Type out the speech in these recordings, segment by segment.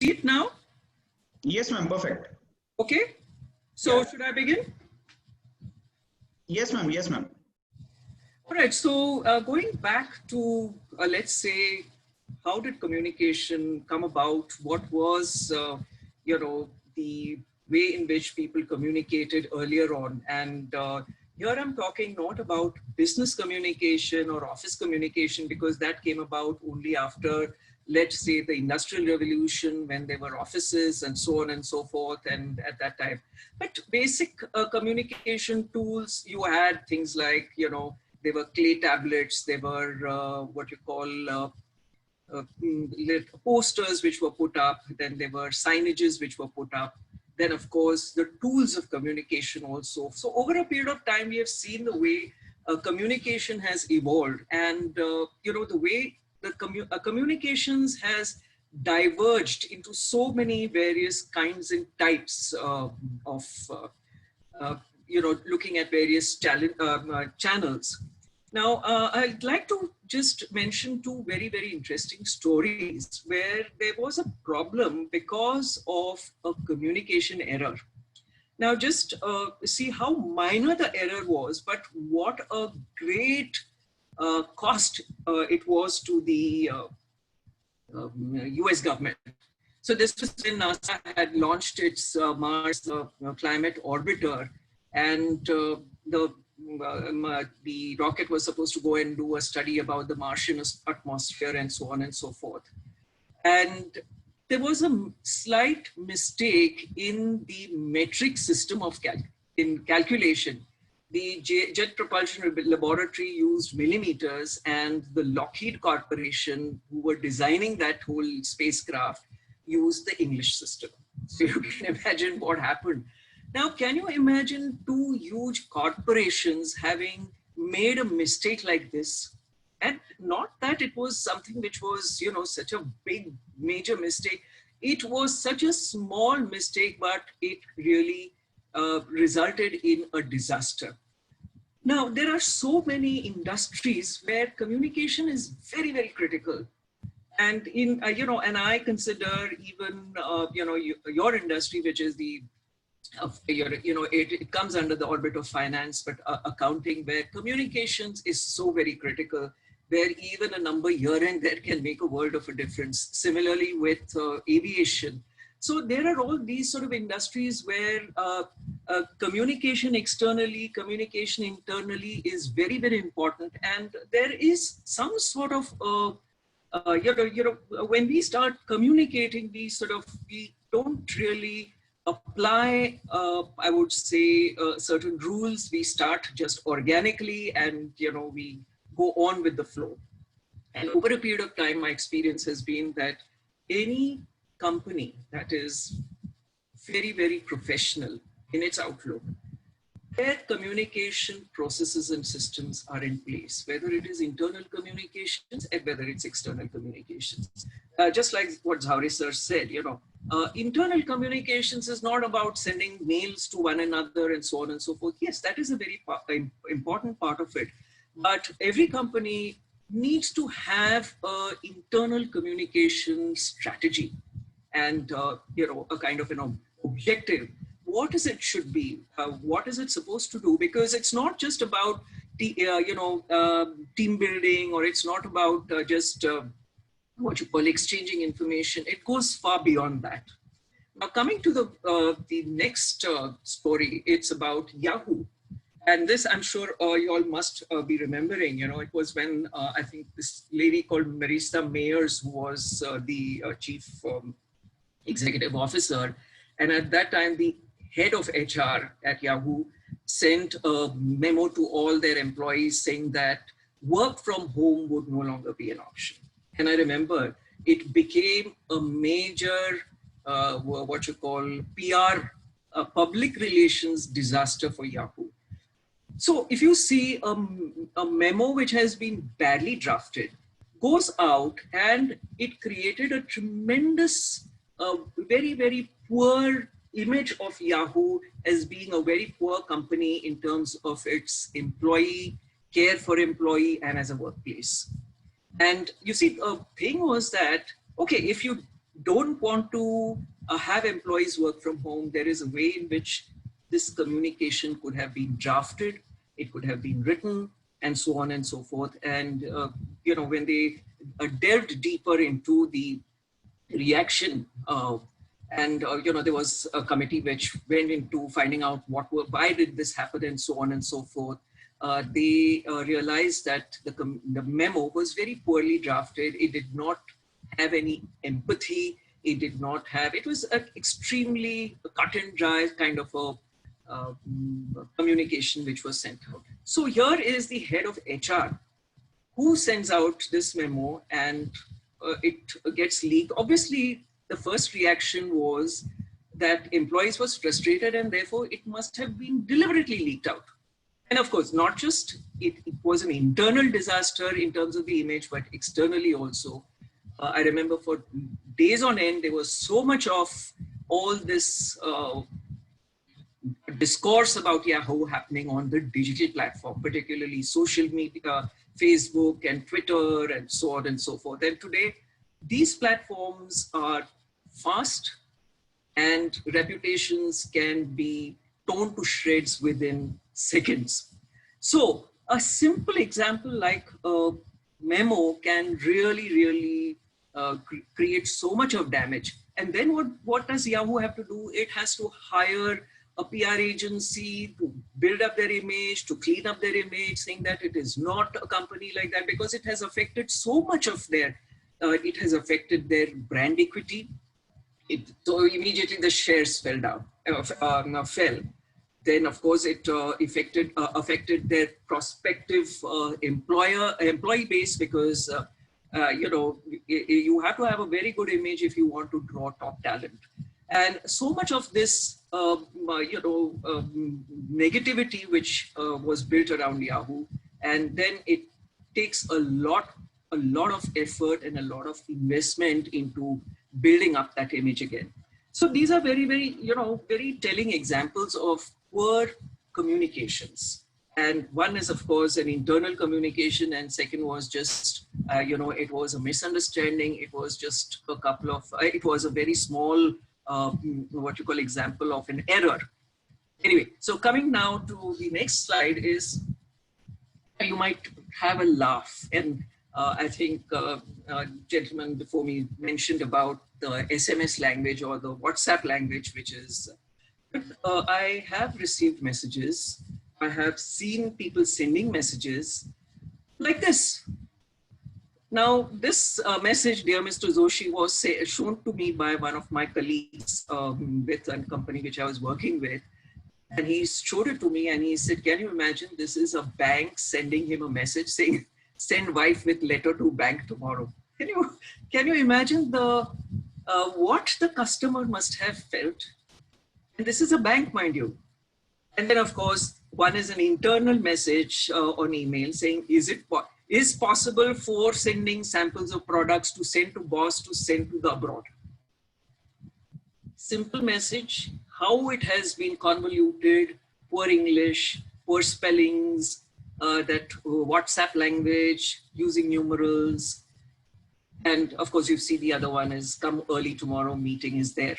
See it now? Yes, ma'am. Perfect. Okay. So Yeah. should I begin? Yes, ma'am. Yes, ma'am. All right. So going back to, let's say, how did communication come about? What was, the way in which people communicated earlier on? And here I'm talking not about business communication or office communication, because that came about only after, let's say, the Industrial Revolution, when there were offices and so on and so forth. And at that time, but basic communication tools, you had things like, there were clay tablets, there were what you call posters which were put up, then there were signages which were put up, then of course the tools of communication also. So over a period of time, we have seen the way communication has evolved, and the way the communications has diverged into so many various kinds and types of looking at various channels. Now, I'd like to just mention two very, very interesting stories where there was a problem because of a communication error. Now, just see how minor the error was, but what a great cost it was to the US government. So this was when NASA had launched its Mars climate orbiter, and the rocket was supposed to go and do a study about the Martian atmosphere and so on and so forth. And there was a slight mistake in the metric system of calculation. The Jet Propulsion Laboratory used millimeters, and the Lockheed Corporation, who were designing that whole spacecraft, used the English system. So you can imagine what happened. Now, can you imagine two huge corporations having made a mistake like this? And not that it was something which was, such a big, major mistake. It was such a small mistake, but it really resulted in a disaster. Now, there are so many industries where communication is very, very critical. And and I consider even, your industry, which is the, it comes under the orbit of finance, but accounting, where communications is so very critical, where even a number here and there can make a world of a difference. Similarly with aviation. So there are all these sort of industries where communication externally, communication internally is very, very important. And there is some sort of, when we start communicating, we don't really apply, I would say, certain rules. We start just organically, and, we go on with the flow. And over a period of time, my experience has been that any company that is very, very professional in its outlook, their communication processes and systems are in place, whether it is internal communications and whether it's external communications. Just like what Zaure sir said, internal communications is not about sending mails to one another and so on and so forth. Yes, that is a very important part of it. But every company needs to have an internal communication strategy and, a kind of, objective. What is it should be? What is it supposed to do? Because it's not just about team building, or it's not about just what you call exchanging information. It goes far beyond that. Now, coming to the next story, it's about Yahoo. And this, I'm sure you all must be remembering. It was when I think this lady called Marissa Mayers, who was the chief executive officer. And at that time, the head of HR at Yahoo sent a memo to all their employees saying that work from home would no longer be an option. And I remember it became a major, what you call PR, public relations disaster for Yahoo. So if you see a memo which has been badly drafted, goes out, and it created a tremendous, very, very poor image of Yahoo as being a very poor company in terms of its employee, care for employee, and as a workplace. And you see, the thing was that, okay, if you don't want to have employees work from home, there is a way in which this communication could have been drafted, it could have been written, and so on and so forth. And, when they delved deeper into the reaction, there was a committee which went into finding out why did this happen and so on and so forth. They realized that the memo was very poorly drafted. It did not have any empathy. It was an extremely cut and dry kind of a communication which was sent out. So here is the head of HR who sends out this memo, and it gets leaked. Obviously, the first reaction was that employees was frustrated and therefore it must have been deliberately leaked out. And of course, not just it was an internal disaster in terms of the image, but externally also. I remember for days on end, there was so much of all this discourse about Yahoo happening on the digital platform, particularly social media, Facebook and Twitter and so on and so forth. And today, these platforms are fast and reputations can be torn to shreds within seconds. So a simple example like a memo can really create so much of damage. And then what does Yahoo have to do? It has to hire a PR agency to build up their image, to clean up their image, saying that it is not a company like that, because it has affected so much of it has affected their brand equity. So immediately the shares fell. Then of course it affected their prospective employee base, because you have to have a very good image if you want to draw top talent. And so much of this negativity which was built around Yahoo, and then it takes a lot of effort and a lot of investment into building up that image again. So these are very telling examples of poor communications. And one is, of course, an internal communication, and second was just, it was a misunderstanding. It was just it was a very small, example of an error. Anyway, so coming now to the next slide is, you might have a laugh. And I think gentleman before me mentioned about the SMS language or the WhatsApp language, which is, I have received messages. I have seen people sending messages like this. Now, this message, dear Mr. Joshi, was shown to me by one of my colleagues with a company which I was working with. And he showed it to me and he said, can you imagine, this is a bank sending him a message saying, send wife with letter to bank tomorrow. Can you imagine what the customer must have felt? And this is a bank, mind you. And then, of course, one is an internal message on email saying, is possible for sending samples of products to send to boss to send to the abroad? Simple message, how it has been convoluted, poor English, poor spellings, that WhatsApp language, using numerals. And of course, you see the other one is come early tomorrow, meeting is there.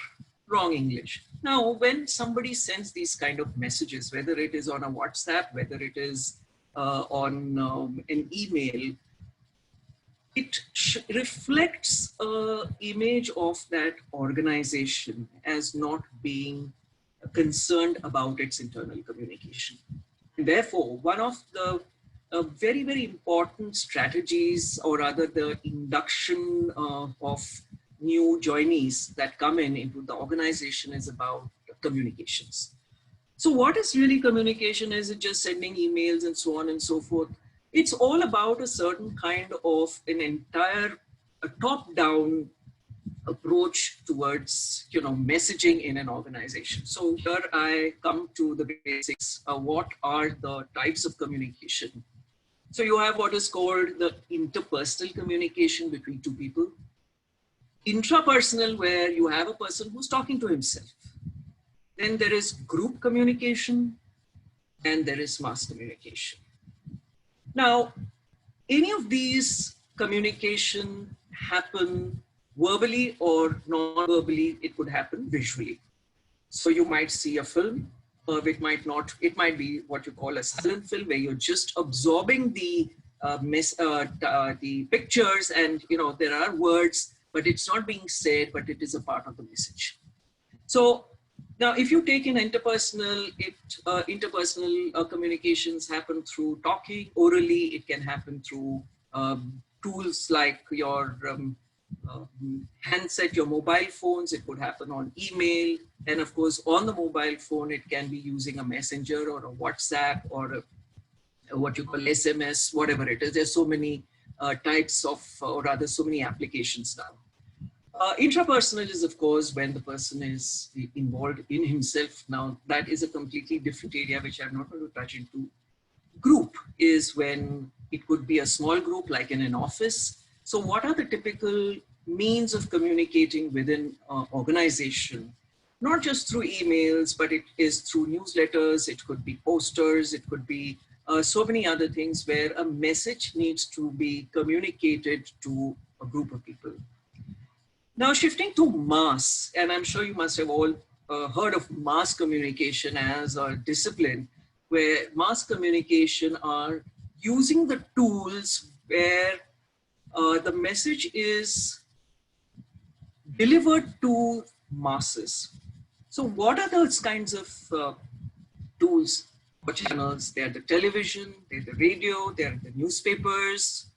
Wrong English. Now, when somebody sends these kind of messages, whether it is on a WhatsApp, whether it is on an email, it reflects an image of that organization as not being concerned about its internal communication. And therefore, one of the very important strategies, or rather the induction of new joinees that come into the organization, is about communications. So what is really communication? Is it just sending emails and so on and so forth? It's all about a certain kind of an entire top-down approach towards messaging in an organization. So here I come to the basics. What are the types of communication? So you have what is called the interpersonal communication between two people. Intrapersonal, where you have a person who's talking to himself. Then there is group communication, and there is mass communication. Now, any of these communication happen verbally or non-verbally, it could happen visually. So you might see a film, it might not, it might be what you call a silent film where you're just absorbing the the pictures, and there are words, but it's not being said, but it is a part of the message. So now, if you take in interpersonal, interpersonal communications happen through talking orally. It can happen through tools like your handset, your mobile phones. It could happen on email, and of course, on the mobile phone, it can be using a messenger or a WhatsApp or what you call SMS, whatever it is. There's so many types of, or rather, so many applications now. Intrapersonal is, of course, when the person is involved in himself. Now, that is a completely different area, which I'm not going to touch into. Group is when it could be a small group, like in an office. So what are the typical means of communicating within an organization? Not just through emails, but it is through newsletters. It could be posters. It could be so many other things where a message needs to be communicated to a group of people. Now, shifting to mass, and I'm sure you must have all heard of mass communication as a discipline, where mass communication are using the tools where the message is delivered to masses. So what are those kinds of tools or channels? They're the television, they're the radio, they're the newspapers,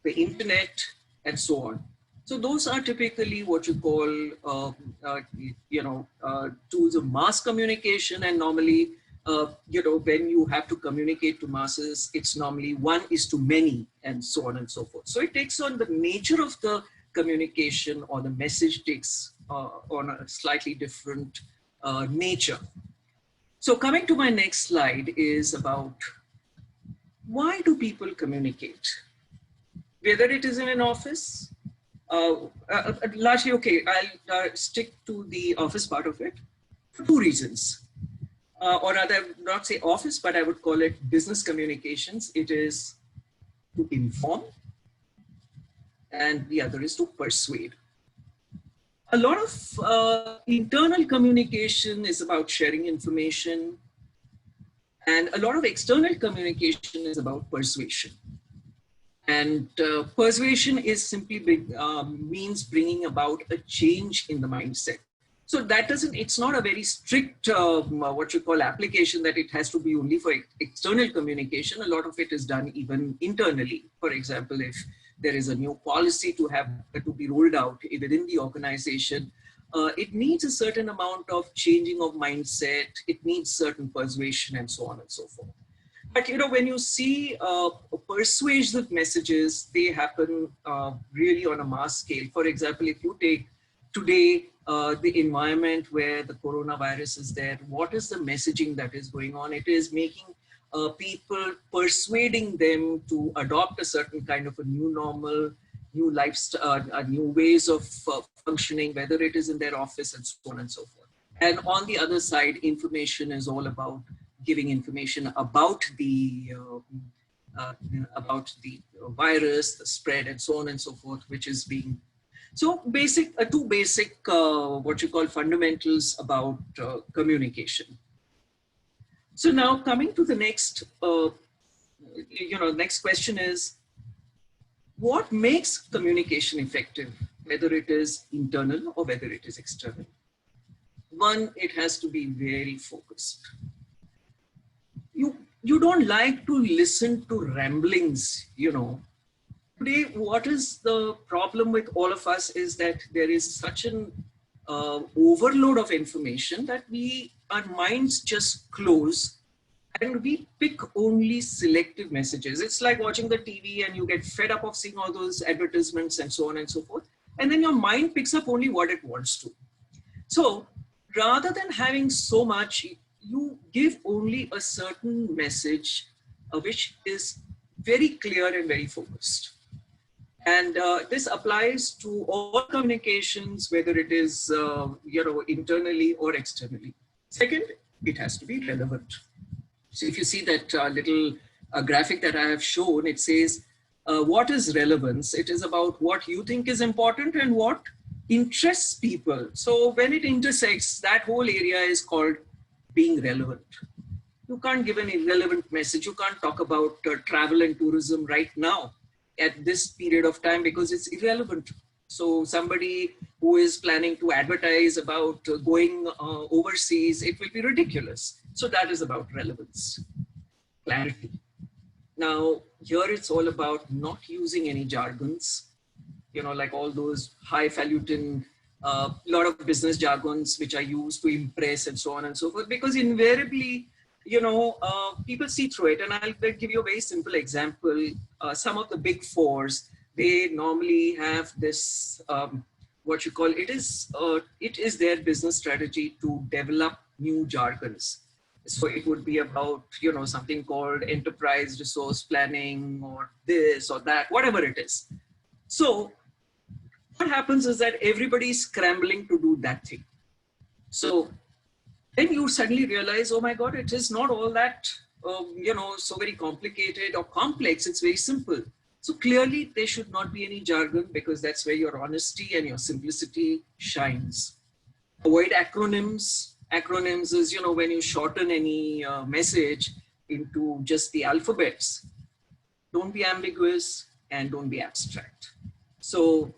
the internet, and so on. So those are typically what you call, tools of mass communication. And normally, when you have to communicate to masses, it's normally 1:many and so on and so forth. So it takes on the nature of the communication, or the message takes on a slightly different nature. So coming to my next slide is about why do people communicate? Whether it is in an office, largely, okay, I'll stick to the office part of it for two reasons. Or rather, not say office, but I would call it business communications. It is to inform, and the other is to persuade. A lot of internal communication is about sharing information, and a lot of external communication is about persuasion. And persuasion is simply means bringing about a change in the mindset. So that doesn't, it's not a very strict, what you call application that it has to be only for external communication. A lot of it is done even internally. For example, if there is a new policy to be rolled out within the organization, it needs a certain amount of changing of mindset. It needs certain persuasion and so on and so forth. But when you see persuasive messages, they happen really on a mass scale. For example, if you take today the environment where the coronavirus is there, what is the messaging that is going on? It is making people, persuading them to adopt a certain kind of a new normal, new lifestyle, new ways of functioning, whether it is in their office and so on and so forth. And on the other side, information is all about giving information about the virus, the spread, and so on and so forth, which is being so basic. Two basic what you call fundamentals about communication. So now coming to the next, next question is, what makes communication effective, whether it is internal or whether it is external? One, it has to be very focused. You don't like to listen to ramblings, Today, what is the problem with all of us is that there is such an overload of information that our minds just close and we pick only selective messages. It's like watching the TV and you get fed up of seeing all those advertisements and so on and so forth. And then your mind picks up only what it wants to. So rather than having so much, you give only a certain message which is very clear and very focused. And this applies to all communications, whether it is internally or externally. Second, it has to be relevant. So if you see that little graphic that I have shown, it says What is relevance? It is about what you think is important and what interests people. So when it intersects, that whole area is called being relevant. You can't give an irrelevant message. You can't talk about travel and tourism right now at this period of time because it's irrelevant. So somebody who is planning to advertise about going overseas, it will be ridiculous. So that is about relevance, clarity. Now, here it's all about not using any jargons, like all those highfalutin, lot of business jargons which are used to impress and so on and so forth, because invariably, people see through it. And I'll give you a very simple example. Some of the big fours, they normally have this, what you call, it is their business strategy to develop new jargons. So it would be about, something called enterprise resource planning or this or that, whatever it is. So what happens is that everybody is scrambling to do that thing. So then you suddenly realize, oh my God, it is not all that, so very complicated or complex. It's very simple. So clearly there should not be any jargon because that's where your honesty and your simplicity shines. Avoid acronyms. Acronyms is, when you shorten any message into just the alphabets. Don't be ambiguous and don't be abstract. So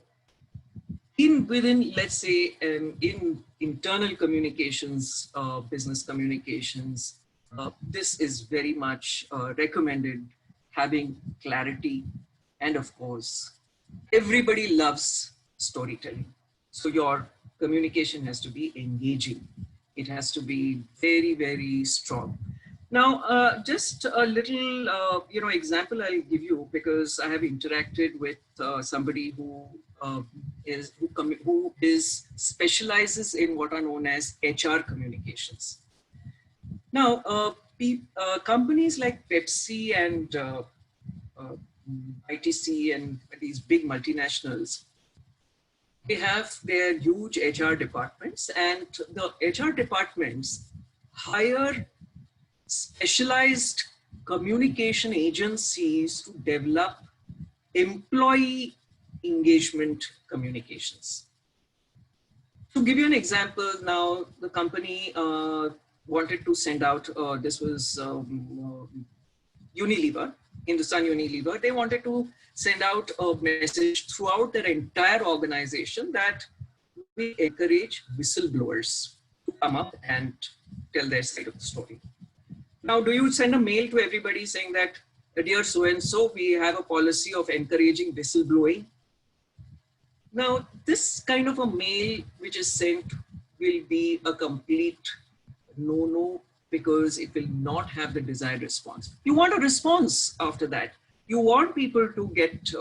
within, let's say, in internal communications, business communications, this is very much recommended, having clarity. And of course, everybody loves storytelling. So your communication has to be engaging. It has to be very, very strong. Now, just a little, example I'll give you, because I have interacted with somebody who specializes in what are known as HR communications. Now, companies like Pepsi and ITC and these big multinationals, they have their huge HR departments, and the HR departments hire specialized communication agencies to develop employee engagement communications. To give you an example, now the company wanted to send out, this was Unilever, Hindustan Unilever, they wanted to send out a message throughout their entire organization that we encourage whistleblowers to come up and tell their side of the story. Now, do you send a mail to everybody saying that, dear so-and-so, we have a policy of encouraging whistleblowing? Now, this kind of a mail which is sent will be a complete no-no, because it will not have the desired response. You want a response after that. You want people to get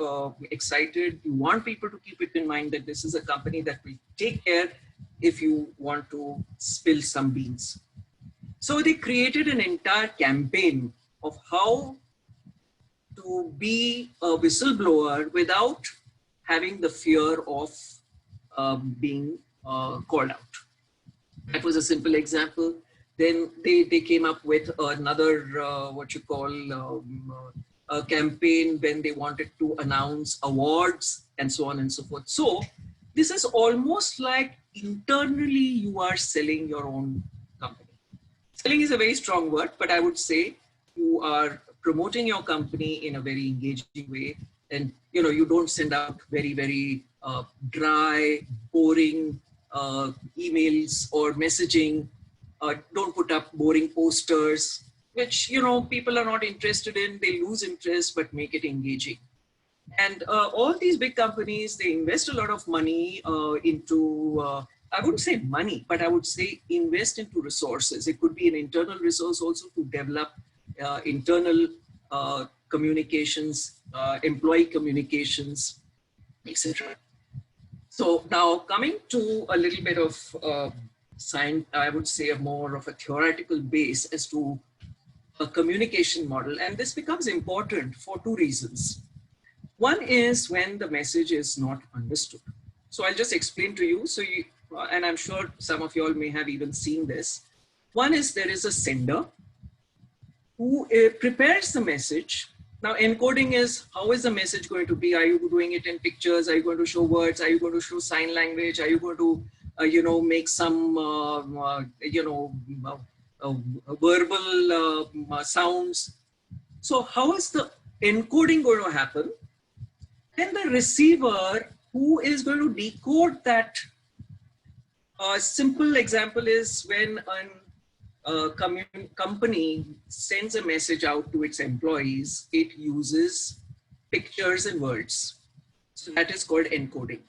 excited. You want people to keep it in mind that this is a company that will take care if you want to spill some beans. So they created an entire campaign of how to be a whistleblower without having the fear of being called out. That was a simple example. Then they came up with another, a campaign when they wanted to announce awards and so on and so forth. So this is almost like internally you are selling your own company. Selling is a very strong word, but I would say you are promoting your company in a very engaging way. And, you don't send out very, very dry, boring emails or messaging. Don't put up boring posters, which, people are not interested in. They lose interest, but make it engaging. And all these big companies, they invest a lot of money into, I wouldn't say money, but I would say invest into resources. It could be an internal resource also to develop internal communications, employee communications, etc. So now coming to a little bit of science, I would say more of a theoretical base as to a communication model. And this becomes important for two reasons. One is when the message is not understood. So I'll just explain to you. So and I'm sure some of you all may have even seen this. One is there is a sender who prepares the message Now, encoding is, how is the message going to be? Are you doing it in pictures? Are you going to show words? Are you going to show sign language? Are you going to, make some, verbal sounds? So how is the encoding going to happen? Then the receiver, who is going to decode that. A simple example is when a company sends a message out to its employees, it uses pictures and words. So that is called encoding.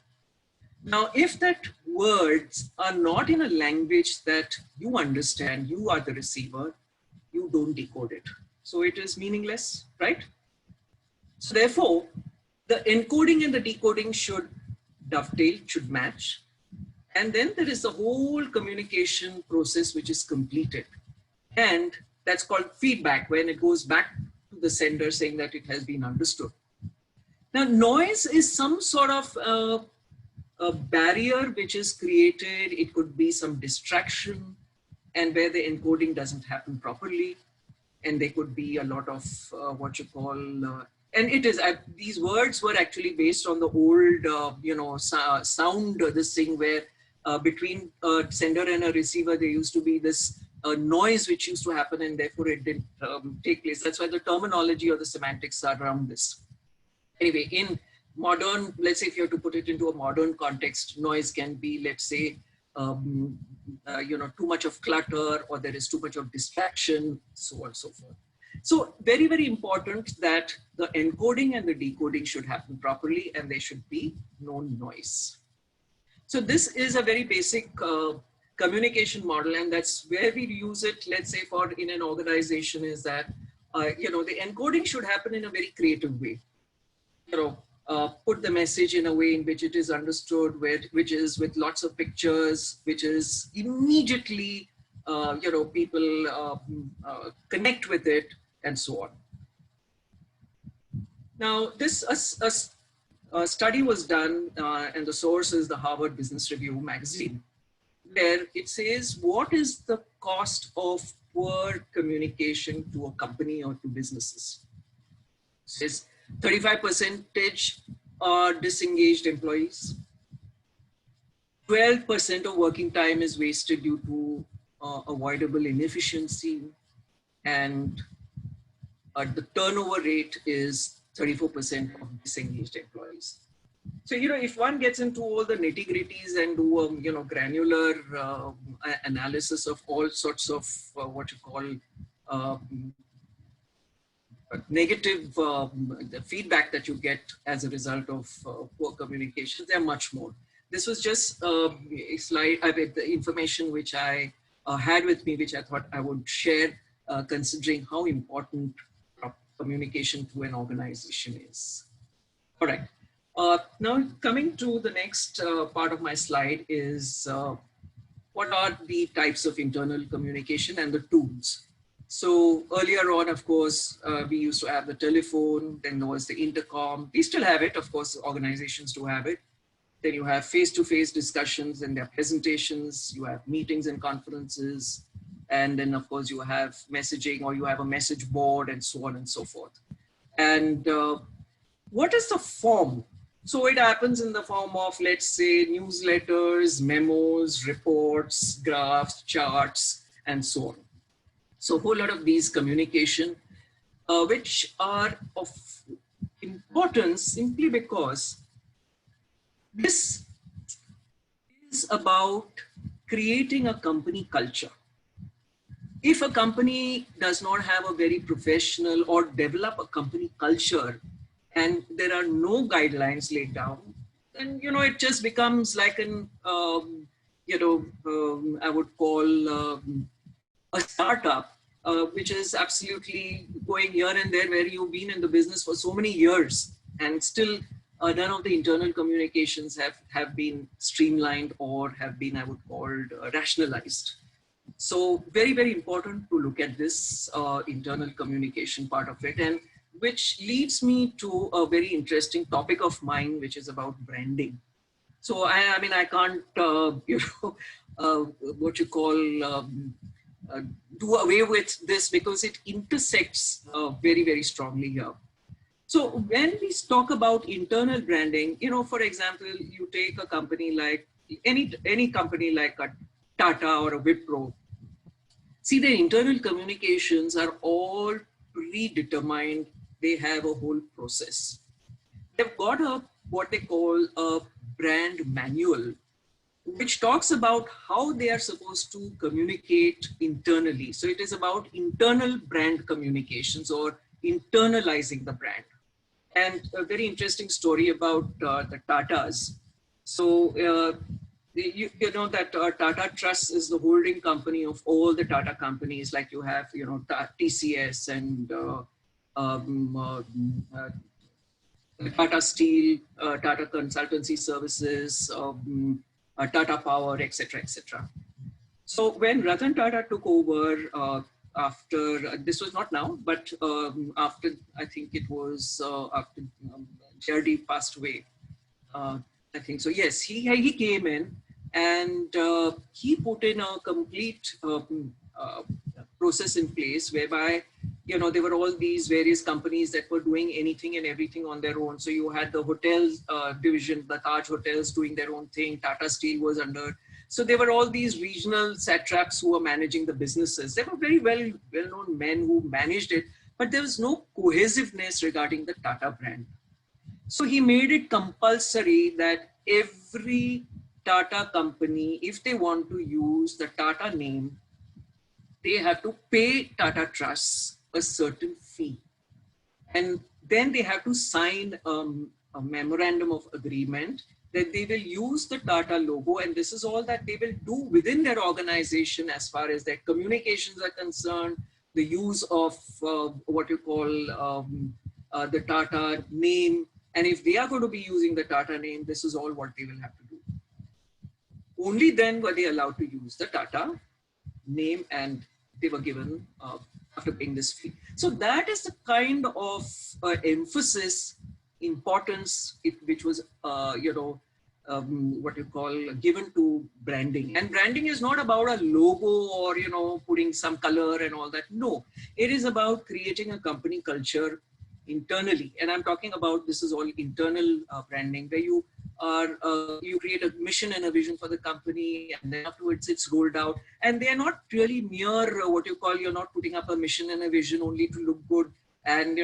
Now, if that words are not in a language that you understand, you are the receiver, you don't decode it. So it is meaningless, right? So therefore, the encoding and the decoding should dovetail, should match. And then there is the whole communication process which is completed. And that's called feedback, when it goes back to the sender saying that it has been understood. Now, noise is some sort of a barrier which is created. It could be some distraction, and where the encoding doesn't happen properly. And there could be a lot of and it is, these words were actually based on the old, sound, this thing where between a sender and a receiver, there used to be this noise which used to happen, and therefore it didn't take place. That's why the terminology or the semantics are around this. Anyway, in modern, let's say if you have to put it into a modern context, noise can be, let's say, too much of clutter, or there is too much of distraction, so on and so forth. So very, very important that the encoding and the decoding should happen properly, and there should be no noise. So this is a very basic communication model, and that's where we use it. Let's say for in an organization is that, the encoding should happen in a very creative way. Put the message in a way in which it is understood, which is with lots of pictures, which is immediately, people connect with it, and so on. Now, this a study was done, and the source is the Harvard Business Review magazine, where it says, what is the cost of poor communication to a company or to businesses? It says 35% are disengaged employees. 12% of working time is wasted due to avoidable inefficiency, and the turnover rate is 34% of disengaged employees. So, if one gets into all the nitty-gritties and do granular analysis of all sorts of negative the feedback that you get as a result of poor communication, there are much more. This was just a slide, the information which I had with me, which I thought I would share, considering how important communication to an organization is. All right. Now coming to the next part of my slide is what are the types of internal communication and the tools. So earlier on, of course, we used to have the telephone, then there was the intercom. We still have it, of course, organizations do have it. Then you have face-to-face discussions and their presentations, you have meetings and conferences, and then of course you have messaging, or you have a message board, and so on and so forth. And what is the form? So it happens in the form of, let's say, newsletters, memos, reports, graphs, charts, and so on. So a whole lot of these communication, which are of importance simply because this is about creating a company culture. If a company does not have a very professional or develop a company culture, and there are no guidelines laid down, then, it just becomes like an, I would call a startup, which is absolutely going here and there, where you've been in the business for so many years, and still none of the internal communications have been streamlined or have been, I would call, rationalized. So very, very important to look at this internal communication part of it, and which leads me to a very interesting topic of mine, which is about branding. So I can't, do away with this, because it intersects very, very strongly here. So when we talk about internal branding, for example, you take a company like any company like a Tata or a Wipro. See, their internal communications are all predetermined. They have a whole process. They've got what they call a brand manual, which talks about how they are supposed to communicate internally. So it is about internal brand communications or internalizing the brand. And a very interesting story about the Tatas. So you know that Tata Trust is the holding company of all the Tata companies, like you have, TCS and Tata Steel, Tata Consultancy Services, Tata Power, etc., etc. So when Ratan Tata took over after, this was not now, but after, I think it was after JRD passed away, I think so. Yes, he came in and he put in a complete process in place whereby, there were all these various companies that were doing anything and everything on their own. So you had the hotels division, the Taj hotels doing their own thing. Tata Steel was under. So there were all these regional satraps who were managing the businesses. They were very well-known men who managed it, but there was no cohesiveness regarding the Tata brand. So he made it compulsory that every Tata company, if they want to use the Tata name, they have to pay Tata Trusts a certain fee. And then they have to sign a memorandum of agreement that they will use the Tata logo, and this is all that they will do within their organization as far as their communications are concerned, the use of what you call the Tata name. And if they are going to be using the Tata name, this is all what they will have to do. Only then were they allowed to use the Tata name, and they were given after paying this fee. So that is the kind of emphasis, importance, which was, what you call, given to branding. And branding is not about a logo or, putting some color and all that. No, it is about creating a company culture internally. And I'm talking about, this is all internal branding, where you create a mission and a vision for the company, and then afterwards it's rolled out. And they're not really mere what you call, you're not putting up a mission and a vision only to look good. And,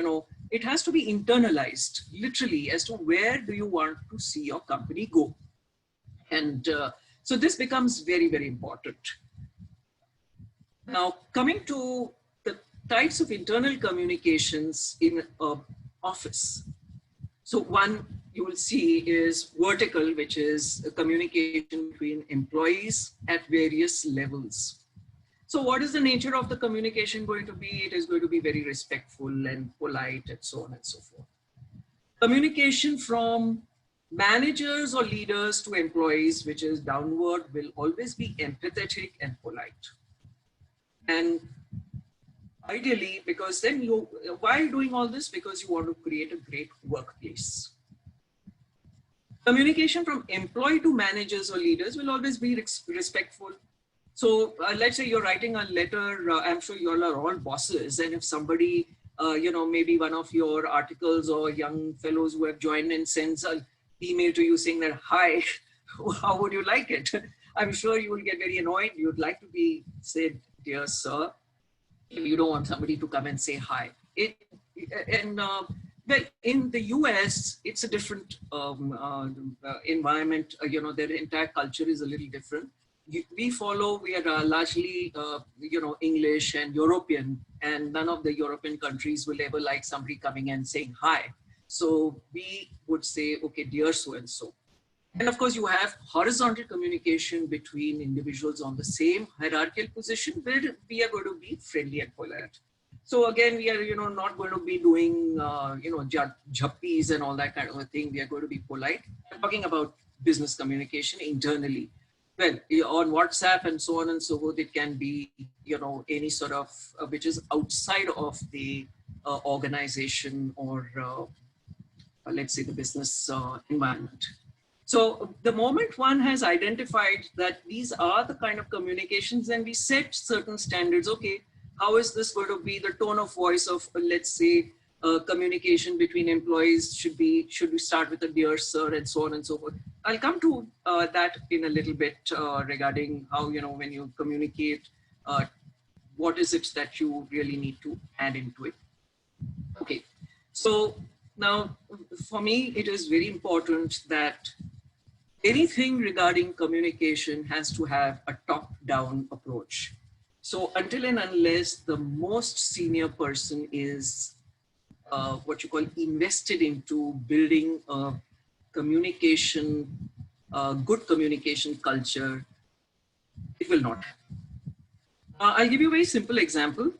it has to be internalized literally as to where do you want to see your company go. And so this becomes very, very important. Now, coming to the types of internal communications in an office. So one you will see is vertical, which is a communication between employees at various levels. So what is the nature of the communication going to be? It is going to be very respectful and polite and so on and so forth. Communication from managers or leaders to employees, which is downward, will always be empathetic and polite. And ideally, because then why doing all this? Because you want to create a great workplace. Communication from employee to managers or leaders will always be respectful. So let's say you're writing a letter, I'm sure you all are all bosses, and if somebody, maybe one of your articles or young fellows who have joined in sends an email to you saying that, hi, how would you like it? I'm sure you will get very annoyed. You'd like to be said, dear sir. You don't want somebody to come and say hi. Well, in the US, it's a different environment. Their entire culture is a little different. We are largely, English and European, and none of the European countries will ever like somebody coming and saying hi. So we would say, okay, dear so-and-so. And of course, you have horizontal communication between individuals on the same hierarchical position where we are going to be friendly and polite. So again, we are, not going to be doing, jhappis and all that kind of a thing. We are going to be polite. I'm talking about business communication internally. Well, on WhatsApp and so on and so forth, it can be, any sort of, which is outside of the organization or, let's say, the business environment. So the moment one has identified that these are the kind of communications, then we set certain standards. Okay, how is this going to be the tone of voice of, let's say, communication between employees should we start with a dear sir and so on and so forth. I'll come to that in a little bit regarding how, when you communicate, what is it that you really need to add into it. Okay, so now for me, it is very important that anything regarding communication has to have a top-down approach. So until and unless the most senior person is what you call invested into building a communication, good communication culture, it will not. I'll give you a very simple example.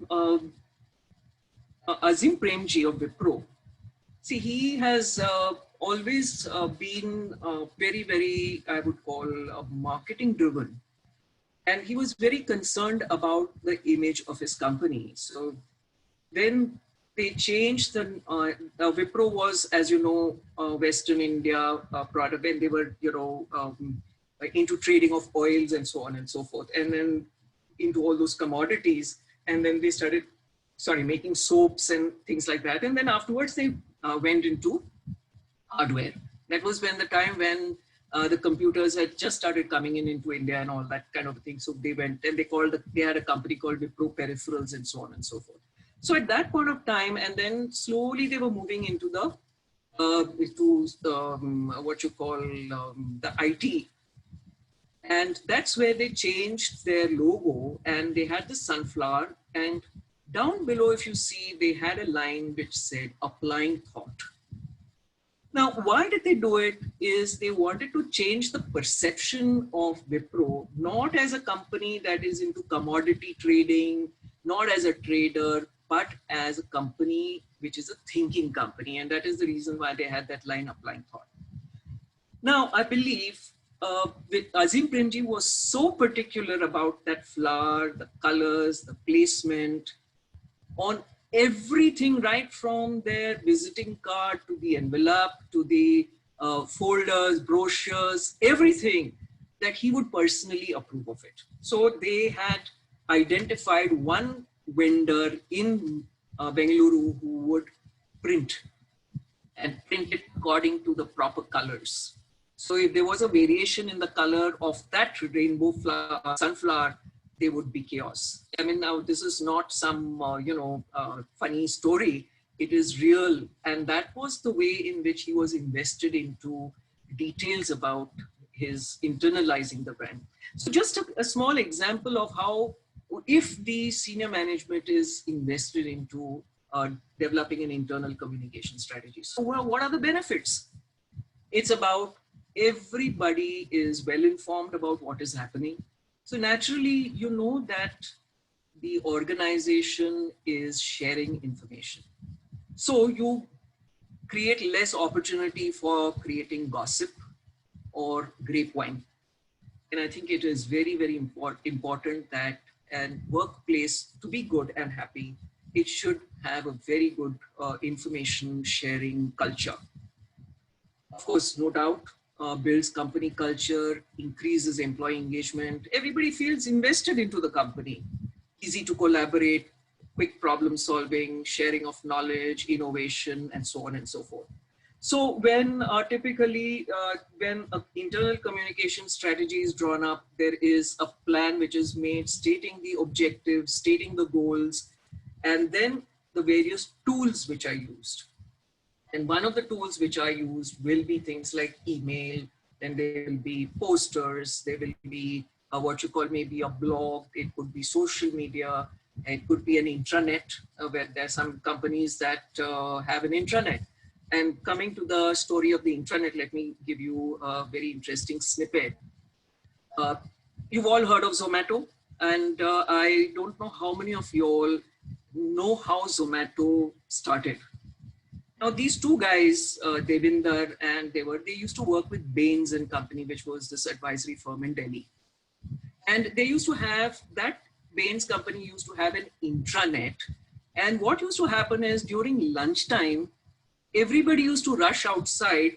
Azim Premji of Wipro. See, he has always been very, very, I would call, marketing driven. And he was very concerned about the image of his company. So when they changed Wipro was, as you know, Western India product, and they were, into trading of oils and so on and so forth. And then into all those commodities. And then they started, making soaps and things like that. And then afterwards they went into hardware. That was when the time when the computers had just started coming into India and all that kind of thing. So they went and they had a company called Wipro Peripherals and so on and so forth. So at that point of time, and then slowly they were moving into the what you call the IT. And that's where they changed their logo, and they had the sunflower, and down below, if you see, they had a line which said applying thought. Now, why did they do it? Is they wanted to change the perception of Wipro, not as a company that is into commodity trading, not as a trader, but as a company which is a thinking company. And that is the reason why they had that line, applying thought. Now, I believe Azim Premji was so particular about that flower, the colors, the placement, on everything, right from their visiting card to the envelope, to the folders, brochures, everything, that he would personally approve of it. So they had identified one vendor in Bengaluru who would print it according to the proper colors. So if there was a variation in the color of that rainbow flower, sunflower, there would be chaos. I mean, now this is not some, funny story. It is real. And that was the way in which he was invested into details about his internalizing the brand. So just a small example of how, if the senior management is invested into developing an internal communication strategy. So what are the benefits? It's about everybody is well informed about what is happening. So naturally, you know that the organization is sharing information. So you create less opportunity for creating gossip or grapevine. And I think it is very, very important that a workplace, to be good and happy, it should have a very good information sharing culture. Of course, no doubt, builds company culture, increases employee engagement. Everybody feels invested into the company. Easy to collaborate, quick problem solving, sharing of knowledge, innovation, and so on and so forth. So when typically when an internal communication strategy is drawn up, there is a plan which is made stating the objectives, stating the goals, and then the various tools which are used. And one of the tools which are used will be things like email, then there will be posters, there will be what you call maybe a blog, it could be social media, it could be an intranet, where there are some companies that have an intranet. And coming to the story of the intranet, let me give you a very interesting snippet. You've all heard of Zomato, and I don't know how many of you all know how Zomato started. Now, these two guys, Devinder and they used to work with Baines and Company, which was this advisory firm in Delhi. And they used to have, that Baines Company used to have an intranet. And what used to happen is during lunchtime, everybody used to rush outside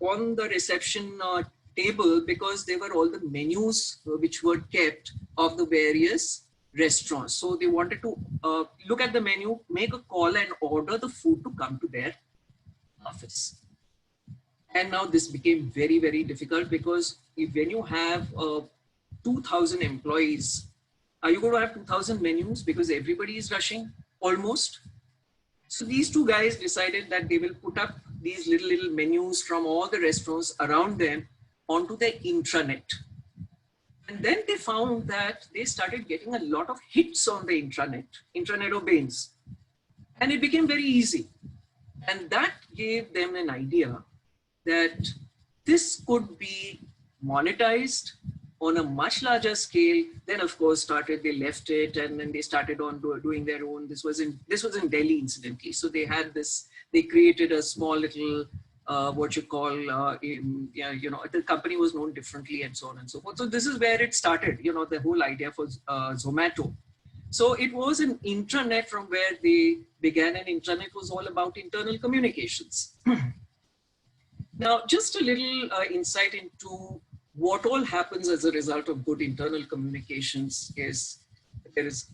on the reception table, because there were all the menus which were kept of the various restaurants. So they wanted to look at the menu, make a call and order the food to come to their office. And now this became very, very difficult because when you have 2,000 employees, are you going to have 2,000 menus because everybody is rushing almost? So these two guys decided that they will put up these little menus from all the restaurants around them onto their intranet. And then they found that they started getting a lot of hits on the intranet of Bains. And it became very easy. And that gave them an idea that this could be monetized on a much larger scale. Then of course they left it, and then they started on doing their own. This was in Delhi, incidentally. So they had this, they created a small little, the company was known differently and so on and so forth. So this is where it started, the whole idea for Zomato. So it was an intranet from where they began, and intranet was all about internal communications. Now, just a little insight into what all happens as a result of good internal communications is there is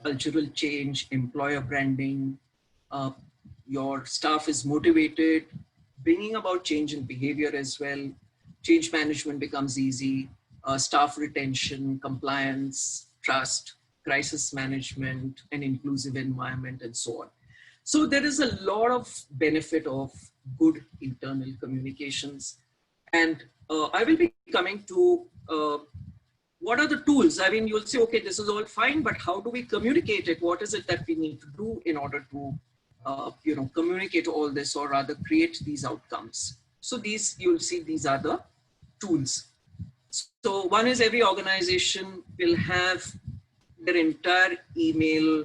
cultural change, employer branding, your staff is motivated, bringing about change in behavior as well. Change management becomes easy, staff retention, compliance, trust, crisis management, an inclusive environment, and so on. So there is a lot of benefit of good internal communications. And I will be coming to what are the tools? I mean, you'll say, okay, this is all fine, but how do we communicate it? What is it that we need to do in order to, communicate all this, or rather create these outcomes? So these, you'll see, these are the tools. So one is every organization will have their entire email.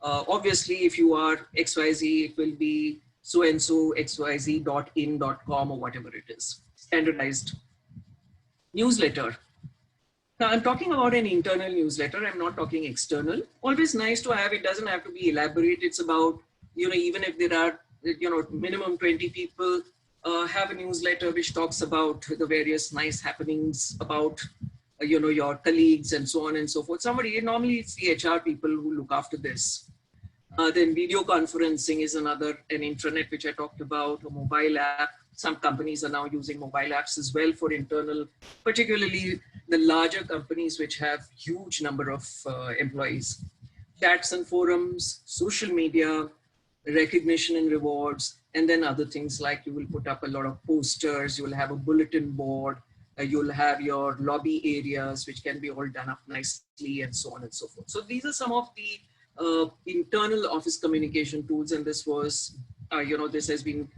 Obviously, if you are XYZ, it will be so-and-so xyz.in.com or whatever it is, standardized newsletter. Now I'm talking about an internal newsletter. I'm not talking external. Always nice to have. It doesn't have to be elaborate. It's about, even if there are, minimum 20 people, have a newsletter which talks about the various nice happenings about, your colleagues and so on and so forth. Normally it's the HR people who look after this. Then video conferencing is an intranet which I talked about, a mobile app. Some companies are now using mobile apps as well for internal, particularly the larger companies which have huge number of employees. Chats and forums, social media, recognition and rewards, and then other things like you will put up a lot of posters, you will have a bulletin board, you'll have your lobby areas which can be all done up nicely, and so on and so forth. So these are some of the internal office communication tools, and this was, this has been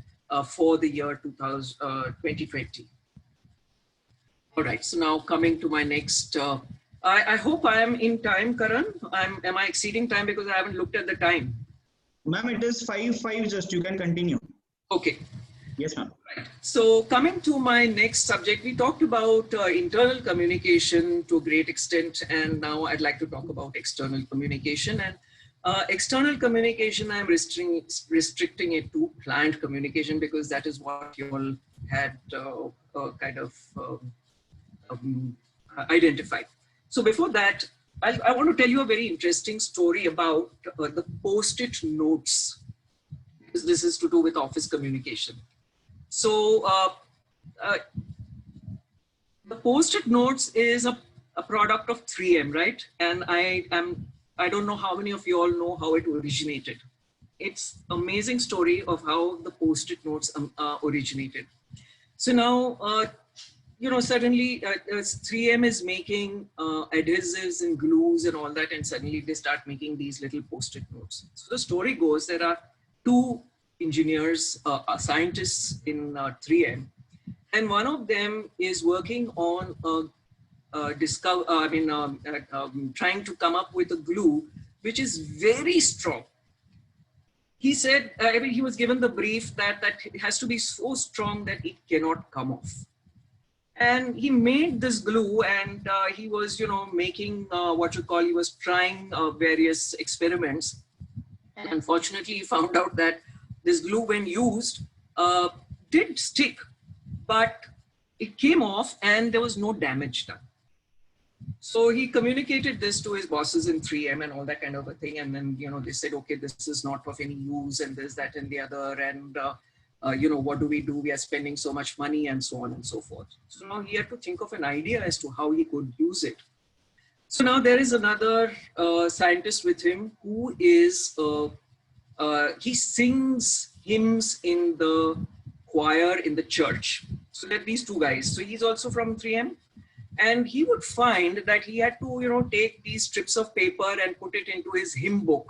for the year 2020. All right, so now coming to my next, I hope I am in time, Karan. Am I exceeding time because I haven't looked at the time? Ma'am, it is 5:05, just you can continue. Okay. Yes, ma'am. Right. So coming to my next subject, we talked about internal communication to a great extent, and now I'd like to talk about external communication. And external communication, I'm restricting it to client communication because that is what you all had identified. So before that, I want to tell you a very interesting story about the post-it notes, because this is to do with office communication. So the post-it notes is a product of 3M, right? And I don't know how many of you all know how it originated. It's an amazing story of how the post-it notes originated. So now, suddenly 3M is making adhesives and glues and all that, and suddenly they start making these little post-it notes. So the story goes, there are two engineers, scientists in 3M, and one of them is working on trying to come up with a glue which is very strong. He said, he was given the brief that it has to be so strong that it cannot come off. And he made this glue, and he was, making he was trying various experiments. And unfortunately, he found out that this glue, when used, did stick, but it came off and there was no damage done. So he communicated this to his bosses in 3M and all that kind of a thing. And then, they said, okay, this is not of any use and this, that, and the other. And, what do? We are spending so much money and so on and so forth. So now he had to think of an idea as to how he could use it. So now there is another scientist with him who is, he sings hymns in the choir in the church. So there are these two guys. So he's also from 3M. And he would find that he had to, take these strips of paper and put it into his hymn book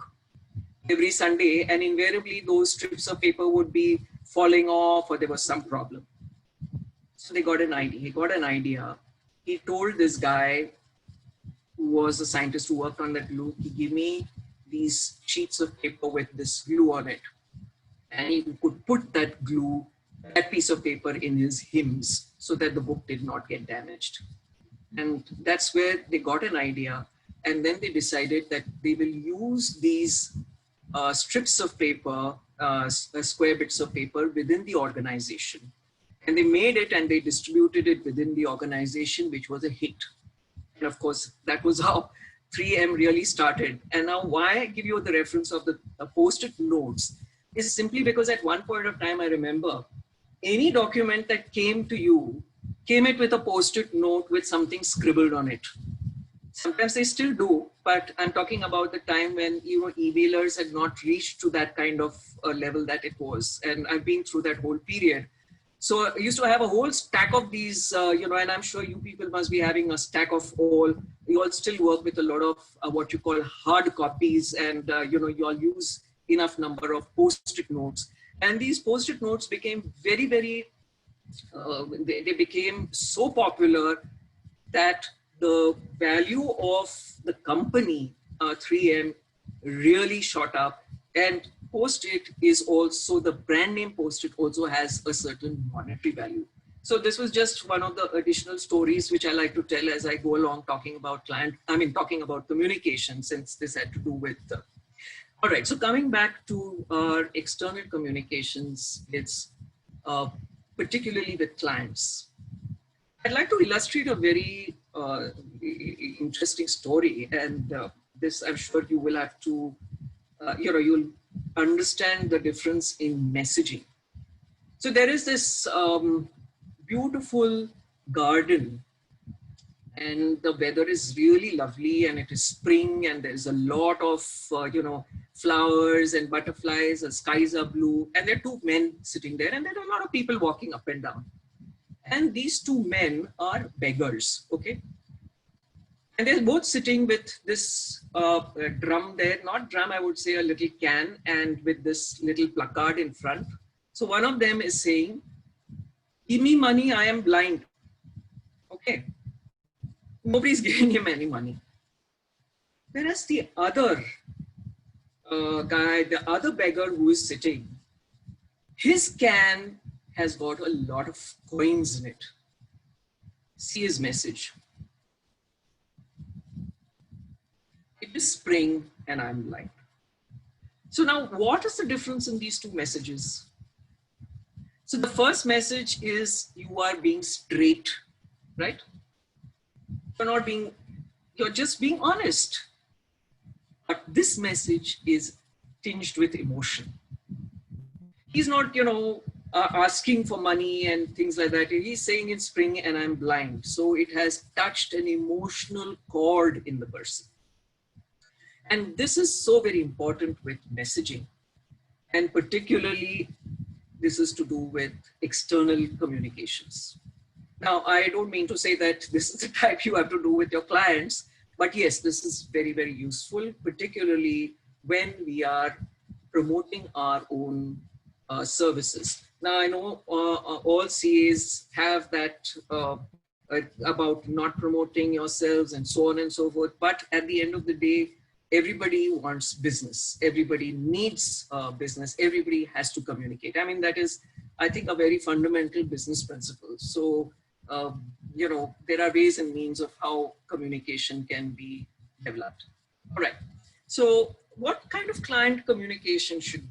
every Sunday. And invariably those strips of paper would be falling off or there was some problem. So they got an idea. He got an idea. He told this guy who was a scientist who worked on that glue, he gave me these sheets of paper with this glue on it. And he could put that glue, that piece of paper in his hymns so that the book did not get damaged. And that's where they got an idea. And then they decided that they will use these strips of paper, square bits of paper within the organization. And they made it and they distributed it within the organization, which was a hit. And of course, that was how 3M really started. And now why I give you the reference of the post-it notes is simply because at one point of time, I remember any document that came to you came it with a post-it note with something scribbled on it. Sometimes they still do, but I'm talking about the time when emailers had not reached to that kind of level that it was, and I've been through that whole period. So I used to have a whole stack of these, and I'm sure you people must be having a stack of all. You all still work with a lot of what you call hard copies, and you all use enough number of post-it notes, and these post-it notes became very, very they became so popular that the value of the company 3M really shot up. And Post-it is also, the brand name Post-it also has a certain monetary value. So this was just one of the additional stories which I like to tell as I go along talking about talking about communication, since this had to do with all right, so coming back to our external communications, it's particularly with clients. I'd like to illustrate a very interesting story, and this I'm sure you will have to, you'll understand the difference in messaging. So there is this beautiful garden, and the weather is really lovely, and it is spring, and there's a lot of, flowers and butterflies, the skies are blue, and there are two men sitting there, and there are a lot of people walking up and down. And these two men are beggars, okay? And they're both sitting with this drum there, not drum, I would say a little can, and with this little placard in front. So one of them is saying, "Give me money, I am blind." Okay. Nobody's giving him any money. Whereas the other guy, the other beggar who is sitting, his can has got a lot of coins in it. See his message. It is spring and I'm blind. So now what is the difference in these two messages? So the first message is you are being straight, right? You're just being honest. But this message is tinged with emotion. He's not, asking for money and things like that. He's saying it's spring and I'm blind. So it has touched an emotional chord in the person. And this is so very important with messaging. And particularly, this is to do with external communications. Now, I don't mean to say that this is the type you have to do with your clients, but yes, this is very, very useful, particularly when we are promoting our own services. Now, I know all CAs have that about not promoting yourselves and so on and so forth, but at the end of the day, everybody wants business. Everybody needs business. Everybody has to communicate. I mean, that is, I think, a very fundamental business principle. So, there are ways and means of how communication can be developed. All right. So what kind of client communication should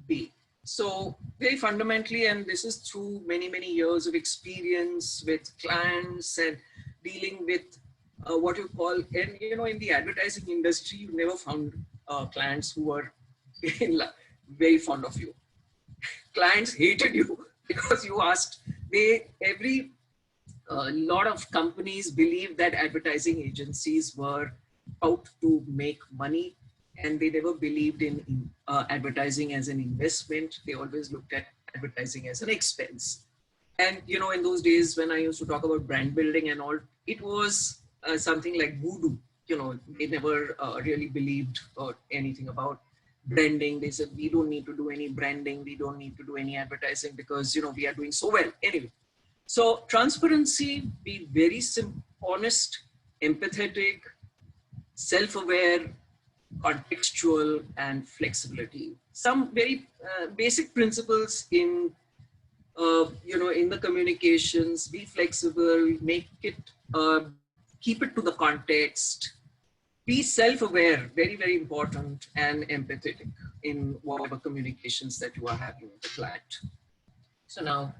be? So very fundamentally, and this is through many, many years of experience with clients and dealing with what you call, and in the advertising industry, you never found clients who were very fond of you. Clients hated you because you asked. Every a lot of companies believe that advertising agencies were out to make money, and they never believed in advertising as an investment. They always looked at advertising as an expense. And in those days when I used to talk about brand building and all, it was something like voodoo. They never really believed anything about branding. They said, we don't need to do any branding, we don't need to do any advertising, because we are doing so well anyway. So transparency, be very honest, empathetic, self-aware, contextual, and flexibility. Some very basic principles in in the communications. Be flexible, make it, keep it to the context. Be self-aware, very, very important, and empathetic in whatever communications that you are having with the client. So now,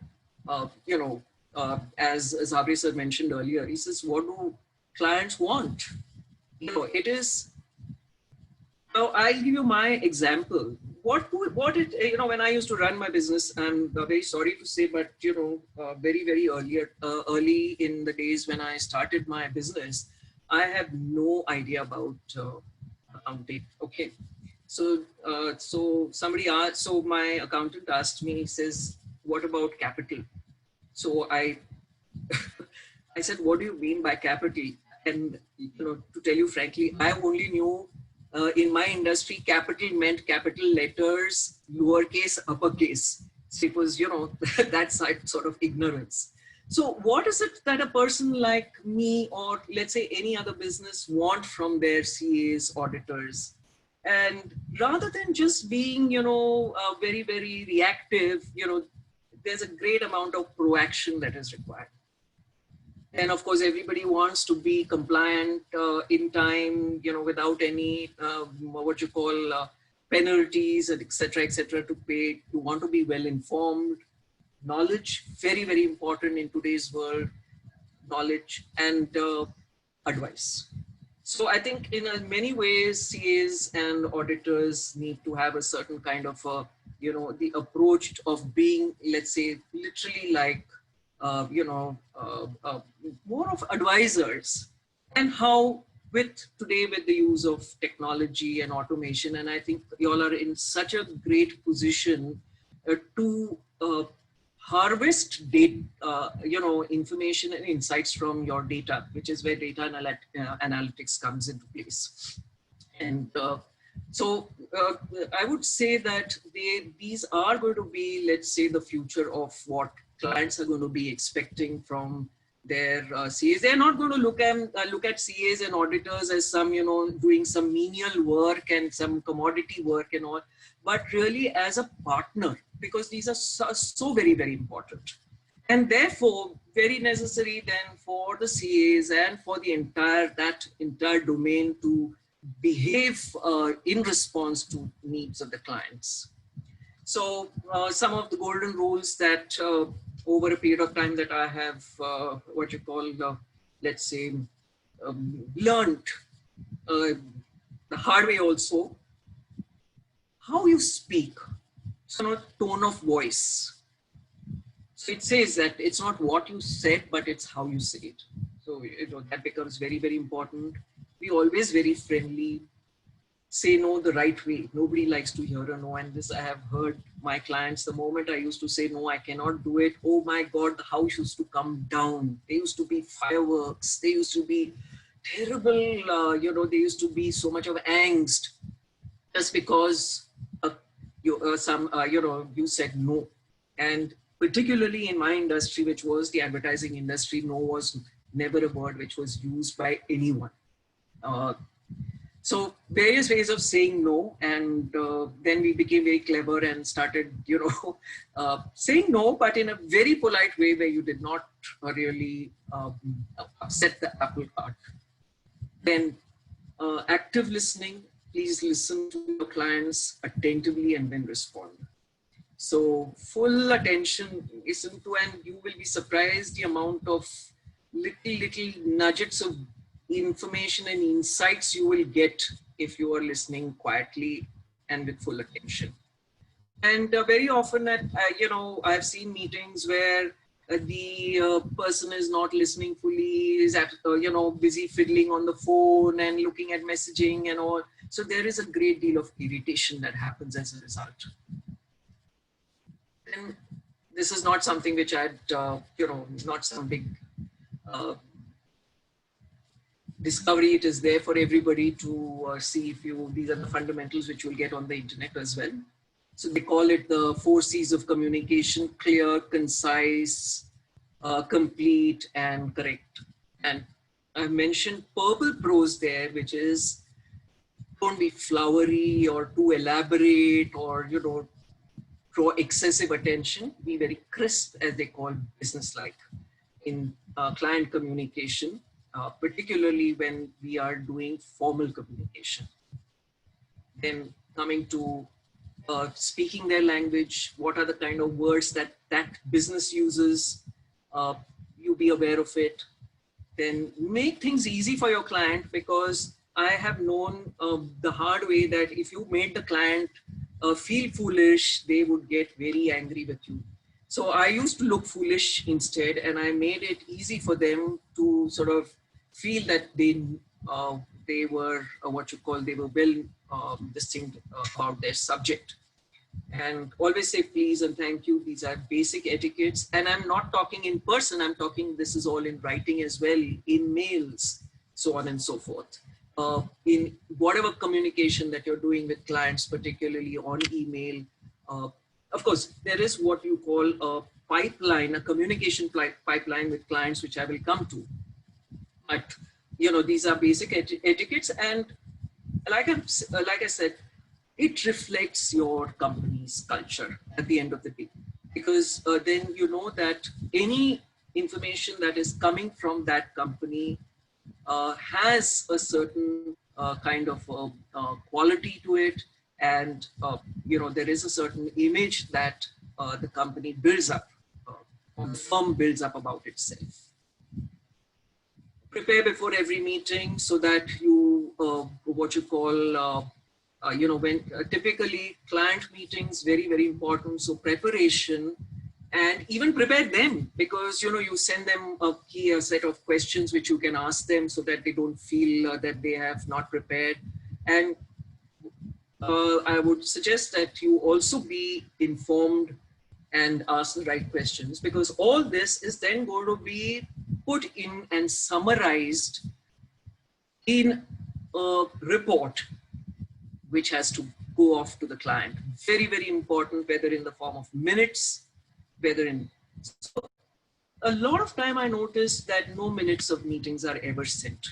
as Zabri sir mentioned earlier, he says, what do clients want? It is, now I'll give you my example. When I used to run my business, I'm very sorry to say, but, very, very early in the days when I started my business, I have no idea about accounting. Okay. So my accountant asked me, he says, what about capital? So I said, what do you mean by capital? And, to tell you frankly, I only knew in my industry, capital meant capital letters, lowercase, uppercase. So it was, that sort of ignorance. So what is it that a person like me, or let's say any other business, want from their CAs, auditors? And rather than just being, very, very reactive, there's a great amount of proaction that is required. And of course, everybody wants to be compliant in time, without any, what you call, penalties, and et cetera, to pay. You want to be well informed. Knowledge, very, very important in today's world. Knowledge and advice. So I think in many ways, CAs and auditors need to have a certain kind of, the approach of being, let's say, literally like, more of advisors. And how today with the use of technology and automation, and I think you all are in such a great position to harvest data, information and insights from your data, which is where data analytics comes into place. And I would say that these are going to be, let's say, the future of what clients are going to be expecting from their CAs. They're not going to look at CAs and auditors as some, doing some menial work and some commodity work and all, but really as a partner, because these are so very, very important. And therefore, very necessary then for the CAs and for the entire domain to behave in response to needs of the clients. So some of the golden rules that over a period of time that I have, let's say, learned the hard way also, how you speak, so tone of voice. So it says that it's not what you said, but it's how you say it. So that becomes very, very important. Be always very friendly. Say no the right way. Nobody likes to hear a no. And this I have heard my clients, the moment I used to say no, I cannot do it. Oh my God, the house used to come down. There used to be fireworks. There used to be terrible, there used to be so much of angst just because you said no. And particularly in my industry, which was the advertising industry, no was never a word which was used by anyone. So various ways of saying no, and then we became very clever and started, saying no, but in a very polite way where you did not really upset the apple cart. Then active listening. Please listen to your clients attentively and then respond. So full attention, listen to, and you will be surprised the amount of little nuggets of information and insights you will get if you are listening quietly and with full attention. And very often I've seen meetings where the person is not listening fully, is at, busy fiddling on the phone and looking at messaging and all. So there is a great deal of irritation that happens as a result. And this is not something which not some big discovery. It is there for everybody to see. These are the fundamentals which you'll get on the internet as well. So they call it the 4 C's of communication: clear, concise, complete, and correct. And I mentioned purple prose there, which is don't be flowery or too elaborate or, draw excessive attention. Be very crisp, as they call business-like in client communication, particularly when we are doing formal communication. Then coming to speaking their language, what are the kind of words that business uses, you be aware of it. Then make things easy for your client, because I have known the hard way that if you made the client feel foolish, they would get very angry with you. So I used to look foolish instead, and I made it easy for them to sort of feel that they were they were well distinct about their subject. And always say please and thank you. These are basic etiquettes. And I'm not talking in person. I'm talking, this is all in writing as well, in mails, so on and so forth. In whatever communication that you're doing with clients, particularly on email. Of course, there is what you call a pipeline, a communication pipeline with clients, which I will come to. But, these are basic etiquettes. And like I said, it reflects your company's culture at the end of the day, because then you know that any information that is coming from that company has a certain kind of quality to it, and there is a certain image that the company builds up, or the firm builds up about itself. Prepare before every meeting so that you what you call when typically client meetings, very, very important. So preparation, and even prepare them, because, you send them a set of questions which you can ask them so that they don't feel that they have not prepared. And I would suggest that you also be informed and ask the right questions, because all this is then going to be put in and summarized in a report, which has to go off to the client. Very, very important, whether in the form of minutes, whether in... So a lot of time I noticed that no minutes of meetings are ever sent.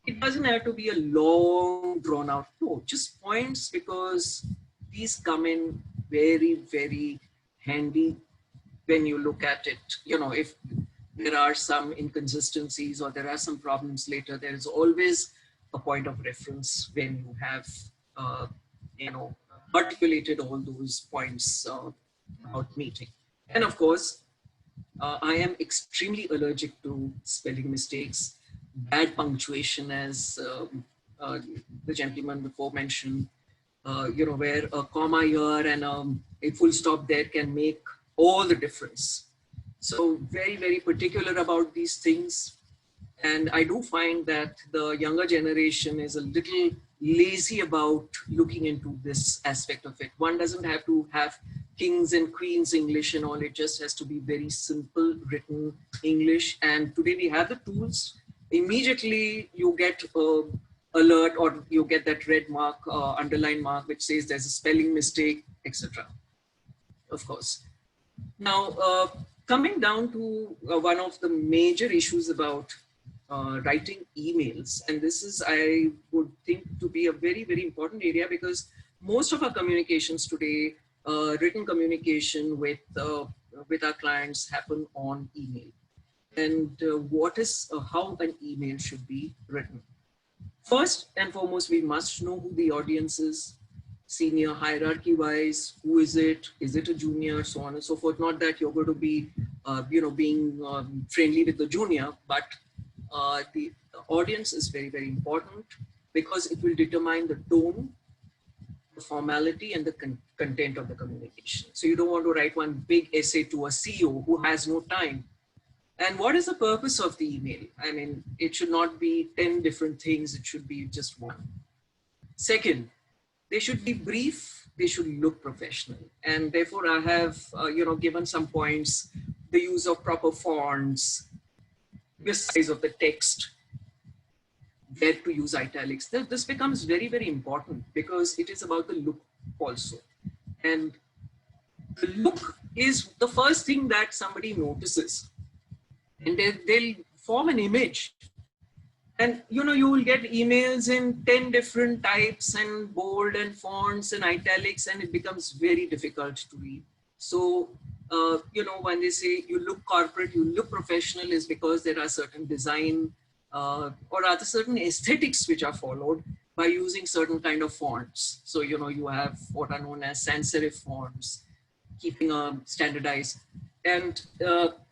It doesn't have to be a long, drawn out, no, just points, because these come in very, very handy when you look at it. If there are some inconsistencies or there are some problems later, there is always a point of reference when you have articulated all those points about meeting. And of course, I am extremely allergic to spelling mistakes, bad punctuation, as the gentleman before mentioned, where a comma here and a full stop there can make all the difference. So very, very particular about these things. And I do find that the younger generation is a little lazy about looking into this aspect of it. One doesn't have to have kings and queens English and all. It just has to be very simple written English. And today we have the tools. Immediately you get alert, or you get that red mark, underline mark, which says there's a spelling mistake, etc. Of course. Now, coming down to one of the major issues about writing emails, and this is, I would think, to be a very, very important area, because most of our communications today, written communication with our clients, happen on email. And how an email should be written. First and foremost, we must know who the audience is, senior hierarchy wise, who is it a junior, so on and so forth. Not that you're going to be, being friendly with the junior, but the audience is very, very important because it will determine the tone, the formality, and the content of the communication. So you don't want to write one big essay to a CEO who has no time. And what is the purpose of the email? I mean, it should not be 10 different things. It should be just one. Second, they should be brief. They should look professional. And therefore I have, given some points, the use of proper fonts, the size of the text, where to use italics. This becomes very, very important because it is about the look also. And the look is the first thing that somebody notices. And they'll form an image. And you will get emails in 10 different types and bold and fonts and italics, and it becomes very difficult to read. So, when they say you look corporate, you look professional, is because there are certain design or rather certain aesthetics which are followed by using certain kind of fonts. So, you have what are known as sans serif fonts, keeping standardized. And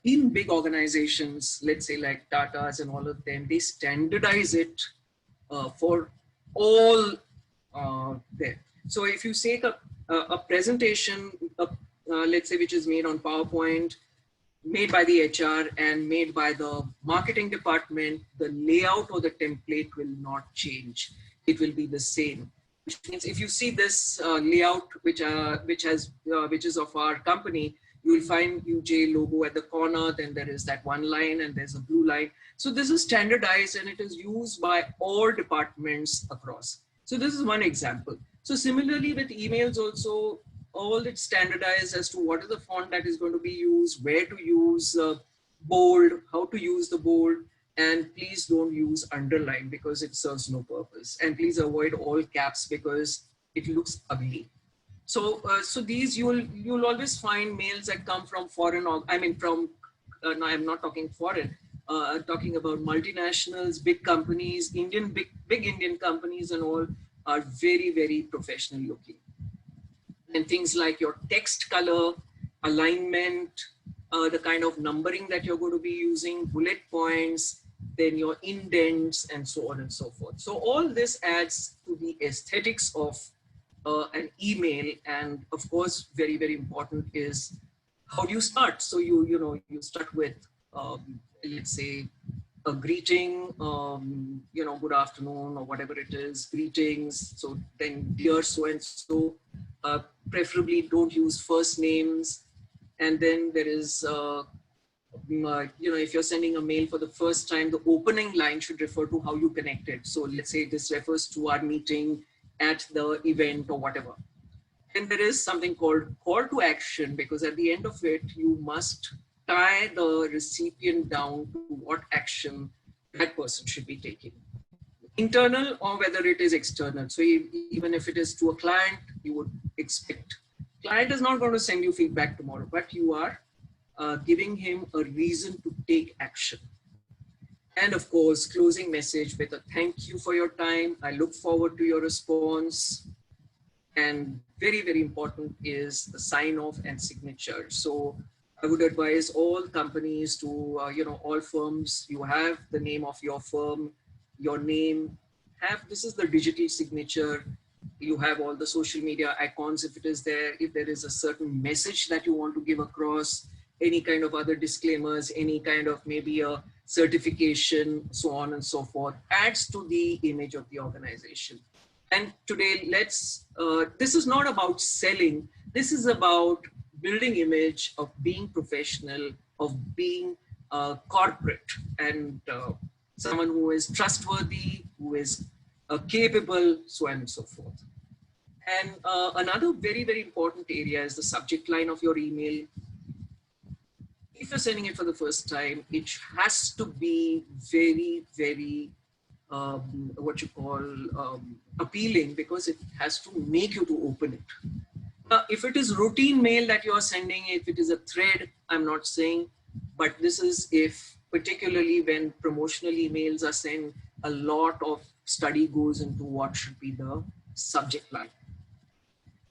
in big organizations, let's say like Tata's and all of them, they standardize it for all there. So if you take a presentation, let's say, which is made on PowerPoint, made by the HR and made by the marketing department, the layout or the template will not change. It will be the same. Which means if you see this layout, which is of our company, you will find UJ logo at the corner, then there is that one line and there's a blue line. So this is standardized and it is used by all departments across. So this is one example. So similarly with emails also, all it's standardized as to what is the font that is going to be used, where to use bold, how to use the bold, and please don't use underline because it serves no purpose. And please avoid all caps because it looks ugly. So, these you'll always find mails that come from foreign, no, I'm not talking foreign, I'm talking about multinationals, big companies, big Indian companies and all are very, very professional looking. And things like your text color, alignment, the kind of numbering that you're going to be using, bullet points, then your indents and so on and so forth. So all this adds to the aesthetics of an email. And of course, very, very important is how do you start? So you start with, let's say, a greeting, good afternoon or whatever it is, greetings. So then dear so-and-so, preferably don't use first names. And then there is, if you're sending a mail for the first time, the opening line should refer to how you connected. So let's say this refers to our meeting at the event or whatever. And there is something called call to action, because at the end of it, you must tie the recipient down to what action that person should be taking. Internal or whether it is external. So even if it is to a client, you would expect, client is not going to send you feedback tomorrow, but you are giving him a reason to take action. And of course, closing message with a thank you for your time. I look forward to your response. And very, very important is the sign off and signature. So I would advise all companies to, all firms, you have the name of your firm, your name, this is the digital signature. You have all the social media icons if it is there. If there is a certain message that you want to give across, any kind of other disclaimers, any kind of maybe a certification, so on and so forth, adds to the image of the organization. And today, this is not about selling. This is about building image of being professional, of being corporate, and someone who is trustworthy, who is capable, so on and so forth. And another very, very important area is the subject line of your email. If you're sending it for the first time, it has to be very, very, appealing, because it has to make you to open it. Now, if it is routine mail that you're sending, if it is a thread, I'm not saying, but this is if, particularly when promotional emails are sent, a lot of study goes into what should be the subject line.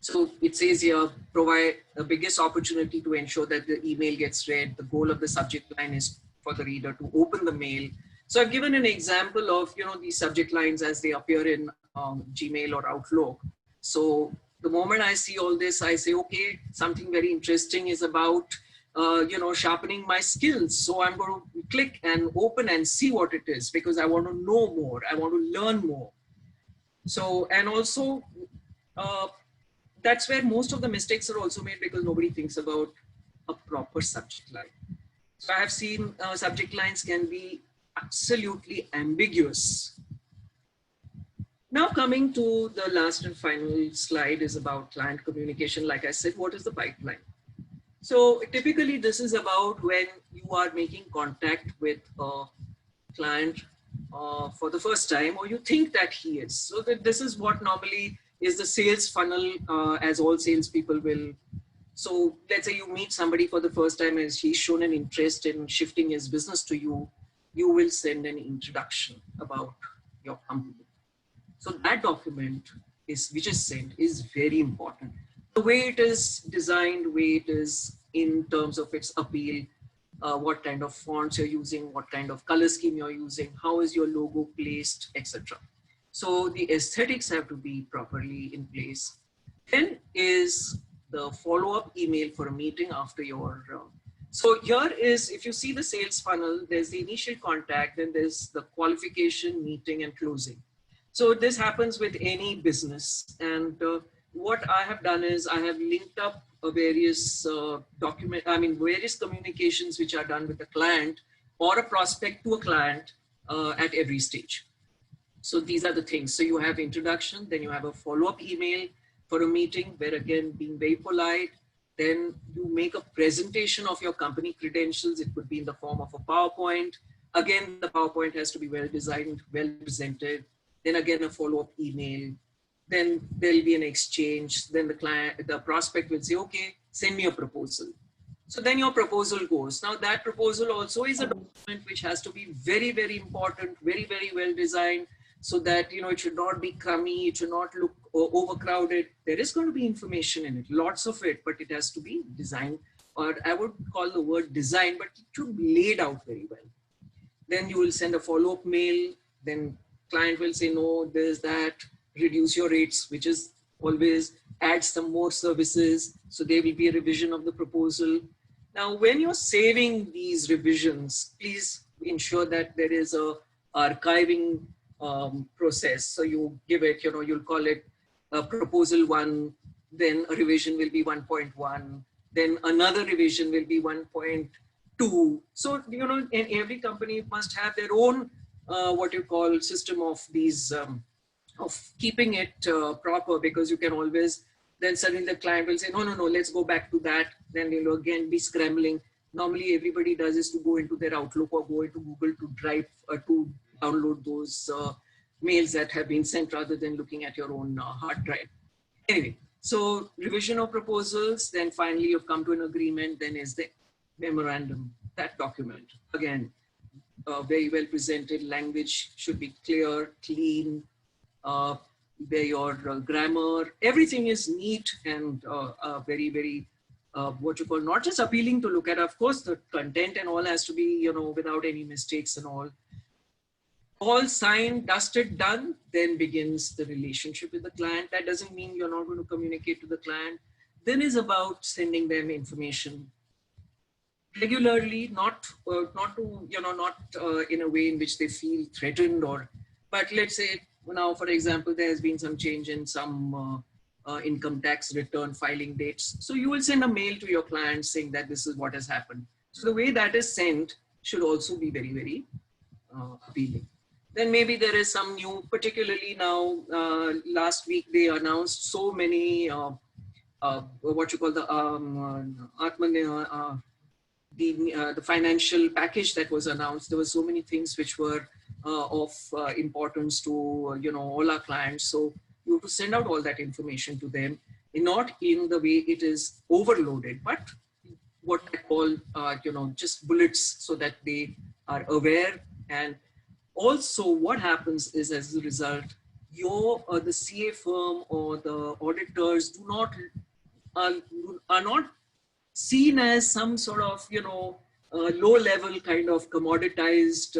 So it says here, provide the biggest opportunity to ensure that the email gets read. The goal of the subject line is for the reader to open the mail. So I've given an example of, these subject lines as they appear in Gmail or Outlook. So the moment I see all this, I say, okay, something very interesting is about, sharpening my skills. So I'm going to click and open and see what it is, because I want to know more. I want to learn more. So, and also, that's where most of the mistakes are also made, because nobody thinks about a proper subject line. So I have seen subject lines can be absolutely ambiguous. Now coming to the last and final slide is about client communication. Like I said, what is the pipeline? So typically this is about when you are making contact with a client for the first time, or you think that he is. So that this is what normally is the sales funnel, as all salespeople will. So let's say you meet somebody for the first time and he's shown an interest in shifting his business to you, you will send an introduction about your company. So that document which is sent is very important. The way it is designed, way it is in terms of its appeal, what kind of fonts you're using, what kind of color scheme you're using, how is your logo placed, etc. So the aesthetics have to be properly in place. Then is the follow-up email for a meeting after your so here is, if you see the sales funnel, there's the initial contact, then there's the qualification, meeting, and closing. So this happens with any business. And what I have done is I have linked up various various communications which are done with a client or a prospect to a client at every stage. So these are the things. So you have introduction, then you have a follow-up email for a meeting, where again, being very polite, then you make a presentation of your company credentials. It could be in the form of a PowerPoint. Again, the PowerPoint has to be well designed, well presented. Then again, a follow-up email. Then there'll be an exchange. Then the prospect will say, okay, send me a proposal. So then your proposal goes. Now that proposal also is a document which has to be very, very important, very, very well designed, so that, it should not be crummy, it should not look overcrowded. There is going to be information in it, lots of it, but it has to be designed, or I would call the word design, but it should be laid out very well. Then you will send a follow-up mail. Then client will say, no, there's that, reduce your rates, which is always add some more services. So there will be a revision of the proposal. Now, when you're saving these revisions, please ensure that there is a archiving process. So you give it, you'll call it proposal 1, then a revision will be 1.1, then another revision will be 1.2. So, in every company must have their own, what you call system of these, of keeping it proper, because you can always, then suddenly the client will say, no, let's go back to that. Then you'll again be scrambling. Normally everybody does is to go into their Outlook or go into Google to drive to download those mails that have been sent, rather than looking at your own hard drive. Anyway, so revision of proposals, then finally you've come to an agreement, then is the memorandum, that document. Again, very well presented, language should be clear, clean, where your grammar, everything is neat and very, very, what you call, not just appealing to look at. Of course, the content and all has to be, without any mistakes and all. All signed, dusted, done, then begins the relationship with the client. That doesn't mean you're not going to communicate to the client. Then is about sending them information regularly, not in a way in which they feel threatened, but let's say now, for example, there has been some change in some income tax return filing dates. So you will send a mail to your client saying that this is what has happened. So the way that is sent should also be very, very appealing. Then maybe there is some new, particularly now, last week they announced so many, what you call the the financial package that was announced. There were so many things which were of importance to all our clients. So you have to send out all that information to them, not in the way it is overloaded, but what I call just bullets, so that they are aware. And also what happens is, as a result, the CA firm or the auditors are not seen as some sort of low level kind of commoditized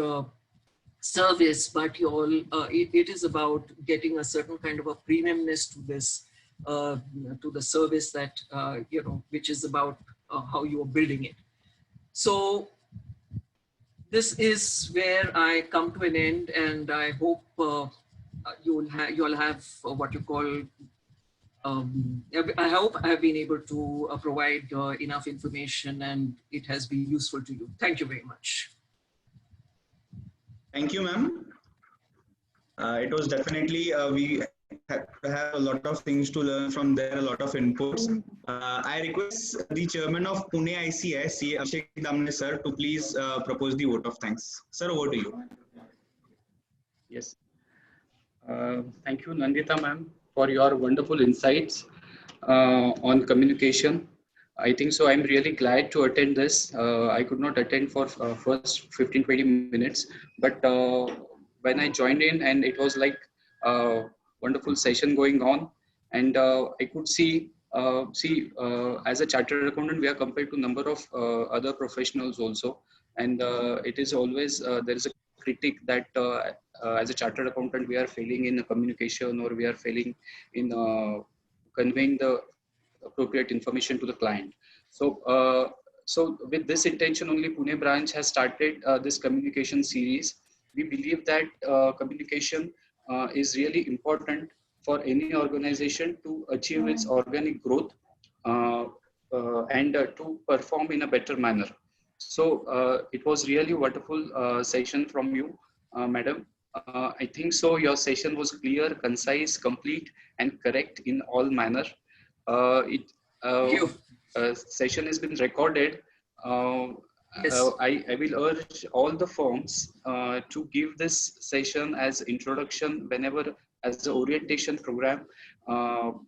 service, but it is about getting a certain kind of a premiumness to this, to the service that, which is about how you are building it. So this is where I come to an end, and I hope you'll have what you call. I hope I have been able to provide enough information, and it has been useful to you. Thank you very much. Thank you, ma'am. It was definitely, we have a lot of things to learn from there, a lot of inputs. I request the chairman of Pune ICS, Abhishek Damne sir, to please propose the vote of thanks. Sir, over to you. Yes. Thank you, Nandita ma'am, for your wonderful insights on communication. I think so. I'm really glad to attend this. I could not attend for first 15-20 minutes, but when I joined in, and it was like a wonderful session going on, and I could see as a chartered accountant, we are compared to number of other professionals also, and it is always there is a critique that as a chartered accountant we are failing in communication, or we are failing in conveying the appropriate information to the client. So, so with this intention only, Pune branch has started this communication series. We believe that communication is really important for any organization to achieve its organic growth uh, and to perform in a better manner. So it was really wonderful session from you, madam. I think so. Your session was clear, concise, complete, and correct in all manner. It Thank you. session has been recorded. Yes. I will urge all the firms to give this session as introduction whenever, as an orientation program,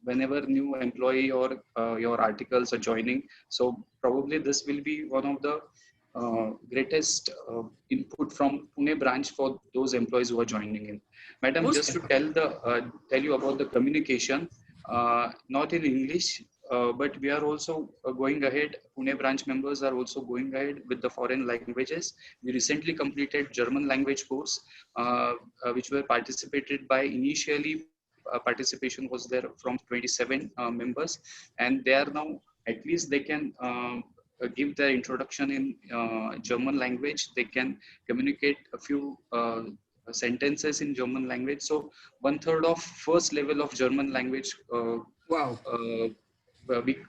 whenever new employee or your articles are joining. So probably this will be one of the greatest input from Pune branch for those employees who are joining in. Madam, just to tell you about the communication, not in English, but we are also going ahead. Pune branch members are also going ahead with the foreign languages. We recently completed German language course, which were participated by initially. Participation was there from 27 members, and they are now, at least they can give their introduction in German language. They can communicate a few sentences in German language. So 1/3 of first level of German language Wow.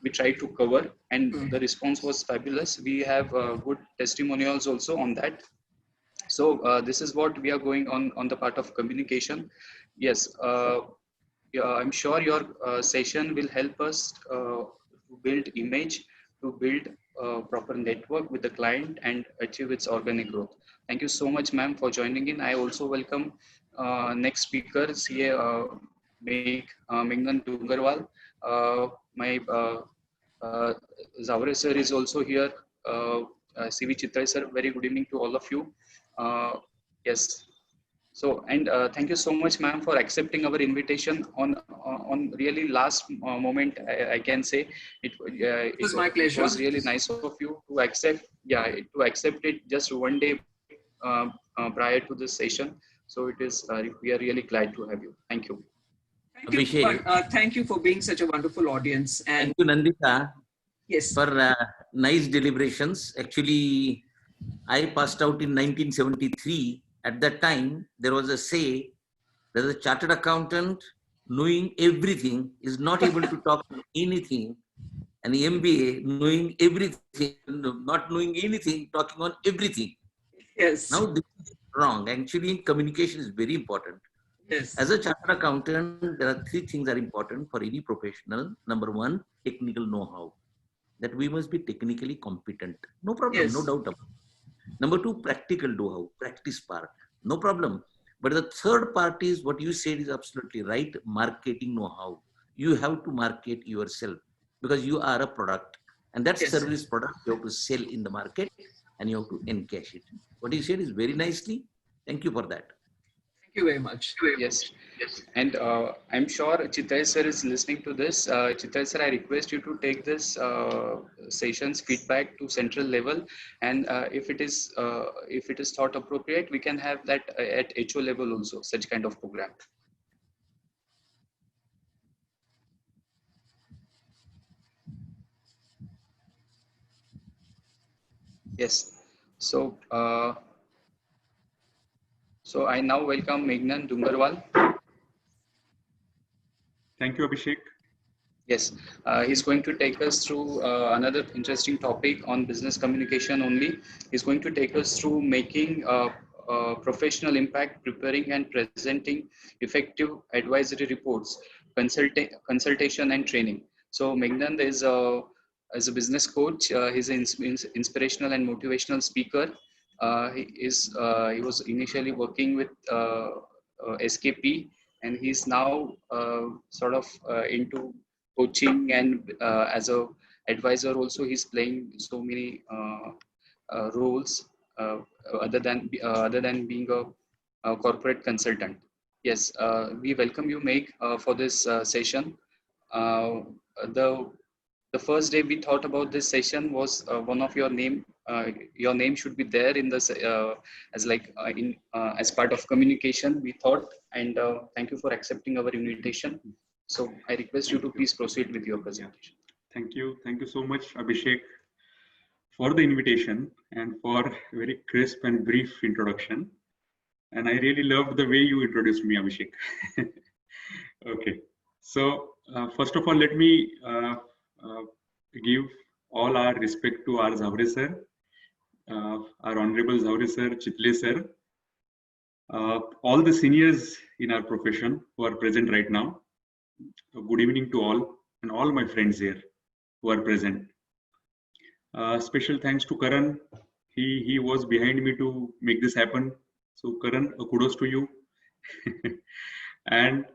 we tried to cover, and the response was fabulous. We have good testimonials also on that. So this is what we are going on the part of communication. Yes, yeah, I'm sure your session will help us to build image, to build proper network with the client and achieve its organic growth. Thank you so much, ma'am, for joining in. I also welcome next speaker, CA Mingnan Dungarwal. My Zavre sir is also here. CV Chitrai sir, very good evening to all of you. Yes. So, and thank you so much, ma'am, for accepting our invitation on really last moment. I can say It was my pleasure. It was really nice of you to accept. Yeah, to accept it just one day prior to this session. So it is. We are really glad to have you. Thank you. Thank you for being such a wonderful audience. And thank you, Nandita, yes, for nice deliberations. Actually, I passed out in 1973. At that time, there was a say that a chartered accountant knowing everything is not able to talk on anything. An MBA knowing everything, not knowing anything, talking on everything. yes. Now this is wrong. Actually, communication is very important. Yes. As a chartered accountant, there are three things that are important for any professional. Number one, technical know-how. That we must be technically competent. No problem, Yes. no doubt about it. Number two, practical know-how, practice part. No problem. But the third part is what you said is absolutely right, marketing know-how. You have to market yourself because you are a product. And that Yes. service product you have to sell in the market and you have to encash it. What you said is very nicely. Thank you for that. Thank you very much. Yes. And I'm sure Chitray sir is listening to this. Chitray sir, I request you to take this session's feedback to central level, and if it is thought appropriate, we can have that at HO level also, such kind of program. Yes. So so I now welcome Meghnan Dungarwal. Thank you, Abhishek. Yes, he's going to take us through another interesting topic on business communication only. He's going to take us through making professional impact, preparing and presenting effective advisory reports, consultation and training. So Meghnan is as a business coach. He's an inspirational and motivational speaker. He was initially working with SKP, and he's now sort of into coaching, and as a advisor also he's playing so many roles other than being a corporate consultant. Yes, we welcome you, Meg, for this session. The the first day we thought about this session was one of your name. Your name should be there in this as like as part of communication, we thought, and thank you for accepting our invitation. So I request you to please proceed with your presentation. Thank you so much, Abhishek, for the invitation and for a very crisp and brief introduction. And I really loved the way you introduced me, Abhishek. Okay, so first of all, let me give all our respect to our Zavre sir, our Honorable Zavre sir, Chitle sir, all the seniors in our profession who are present right now. Good evening to all, and all my friends here who are present. Special thanks to Karan. He was behind me to make this happen. So Karan, kudos to you. And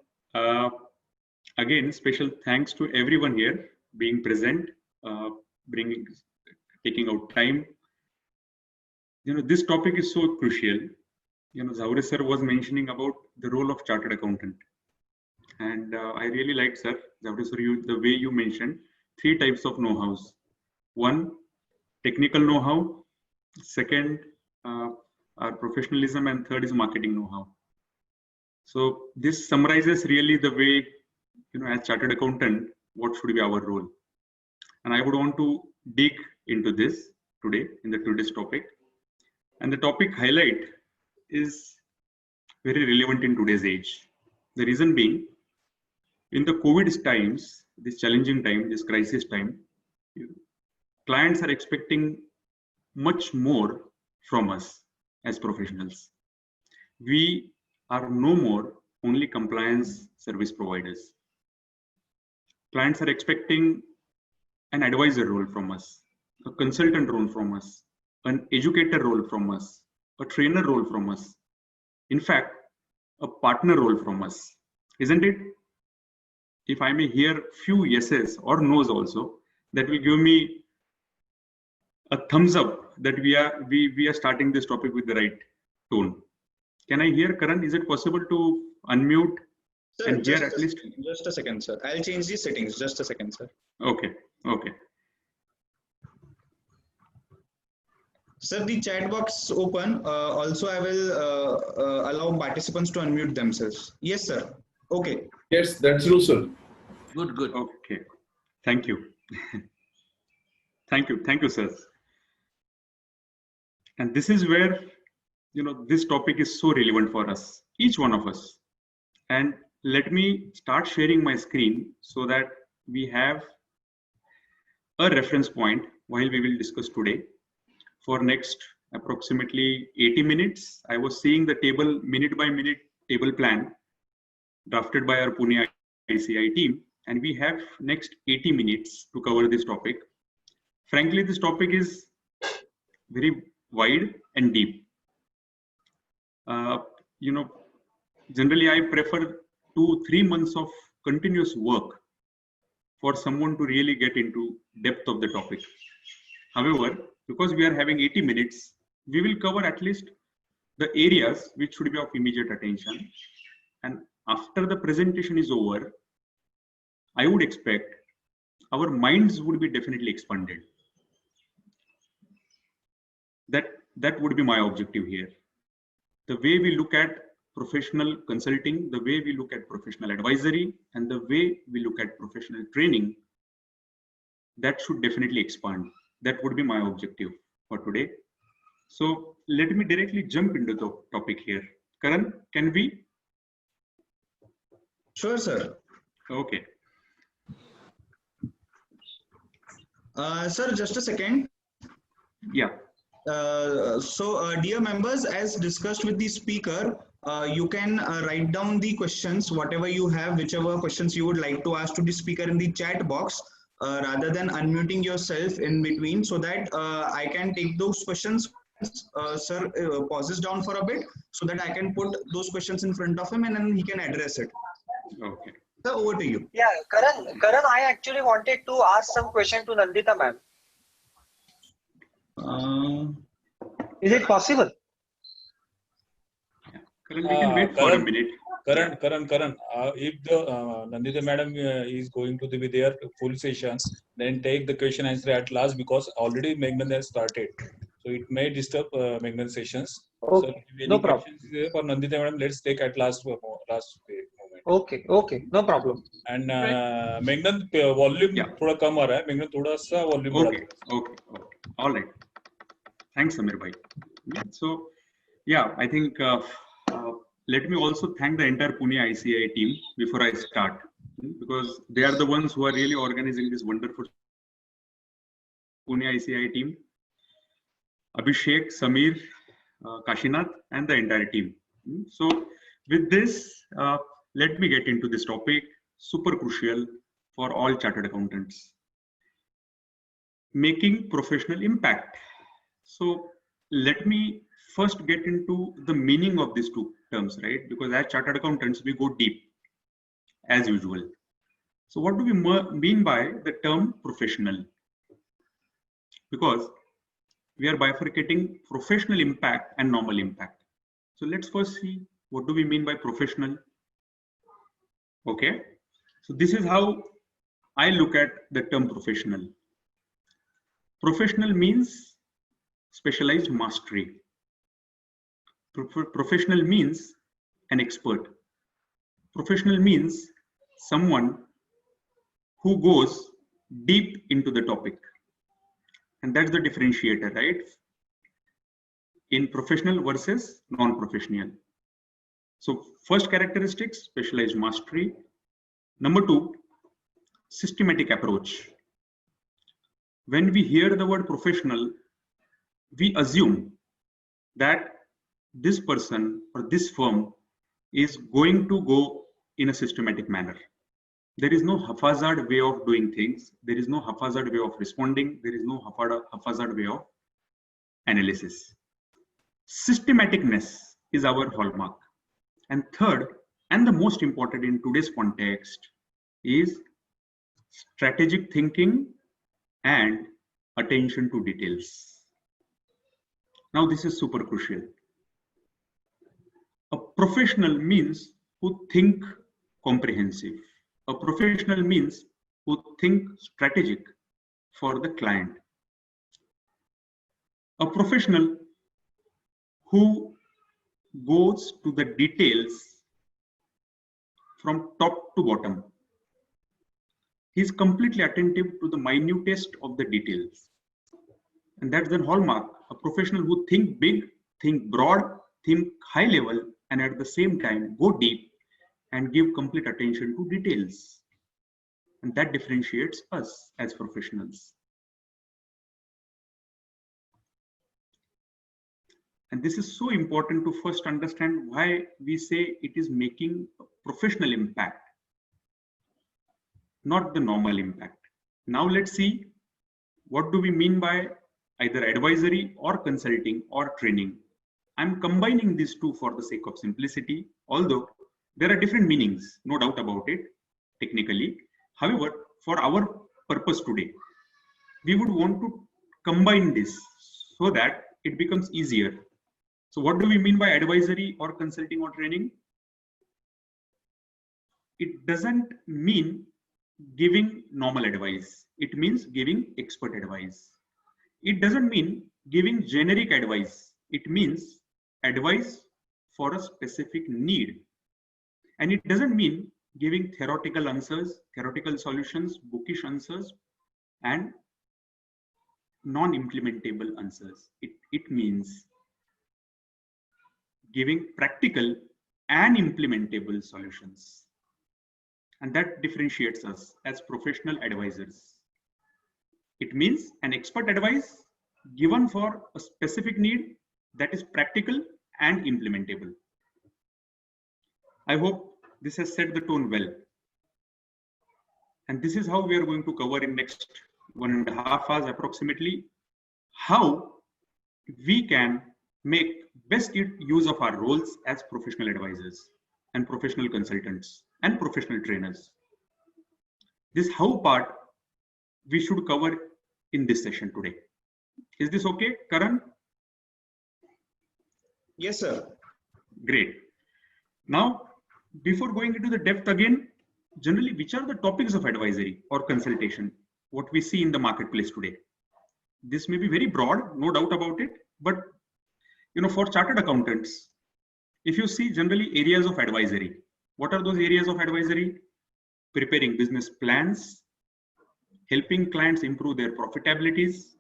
again, special thanks to everyone here being present, taking out time. This topic is so crucial. Zavre sir was mentioning about the role of chartered accountant. And I really liked, sir, Zavre sir, the way you mentioned 3 types of know-hows. One, technical know-how. Second, our professionalism, and third is marketing know-how. So this summarizes really the way, as chartered accountant, what should be our role. And I would want to dig into this today in today's topic. And the topic highlight is very relevant in today's age. The reason being, in the COVID times, this challenging time, this crisis time, clients are expecting much more from us as professionals. We are no more only compliance service providers. Clients are expecting an advisor role from us, a consultant role from us, an educator role from us, a trainer role from us. In fact, a partner role from us, isn't it? If I may hear few yeses or no's also, that will give me a thumbs up that we are starting this topic with the right tone. Can I hear, Karan? Is it possible to unmute Sir, and hear at least? Just a second, sir. I'll change the settings. Just a second, sir. Okay. Sir, the chat box open. Also, I will allow participants to unmute themselves. Yes, sir. Okay. Yes, that's true, sir. Good. Okay. Thank you. Thank you, sir. And this is where, this topic is so relevant for us, each one of us. And let me start sharing my screen so that we have a reference point while we will discuss today. For next approximately 80 minutes, I was seeing the table, minute by minute table plan drafted by our Pune ICI team. And we have next 80 minutes to cover this topic. Frankly, this topic is very wide and deep. Generally I prefer 2-3 months of continuous work for someone to really get into depth of the topic. However, because we are having 80 minutes, we will cover at least the areas which should be of immediate attention. And after the presentation is over, I would expect our minds would be definitely expanded. That would be my objective here. The way we look at professional consulting, the way we look at professional advisory, and the way we look at professional training, that should definitely expand. That would be my objective for today. So let me directly jump into the topic here. Karan, can we? Sure, sir. Okay. Sir, just a second. Yeah. Dear members, as discussed with the speaker, you can write down the questions, whatever you have, whichever questions you would like to ask to the speaker in the chat box, rather than unmuting yourself in between, so that I can take those questions. Sir pauses down for a bit, so that I can put those questions in front of him and then he can address it. Okay. Sir, over to you. Yeah, Karan, I actually wanted to ask some question to Nandita ma'am. Is it possible? Karan, we can wait for a minute. Karan. If the Nandita madam is going to be there full session, then take the question answer at last, because already Meghnan has started. So it may disturb Meghnan sessions. Okay, So if no any problem. questions is there for Nandita madam, let's take at last moment. Okay, no problem. And Meghnan volume थोड़ा कम आ रहा है. Meghnan थोड़ा सा volume Okay. All right. Thanks, Samir bhai. So, yeah, I think let me also thank the entire Pune ICI team before I start, because they are the ones who are really organizing this wonderful Pune ICI team. Abhishek, Samir, Kashinath, and the entire team. So, with this, let me get into this topic, super crucial for all chartered accountants. Making professional impact. So let me first get into the meaning of these two terms, right? Because as chartered accountants, we go deep as usual. So what do we mean by the term professional? Because we are bifurcating professional impact and normal impact. So let's first see, what do we mean by professional? Okay, so this is how I look at the term professional. Professional means specialized mastery. Professional means an expert. Professional means someone who goes deep into the topic. And that's the differentiator, right? In professional versus non-professional. So first characteristics, specialized mastery. Number two, systematic approach. When we hear the word professional, we assume that this person or this firm is going to go in a systematic manner. There is no haphazard way of doing things. There is no haphazard way of responding. There is no haphazard way of analysis. Systematicness is our hallmark. And third, and the most important in today's context, is strategic thinking and attention to details. Now, this is super crucial. A professional means who think comprehensive. A professional means who think strategic for the client. A professional who goes to the details from top to bottom. He is completely attentive to the minutest of the details. And that's the hallmark. A professional who think big, think broad, think high level, and at the same time go deep and give complete attention to details. And that differentiates us as professionals. And this is so important to first understand why we say it is making a professional impact, not the normal impact. Now let's see, what do we mean by either advisory or consulting or training? I'm combining these two for the sake of simplicity, although there are different meanings, no doubt about it, technically. However, for our purpose today, we would want to combine this so that it becomes easier. So what do we mean by advisory or consulting or training? It doesn't mean giving normal advice. It means giving expert advice. It doesn't mean giving generic advice. It means advice for a specific need. And it doesn't mean giving theoretical answers, theoretical solutions, bookish answers, and non-implementable answers. It means giving practical and implementable solutions. And that differentiates us as professional advisors. It means an expert advice given for a specific need that is practical and implementable. I hope this has set the tone well. And this is how we are going to cover in next 1.5 hours approximately, how we can make best use of our roles as professional advisors and professional consultants and professional trainers. This how part we should cover in this session today. Is this okay, Karan? Yes, sir. Great. Now, before going into the depth again, generally, which are the topics of advisory or consultation, what we see in the marketplace today? This may be very broad, no doubt about it, but for chartered accountants, if you see generally areas of advisory, what are those areas of advisory? Preparing business plans, helping clients improve their profitabilities,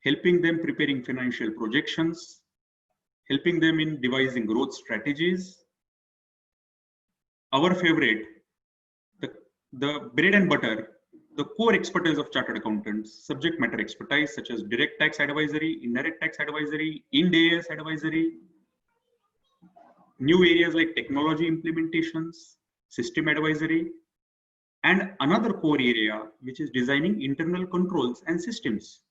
helping them preparing financial projections, helping them in devising growth strategies. Our favorite, the bread and butter, the core expertise of chartered accountants, subject matter expertise such as direct tax advisory, indirect tax advisory, Ind AS advisory, new areas like technology implementations, system advisory, and another core area which is designing internal controls and systems.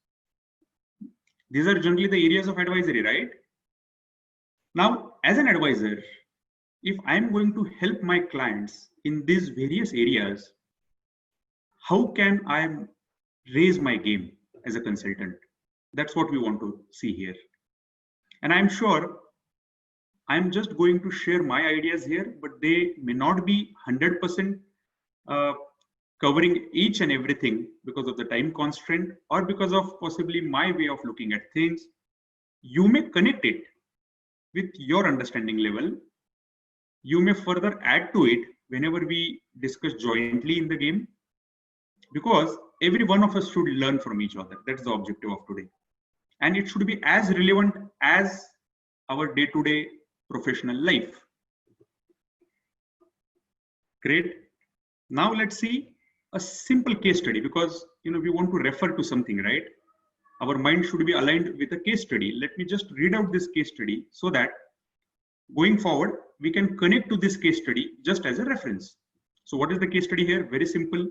These are generally the areas of advisory, right? Now, as an advisor, if I'm going to help my clients in these various areas, how can I raise my game as a consultant? That's what we want to see here. And I'm sure I'm just going to share my ideas here, but they may not be 100% covering each and everything because of the time constraint or because of possibly my way of looking at things. You may connect it with your understanding level. You may further add to it whenever we discuss jointly in the game, because every one of us should learn from each other. That's the objective of today. And it should be as relevant as our day-to-day professional life. Great. Now let's see a simple case study, because we want to refer to something, right? Our mind should be aligned with a case study. Let me just read out this case study so that going forward, we can connect to this case study just as a reference. So what is the case study here? Very simple.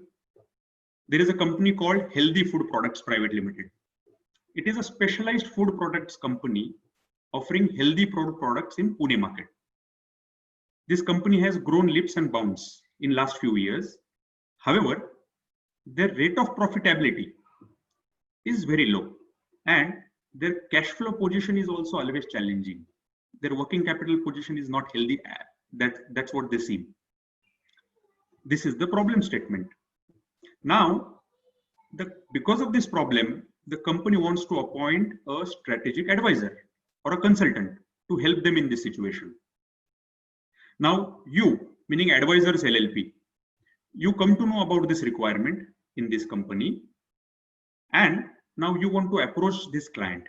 There is a company called Healthy Food Products Private Limited. It is a specialized food products company offering healthy food products in Pune market. This company has grown leaps and bounds in last few years. However, their rate of profitability is very low and their cash flow position is also always challenging. Their working capital position is not healthy. That's what they see. This is the problem statement. Now, because of this problem, the company wants to appoint a strategic advisor or a consultant to help them in this situation. Now, you, meaning Advisors LLP, you come to know about this requirement in this company, and now you want to approach this client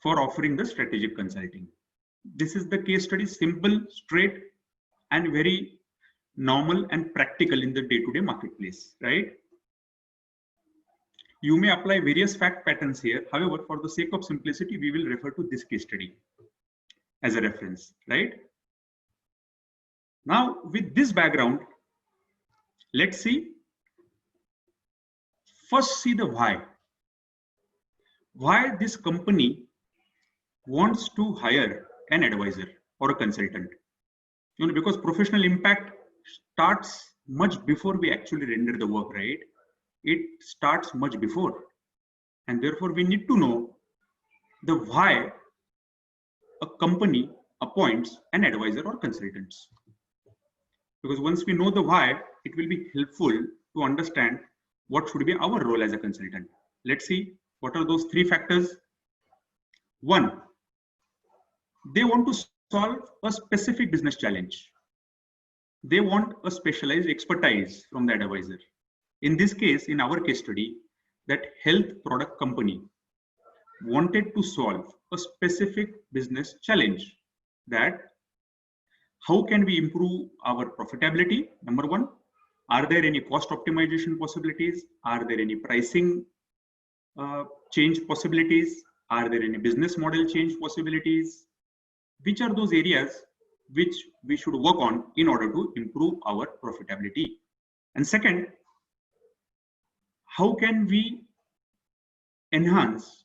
for offering the strategic consulting. This is the case study, simple, straight, and very normal and practical in the day-to-day marketplace, right? You may apply various fact patterns here. However, for the sake of simplicity, we will refer to this case study as a reference, right? Now, with this background, let's see. First, see the why. Why this company wants to hire an advisor or a consultant. Because professional impact starts much before we actually render the work, right? It starts much before. And therefore, we need to know the why a company appoints an advisor or consultants? Because once we know the why, it will be helpful to understand what should be our role as a consultant. Let's see what are those 3 factors. 1, they want to solve a specific business challenge. They want a specialized expertise from that advisor. In this case, in our case study, that health product company wanted to solve a specific business challenge, that how can we improve our profitability? Number 1, are there any cost optimization possibilities? Are there any pricing change possibilities? Are there any business model change possibilities? Which are those areas which we should work on in order to improve our profitability? And second, how can we enhance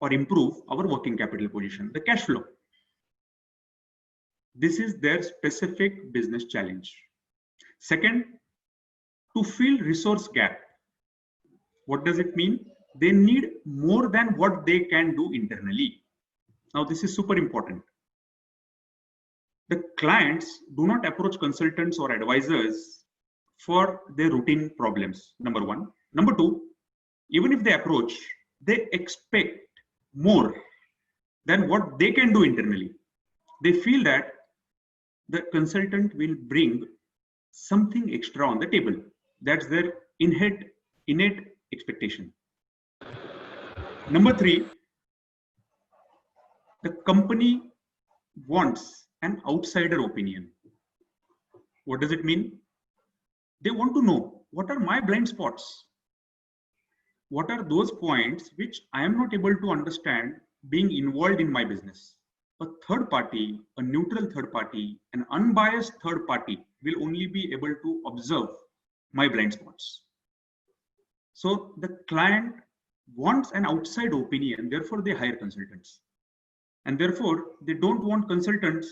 or improve our working capital position, the cash flow? This is their specific business challenge. Second, to fill resource gap. What does it mean? They need more than what they can do internally. Now, this is super important. The clients do not approach consultants or advisors for their routine problems, number 1. Number 2, even if they approach, they expect more than what they can do internally. They feel that the consultant will bring something extra on the table. That's their innate expectation. Number 3, the company wants an outsider opinion. What does it mean? They want to know, what are my blind spots? What are those points which I am not able to understand being involved in my business? A third party, a neutral third party, an unbiased third party will only be able to observe my blind spots. So the client wants an outside opinion, therefore they hire consultants. And therefore they don't want consultants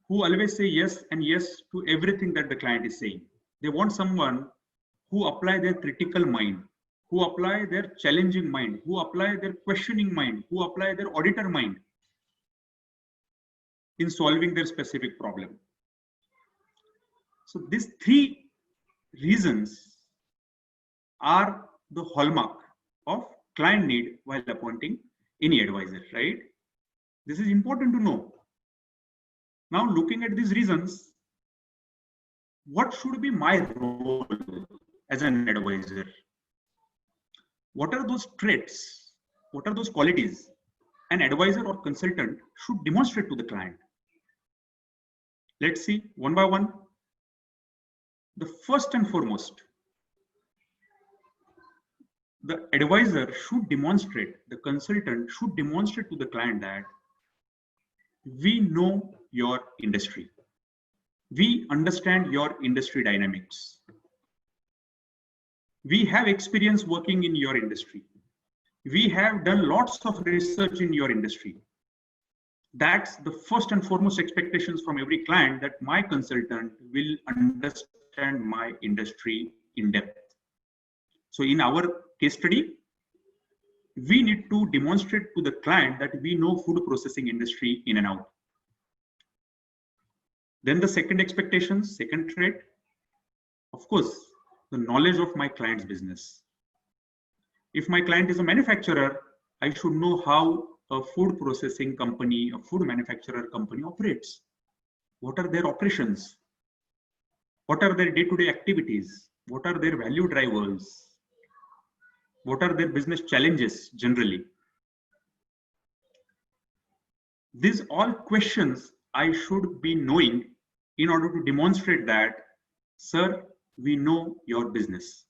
who always say yes and yes to everything that the client is saying. They want someone who apply their critical mind, who apply their challenging mind, who apply their questioning mind, who apply their auditor mind in solving their specific problem. So these 3 reasons are the hallmark of client need while appointing any advisor, right? This is important to know. Now, looking at these reasons, what should be my role as an advisor? What are those traits? What are those qualities an advisor or consultant should demonstrate to the client? Let's see one by one. The first and foremost, the advisor should demonstrate, the consultant should demonstrate to the client that we know your industry. We understand your industry dynamics. We have experience working in your industry. We have done lots of research in your industry. That's the first and foremost expectations from every client, that my consultant will understand my industry in depth. So in our case study, we need to demonstrate to the client that we know food processing industry in and out. Then the second expectation, second trait, of course, the knowledge of my client's business. If my client is a manufacturer, I should know how a food processing company, a food manufacturer company operates. What are their operations? What are their day-to-day activities? What are their value drivers? What are their business challenges generally? These all questions I should be knowing in order to demonstrate that, sir, we know your business.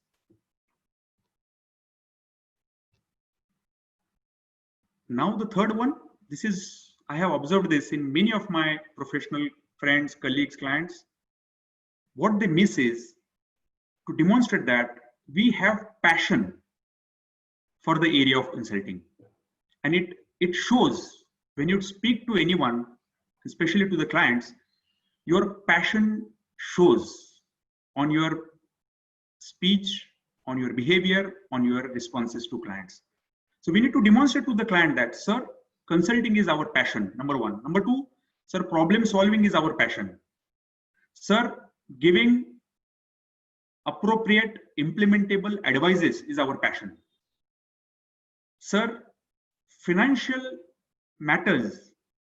Now the third one, this is, I have observed this in many of my professional friends, colleagues, clients. What they miss is to demonstrate that we have passion for the area of consulting. And it shows when you speak to anyone, especially to the clients, your passion shows on your speech, on your behavior, on your responses to clients. So we need to demonstrate to the client that, sir, consulting is our passion, number one. Number two, sir, problem solving is our passion. Sir, giving appropriate implementable advices is our passion. Sir, financial matters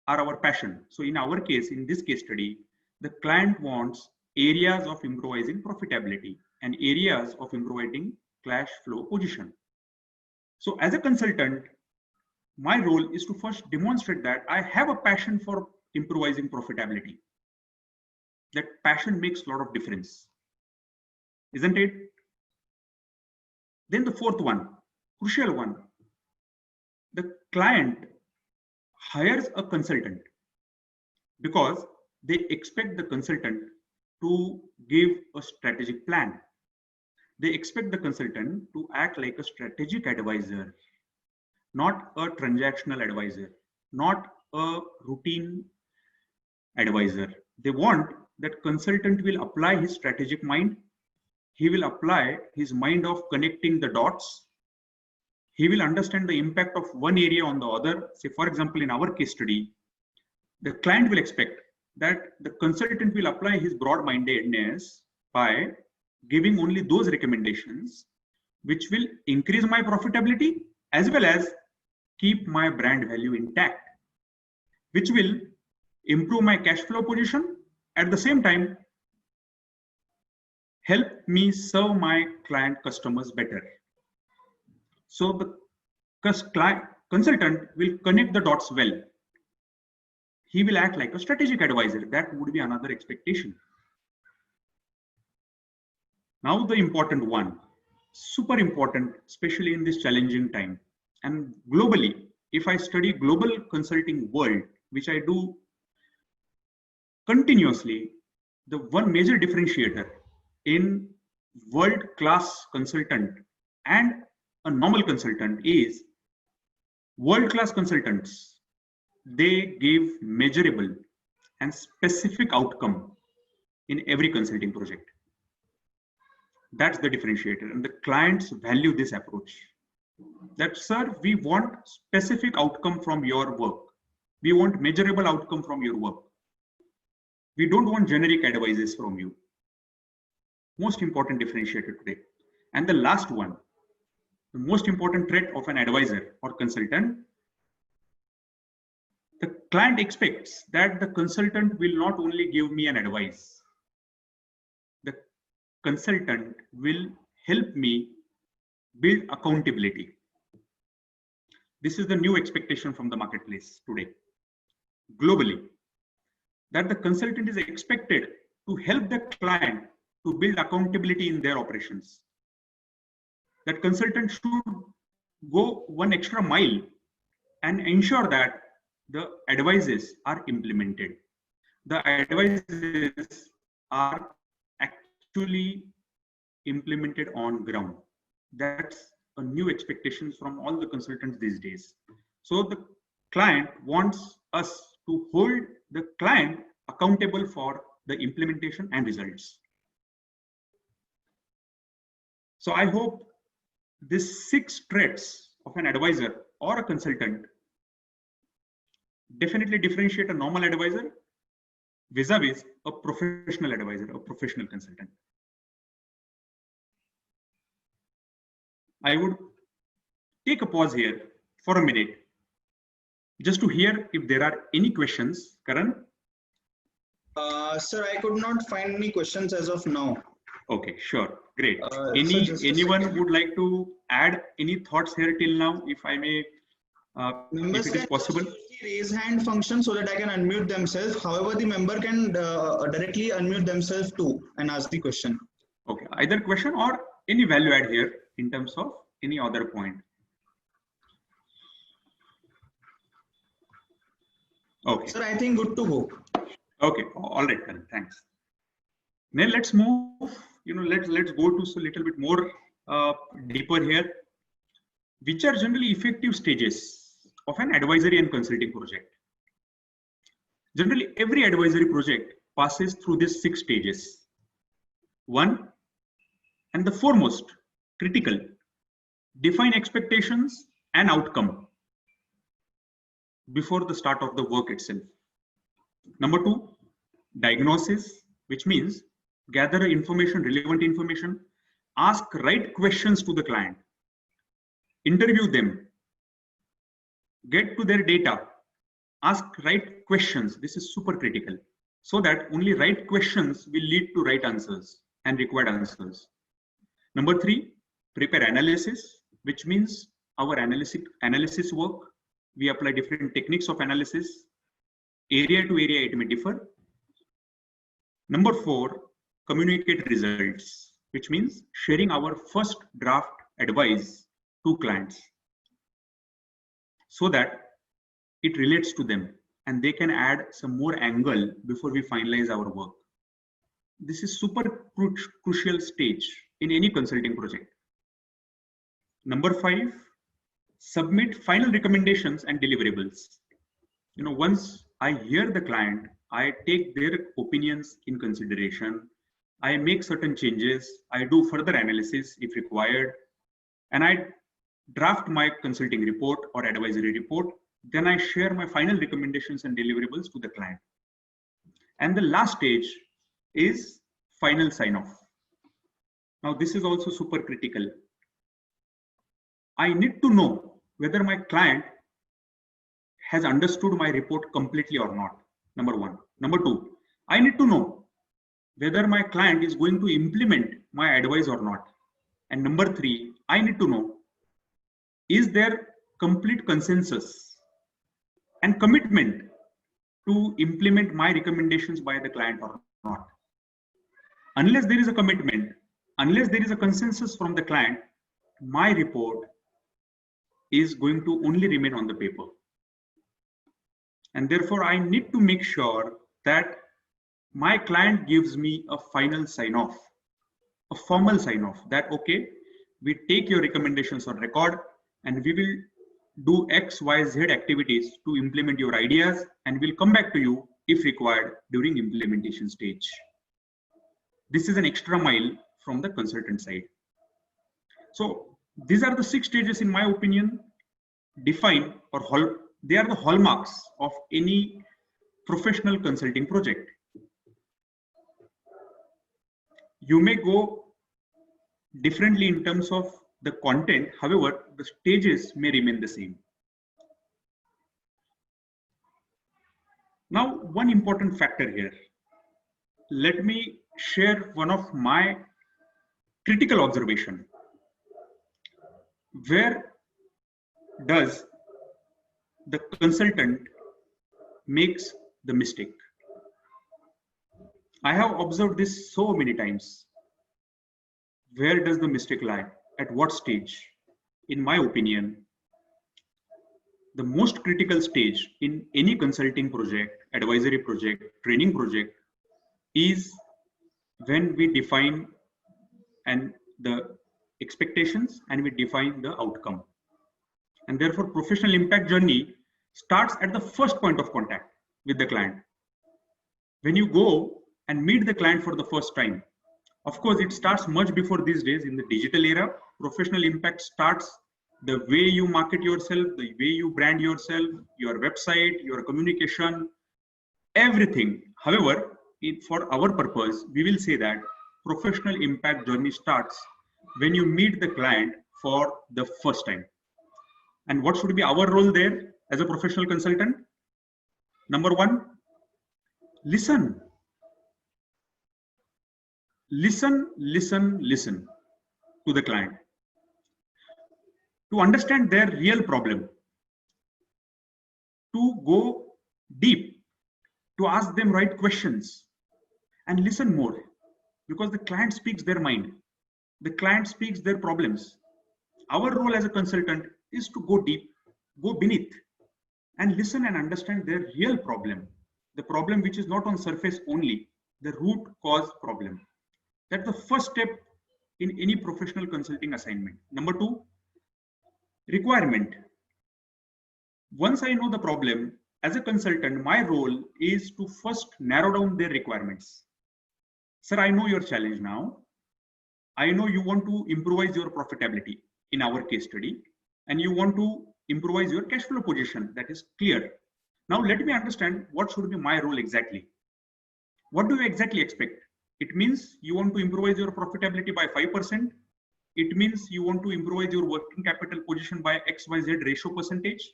are our passion. So in our case, in this case study, the client wants areas of improvising profitability and areas of improvising cash flow position. So as a consultant, my role is to first demonstrate that I have a passion for improvising profitability. That passion makes a lot of difference, isn't it? Then the fourth one, crucial one, the client hires a consultant because they expect the consultant to give a strategic plan. They expect the consultant to act like a strategic advisor, not a transactional advisor, not a routine advisor. They want that consultant will apply his strategic mind. He will apply his mind of connecting the dots. He will understand the impact of one area on the other. Say, for example, in our case study, the client will expect that the consultant will apply his broad-mindedness by giving only those recommendations which will increase my profitability as well as keep my brand value intact, which will improve my cash flow position, at the same time help me serve my client customers better. So the consultant will connect the dots well. He will act like a strategic advisor. That would be another expectation. Now the important one, super important, especially in this challenging time. And globally, if I study global consulting world, which I do continuously, the one major differentiator in world-class consultant and a normal consultant is world-class consultants. They give measurable and specific outcome in every consulting project. That's the differentiator, and the clients value this approach. That, sir, we want specific outcome from your work. We want measurable outcome from your work. We don't want generic advices from you. Most important differentiator today. And the last one, the most important trait of an advisor or consultant, the client expects that the consultant will not only give me an advice, the consultant will help me build accountability. This is the new expectation from the marketplace today, globally, that the consultant is expected to help the client to build accountability in their operations. That consultant should go one extra mile and ensure that the advices are implemented. The advices are actually implemented on ground. That's a new expectation from all the consultants these days. So the client wants us to hold the client accountable for the implementation and results. So I hope these 6 traits of an advisor or a consultant definitely differentiate a normal advisor vis-a-vis a professional advisor, a professional consultant. I would take a pause here for a minute just to hear if there are any questions. Karan? Sir, I could not find any questions as of now. Okay, sure. Great. Anyone would like to add any thoughts here till now, if I may, if it is possible? Use the raise hand function so that I can unmute themselves. However, the member can directly unmute themselves too and ask the question. Okay, either question or any value add here in terms of any other point. Okay. Sir, I think good to go. Okay, all right, Karan, thanks. Now let's move, let's go to a little bit more deeper here. Which are generally effective stages of an advisory and consulting project? Generally, every advisory project passes through these 6 stages. 1, and the foremost, critical, define expectations and outcome. before the start of the work itself. Number 2, diagnosis, which means gather information, relevant information, ask right questions to the client, interview them, get to their data, ask right questions. This is super critical, so that only right questions will lead to right answers and required answers. Number 3, prepare analysis, which means our analysis work. We apply different techniques of analysis. Area to area it may differ. Number 4, communicate results, which means sharing our first draft advice to clients so that it relates to them and they can add some more angle before we finalize our work. This is super crucial stage in any consulting project. Number 5, submit final recommendations and deliverables. Once I hear the client, I take their opinions in consideration. I make certain changes. I do further analysis if required, and I draft my consulting report or advisory report. Then I share my final recommendations and deliverables to the client. And the last stage is final sign-off. Now, this is also super critical. I need to know whether my client has understood my report completely or not. Number 1. Number 2, I need to know whether my client is going to implement my advice or not. And number 3, I need to know, is there complete consensus and commitment to implement my recommendations by the client or not. Unless there is a commitment, unless there is a consensus from the client, my report is going to only remain on the paper. And therefore, I need to make sure that my client gives me a final sign-off, a formal sign-off that, okay, we take your recommendations on record and we will do X, Y, Z activities to implement your ideas, and we'll come back to you if required during implementation stage. This is an extra mile from the consultant side. So these are the 6 stages, in my opinion, define or they are the hallmarks of any professional consulting project. You may go differently in terms of the content, however, the stages may remain the same. Now, one important factor here. Let me share one of my critical observation. Where does the consultant makes the mistake? I have observed this so many times. Where does the mistake lie? At what stage? In my opinion, the most critical stage in any consulting project, advisory project, training project is when we define the expectations and we define the outcome. And therefore, professional impact journey starts at the first point of contact with the client. When you go and meet the client for the first time, of course, it starts much before these days. In the digital era, professional impact starts the way you market yourself, the way you brand yourself, your website, your communication, everything. However, for our purpose, we will say that professional impact journey starts when you meet the client for the first time. And what should be our role there as a professional consultant? Number 1, listen. Listen to the client, to understand their real problem, to go deep, to ask them right questions, and listen more, because the client speaks their mind, the client speaks their problems. Our role as a consultant is to go deep, go beneath, and listen and understand their real problem, the problem which is not on surface only, the root cause problem. That's the first step in any professional consulting assignment. Number 2, requirement. Once I know the problem, as a consultant, my role is to first narrow down their requirements. Sir, I know your challenge now. I know you want to improvise your profitability in our case study, and you want to improvise your cash flow position. That is clear. Now let me understand what should be my role exactly. What do you exactly expect? It means you want to improvise your profitability by 5%. It means you want to improvise your working capital position by XYZ ratio percentage.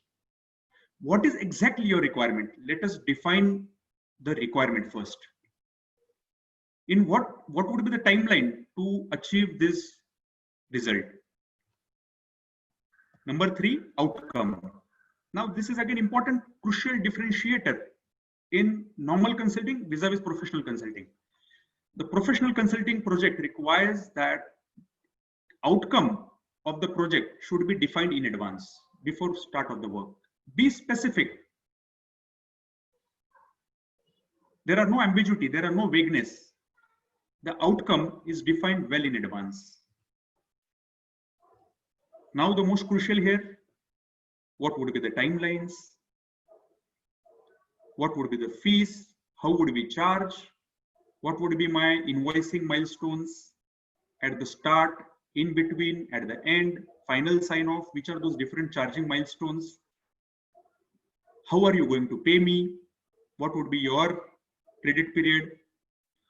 What is exactly your requirement? Let us define the requirement first. In what would be the timeline to achieve this result? Number 3, outcome. Now this is again important, crucial differentiator in normal consulting vis-a-vis professional consulting. The professional consulting project requires that outcome of the project should be defined in advance before start of the work. Be specific. There are no ambiguity, there are no vagueness. The outcome is defined well in advance. Now the most crucial here, what would be the timelines? What would be the fees? How would we charge? What would be my invoicing milestones at the start, in between, at the end, final sign off? Which are those different charging milestones? How are you going to pay me? What would be your credit period?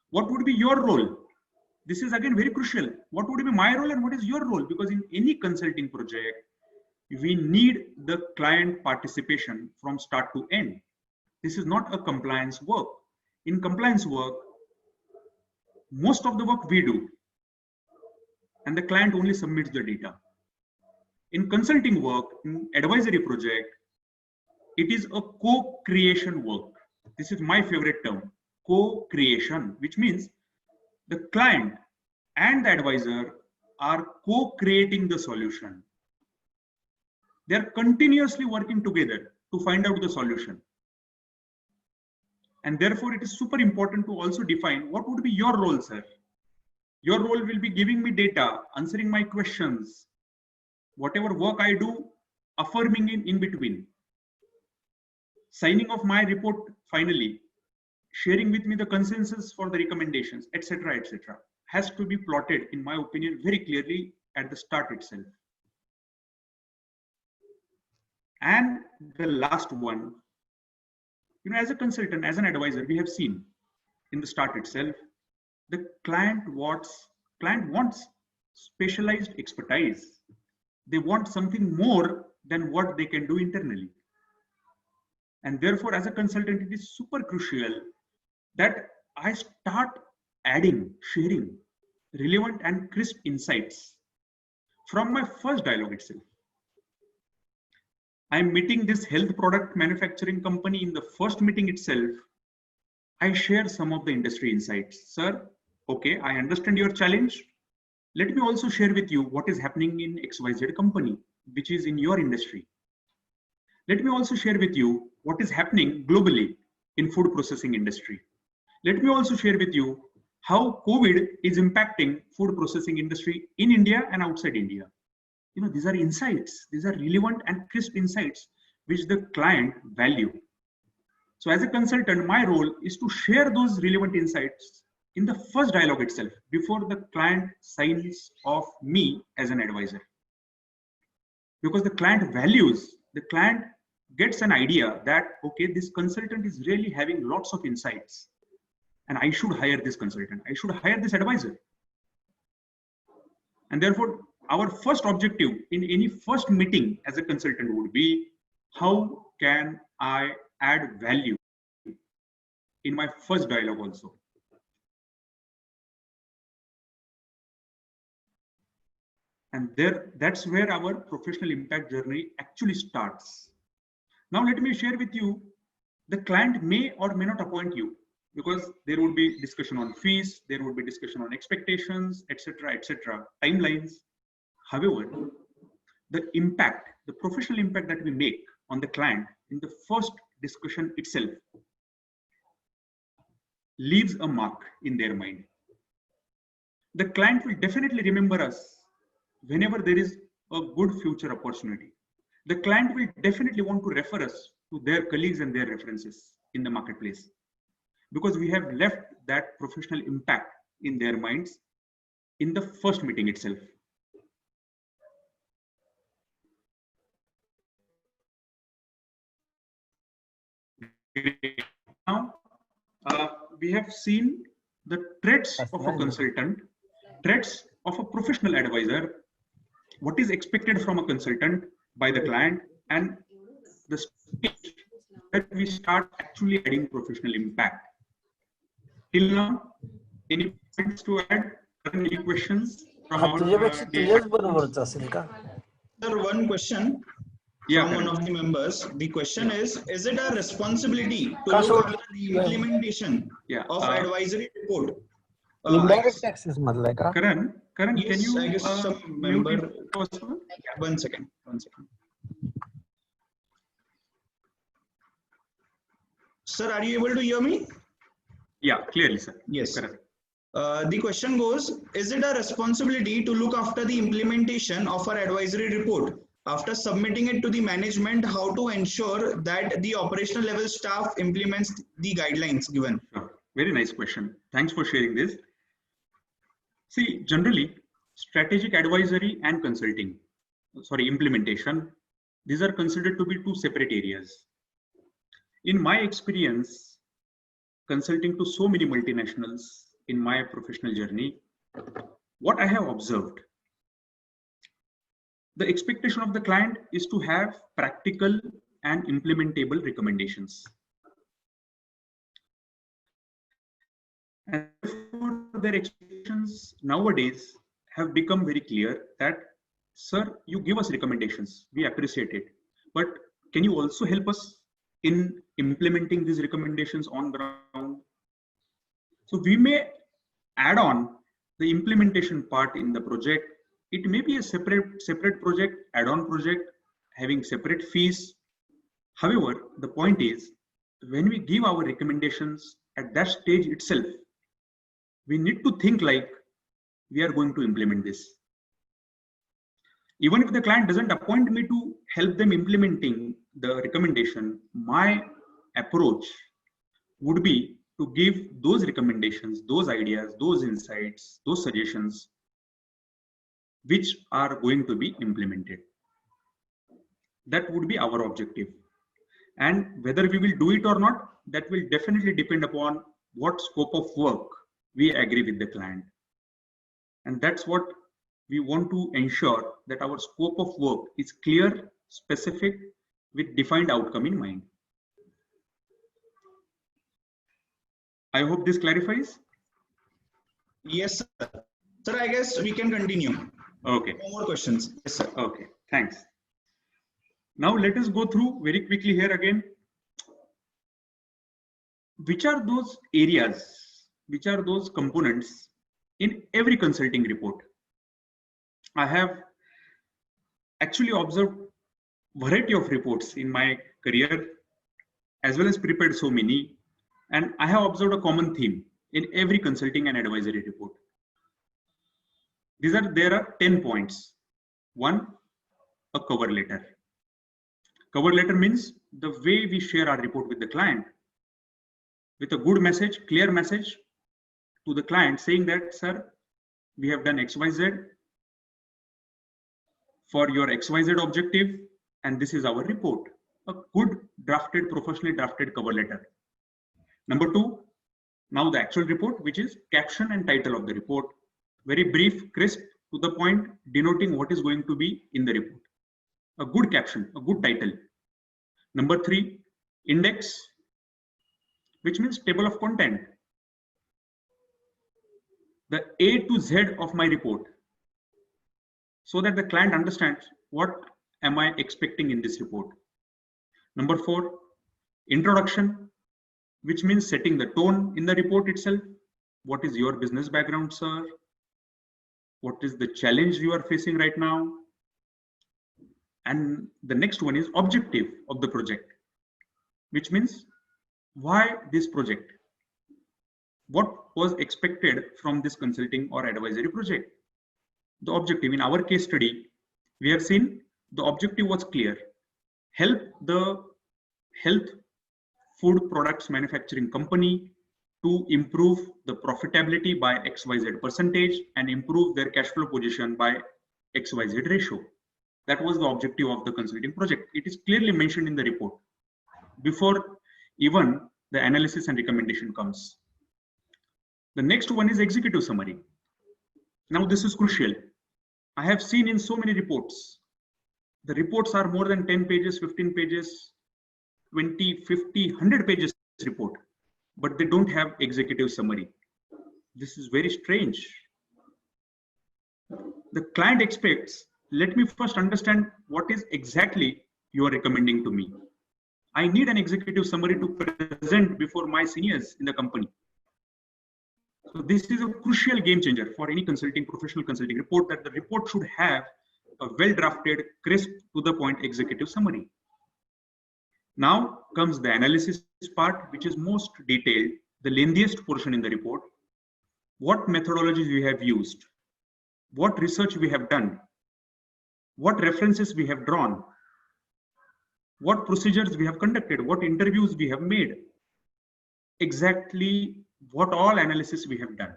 What would be your role? This is again very crucial. What would be my role and what is your role? Because in any consulting project, we need the client participation from start to end. This is not a compliance work. In compliance work, most of the work we do, and the client only submits the data. In consulting work, in advisory project, it is a co-creation work. This is my favorite term, co-creation, which means the client and the advisor are co-creating the solution. They are continuously working together to find out the solution. And therefore, it is super important to also define what would be your role, sir. Your role will be giving me data, answering my questions, whatever work I do, affirming in between, signing off my report finally, sharing with me the consensus for the recommendations, etc., etc., has to be plotted, in my opinion, very clearly at the start itself. And the last one, as a consultant, as an advisor, we have seen in the start itself, the client wants specialized expertise. They want something more than what they can do internally. And therefore, as a consultant, it is super crucial that I start adding, sharing relevant and crisp insights from my first dialogue itself. I'm meeting this health product manufacturing company. In the first meeting itself, I share some of the industry insights. Sir, okay, I understand your challenge. Let me also share with you what is happening in XYZ company, which is in your industry. Let me also share with you what is happening globally in food processing industry. Let me also share with you how COVID is impacting food processing industry in India and outside India. These are insights. These are relevant and crisp insights which the client value. So as a consultant, my role is to share those relevant insights in the first dialogue itself before the client signs off me as an advisor. Because the client values, the client gets an idea that, okay, this consultant is really having lots of insights and I should hire this consultant. I should hire this advisor. And therefore, our first objective in any first meeting as a consultant would be, how can I add value in my first dialogue also? And that's where our professional impact journey actually starts. Now, let me share with you, the client may or may not appoint you, because there would be discussion on fees, there would be discussion on expectations, etc., etc., timelines. However, the impact, the professional impact that we make on the client in the first discussion itself leaves a mark in their mind. The client will definitely remember us whenever there is a good future opportunity. The client will definitely want to refer us to their colleagues and their references in the marketplace, because we have left that professional impact in their minds in the first meeting itself. Now, we have seen the traits of a consultant, traits of a professional advisor, what is expected from a consultant by the client, and the stage that we start actually adding professional impact. Till now, any points to add? Any questions from our Sir, one question from one of the members. The question is it a responsibility to look after the implementation of advisory report? Indirect taxes, Karan, yes, can you I guess some member. possible? One second. Sir, are you able to hear me? Yeah, clearly, sir. Yes. Correct. The question goes, is it a responsibility to look after the implementation of our advisory report? After submitting it to the management, how to ensure that the operational level staff implements the guidelines given? Sure. Very nice question. Thanks for sharing this. See, generally, strategic advisory and implementation, these are considered to be two separate areas. In my experience, consulting to so many multinationals in my professional journey, what I have observed, the expectation of the client is to have practical and implementable recommendations. And therefore, their expectations nowadays have become very clear that, sir, you give us recommendations, we appreciate it, but can you also help us in implementing these recommendations on ground? So we may add on the implementation part in the project. It may be a separate project, add-on project, having separate fees. However, the point is, when we give our recommendations at that stage itself, we need to think like we are going to implement this. Even if the client doesn't appoint me to help them implementing the recommendation, my approach would be to give those recommendations, those ideas, those insights, those suggestions, which are going to be implemented. That would be our objective. And whether we will do it or not, that will definitely depend upon what scope of work we agree with the client. And that's what we want to ensure, that our scope of work is clear, specific, with defined outcome in mind. I hope this clarifies. Yes, sir. Sir, I guess we can continue. Okay. No more questions. Yes, sir. Okay, thanks. Now let us go through very quickly here again. Which are those areas, which are those components in every consulting report? I have actually observed variety of reports in my career, as well as prepared so many, and I have observed a common theme in every consulting and advisory report. There are 10 points. One, a cover letter. Cover letter means the way we share our report with the client, with a good message, clear message to the client saying that, sir, we have done XYZ for your XYZ objective, and this is our report. A good drafted, professionally drafted cover letter. Number two, now the actual report, which is caption and title of the report. Very brief, crisp, to the point, denoting what is going to be in the report. A good caption, a good title. Number three, index, which means table of content. The A to Z of my report, so that the client understands what am I expecting in this report. Number four, introduction, which means setting the tone in the report itself. What is your business background, sir? What is the challenge you are facing right now? And the next one is objective of the project, which means why this project? What was expected from this consulting or advisory project? The objective in our case study, we have seen the objective was clear. Help the health food products manufacturing company to improve the profitability by XYZ percentage and improve their cash flow position by XYZ ratio. That was the objective of the consulting project. It is clearly mentioned in the report. Before even the analysis and recommendation comes. The next one is executive summary. Now this is crucial. I have seen in so many reports, the reports are more than 10 pages, 15 pages, 20, 50, 100 pages report, but they don't have executive summary. This is very strange. The client expects, let me first understand what is exactly you are recommending to me. I need an executive summary to present before my seniors in the company. So this is a crucial game changer for any consulting, professional consulting report, that the report should have a well-drafted, crisp, to the point executive summary. Now comes the analysis part, which is most detailed, the lengthiest portion in the report. What methodologies we have used, what research we have done, what references we have drawn, what procedures we have conducted, what interviews we have made, exactly what all analysis we have done.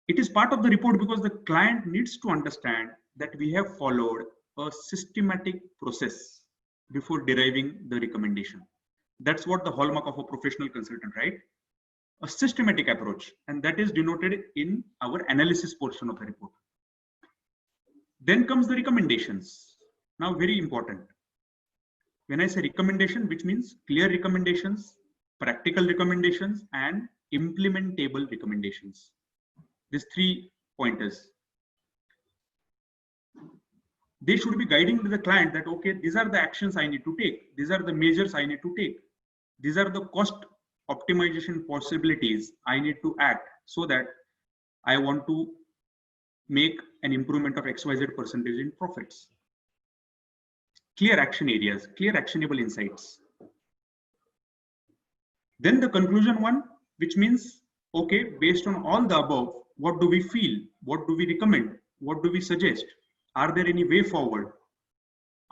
It is part of the report because the client needs to understand that we have followed a systematic process before deriving the recommendation. That's what the hallmark of a professional consultant, right? A systematic approach, and that is denoted in our analysis portion of the report. Then comes the recommendations. Now, very important. When I say recommendation, which means clear recommendations, practical recommendations, and implementable recommendations. These 3 pointers. They should be guiding to the client that, okay, these are the actions I need to take. These are the measures I need to take. These are the cost optimization possibilities I need to act so that I want to make an improvement of XYZ percentage in profits. Clear action areas, clear actionable insights. Then the conclusion one, which means, okay, based on all the above, what do we feel? What do we recommend? What do we suggest? Are there any way forward?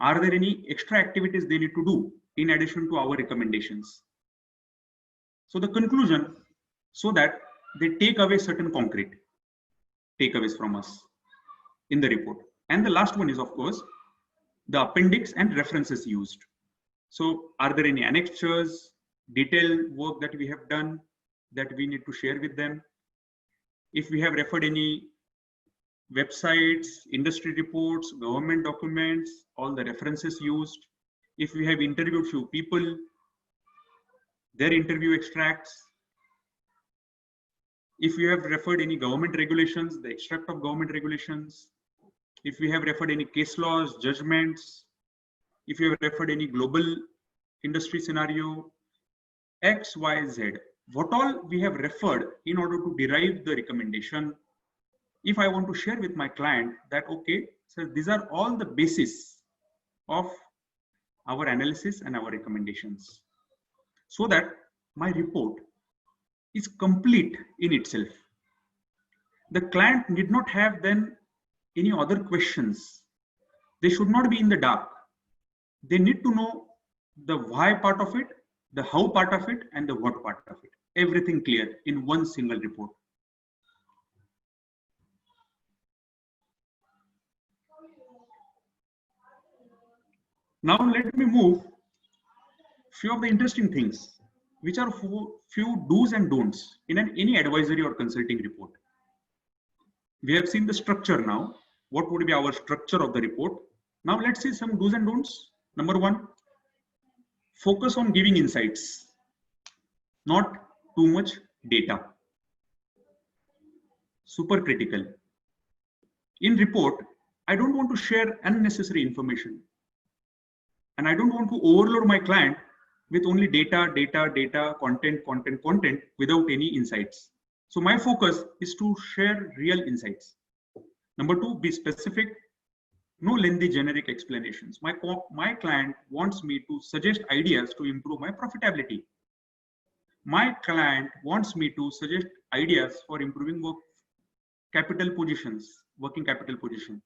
Are there any extra activities they need to do in addition to our recommendations? So the conclusion, so that they take away certain concrete takeaways from us in the report. And the last one is, of course, the appendix and references used. So are there any annexures, detailed work that we have done that we need to share with them? If we have referred any websites, industry reports, government documents, all the references used. If we have interviewed few people, their interview extracts. If we have referred any government regulations, the extract of government regulations. If we have referred any case laws, judgments. If you have referred any global industry scenario, X, Y, Z, what all we have referred in order to derive the recommendation. If I want to share with my client that, okay, so these are all the basis of our analysis and our recommendations, so that my report is complete in itself. The client need not have then any other questions. They should not be in the dark. They need to know the why part of it, the how part of it, and the what part of it. Everything clear in one single report. Now let me move few of the interesting things, which are few do's and don'ts in any advisory or consulting report. We have seen the structure now. What would be our structure of the report? Now let's see some do's and don'ts. Number one, focus on giving insights, not too much data. Super critical. In report, I don't want to share unnecessary information. And I don't want to overload my client with only data, content without any insights. So my focus is to share real insights. Number two, be specific. No lengthy generic explanations. My client wants me to suggest ideas to improve my profitability. My client wants me to suggest ideas for improving working capital position.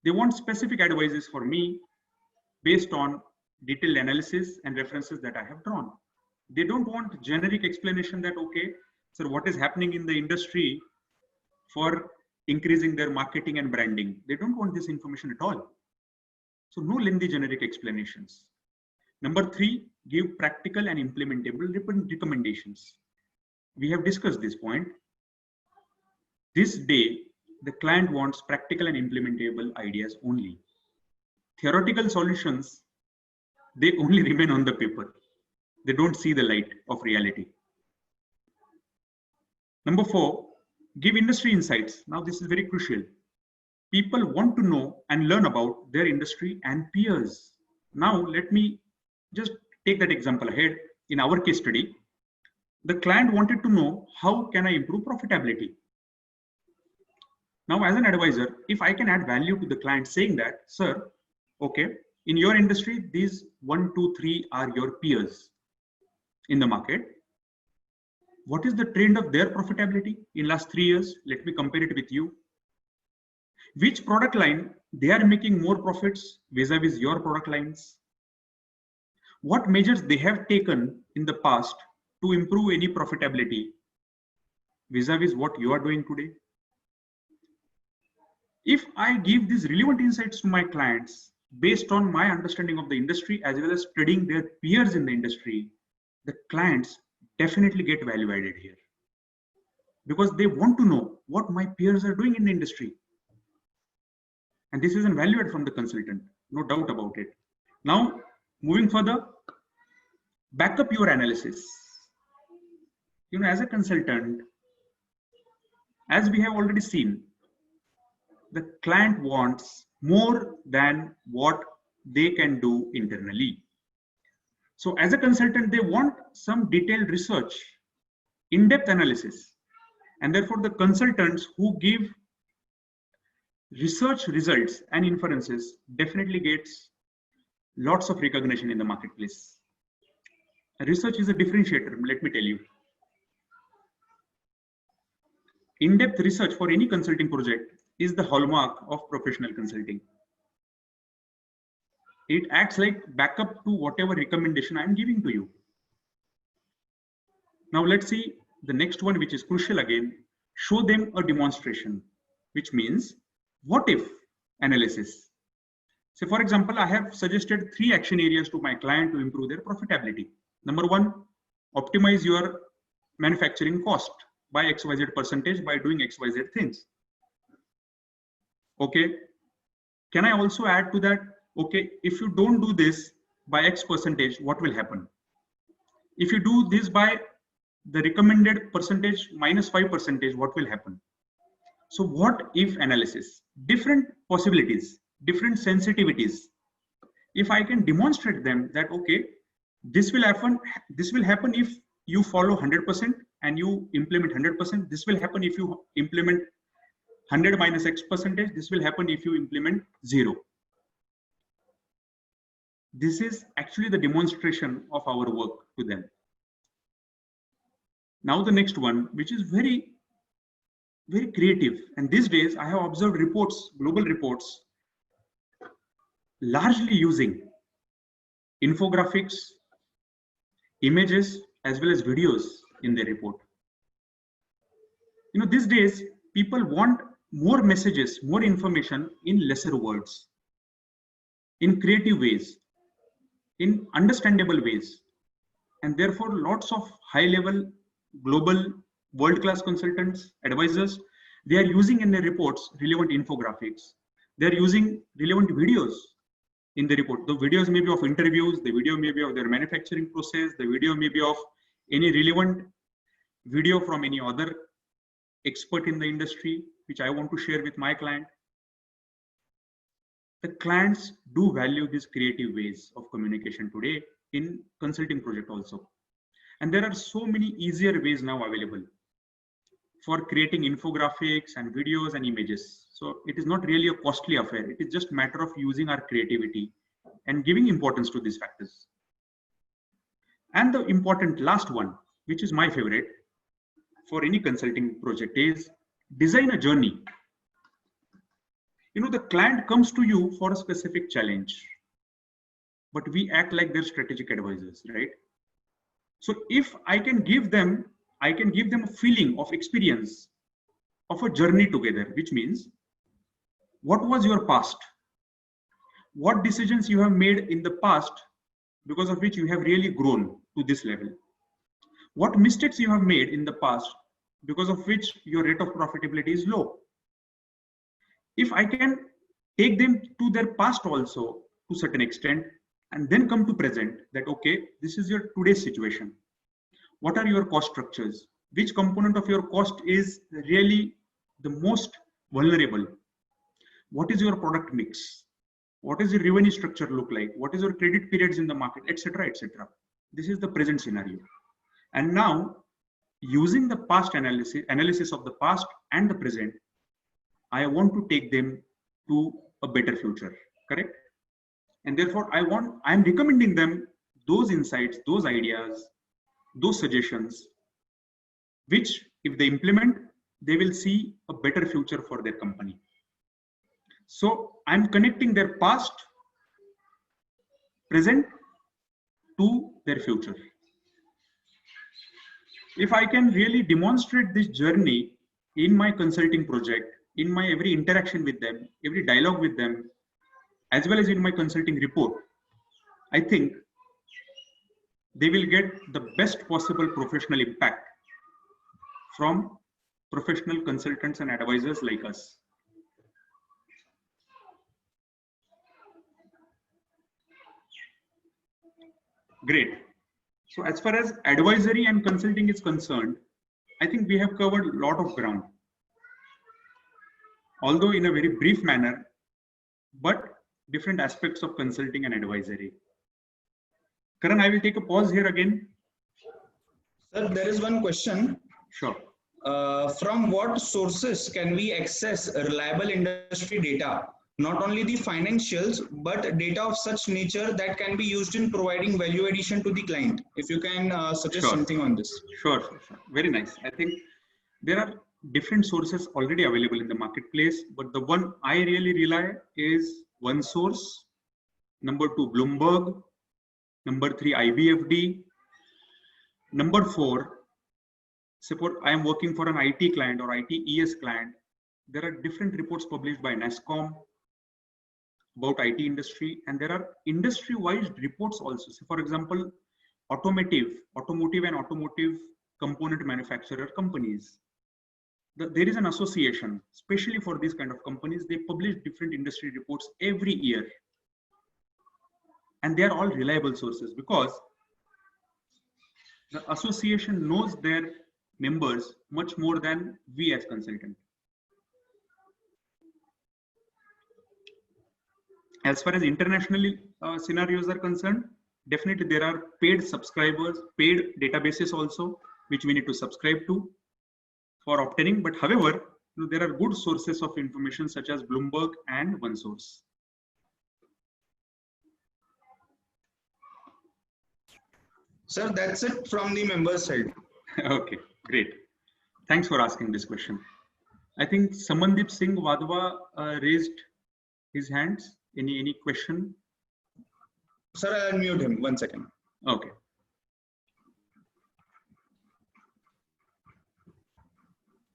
They want specific advices for me based on detailed analysis and references that I have drawn. They don't want generic explanation that, okay, sir, what is happening in the industry for increasing their marketing and branding. They don't want this information at all. So no lengthy generic explanations. Number 3, give practical and implementable recommendations. We have discussed this point. This day, the client wants practical and implementable ideas only. Theoretical solutions, they only remain on the paper. They don't see the light of reality. Number 4, give industry insights. Now this is very crucial. People want to know and learn about their industry and peers. Now let me just take that example ahead. In our case study, the client wanted to know, how can I improve profitability? Now as an advisor, if I can add value to the client saying that, sir, okay, in your industry, these 1, 2, 3 are your peers in the market. What is the trend of their profitability in last 3 years? Let me compare it with you. Which product line they are making more profits vis-a-vis your product lines? What measures they have taken in the past to improve any profitability vis-a-vis what you are doing today? If I give these relevant insights to my clients based on my understanding of the industry as well as studying their peers in the industry, the clients definitely get value added here, because they want to know what my peers are doing in the industry. And this is a value add from the consultant, no doubt about it. Now, moving further, back up your analysis. You know, as a consultant, as we have already seen, the client wants more than what they can do internally. So as a consultant, they want some detailed research, in-depth analysis. And therefore, the consultants who give research results and inferences definitely gets lots of recognition in the marketplace. Research is a differentiator, let me tell you. In-depth research for any consulting project is the hallmark of professional consulting. It acts like backup to whatever recommendation I'm giving to you. Now let's see the next one, which is crucial again. Show them a demonstration, which means what if analysis. So for example, I have suggested 3 action areas to my client to improve their profitability. Number 1, optimize your manufacturing cost by XYZ percentage by doing XYZ things. Okay. Can I also add to that? Okay, if you don't do this by X percentage, what will happen? If you do this by the recommended percentage minus 5%, what will happen? So what if analysis, different possibilities, different sensitivities. If I can demonstrate them that, okay, this will happen if you follow 100% and you implement 100%. This will happen if you implement 100 minus X percentage. This will happen if you implement 0. This is actually the demonstration of our work to them. Now the next one, which is very, very creative. And these days I have observed reports, global reports, largely using infographics, images, as well as videos in their report. You know, these days people want more messages, more information in lesser words, in creative ways, in understandable ways. And therefore lots of high level, global, world-class consultants, advisors, they are using in their reports relevant infographics. They're using relevant videos in the report. The videos may be of interviews, the video may be of their manufacturing process, the video may be of any relevant video from any other expert in the industry, which I want to share with my client. The clients do value these creative ways of communication today in consulting project also. And there are so many easier ways now available for creating infographics and videos and images. So it is not really a costly affair. It is just a matter of using our creativity and giving importance to these factors. And the important last one, which is my favorite for any consulting project, is design a journey. You know, the client comes to you for a specific challenge, but we act like their strategic advisors, right? So if I can give them a feeling of experience of a journey together, which means what was your past? What decisions you have made in the past because of which you have really grown to this level? What mistakes you have made in the past because of which your rate of profitability is low? If I can take them to their past also to a certain extent and then come to present that, okay, this is your today's situation. What are your cost structures? Which component of your cost is really the most vulnerable? What is your product mix? What is the revenue structure look like? What is your credit periods in the market, etc., etc. This is the present scenario. And now, using the past analysis of the past and the present, I want to take them to a better future, correct? And therefore, I'm recommending them those insights, those ideas, those suggestions, which if they implement, they will see a better future for their company. So I'm connecting their past, present to their future. If I can really demonstrate this journey in my consulting project, in my every interaction with them, every dialogue with them, as well as in my consulting report, I think they will get the best possible professional impact from professional consultants and advisors like us. Great. So as far as advisory and consulting is concerned, I think we have covered a lot of ground, although in a very brief manner, but different aspects of consulting and advisory. Karan, I will take a pause here again. Sir, there is one question. Sure. From what sources can we access reliable industry data? Not only the financials, but data of such nature that can be used in providing value addition to the client. If you can suggest Sure. something on this. Sure. Very nice. I think there are different sources already available in the marketplace, but the one I really rely is OneSource, number 2, Bloomberg, number 3, IBFD, number 4, suppose I am working for an IT client or ITES client, there are different reports published by NASSCOM about IT industry, and there are industry-wise reports also. So for example, automotive and automotive component manufacturer companies. There is an association, especially for these kind of companies. They publish different industry reports every year. And they are all reliable sources because the association knows their members much more than we as consultants. As far as international scenarios are concerned, definitely there are paid subscribers, paid databases also, which we need to subscribe to for obtaining. But however, there are good sources of information such as Bloomberg and OneSource. Sir, that's it from the member side. Okay, great. Thanks for asking this question. I think Samandeep Singh Wadhwa raised his hands. Any question? Sir, I'll unmute him. 1 second. Okay.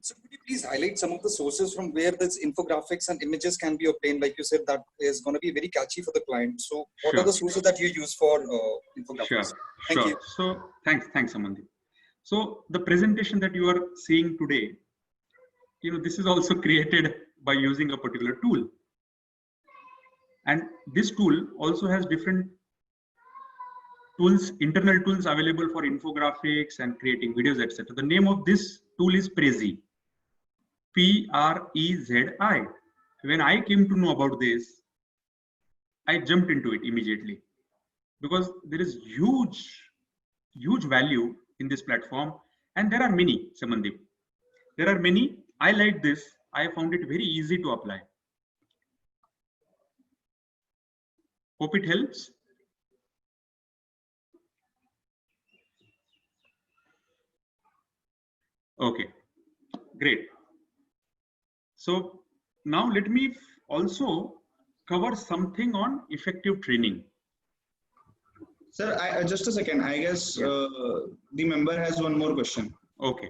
So could you please highlight some of the sources from where this infographics and images can be obtained? Like you said, that is going to be very catchy for the client. So what are the sources that you use for infographics? Thank you. So thanks, Amandeep. So the presentation that you are seeing today, this is also created by using a particular tool. And this tool also has different tools, internal tools available for infographics and creating videos, etc. The name of this tool is Prezi. Prezi. When I came to know about this, I jumped into it immediately because there is huge value in this platform, and there are many, Samandeep. There are many. I like this. I found it very easy to apply. Hope it helps. Okay, great. So now let me also cover something on effective training. Sir, just a second. I guess the member has one more question. Okay.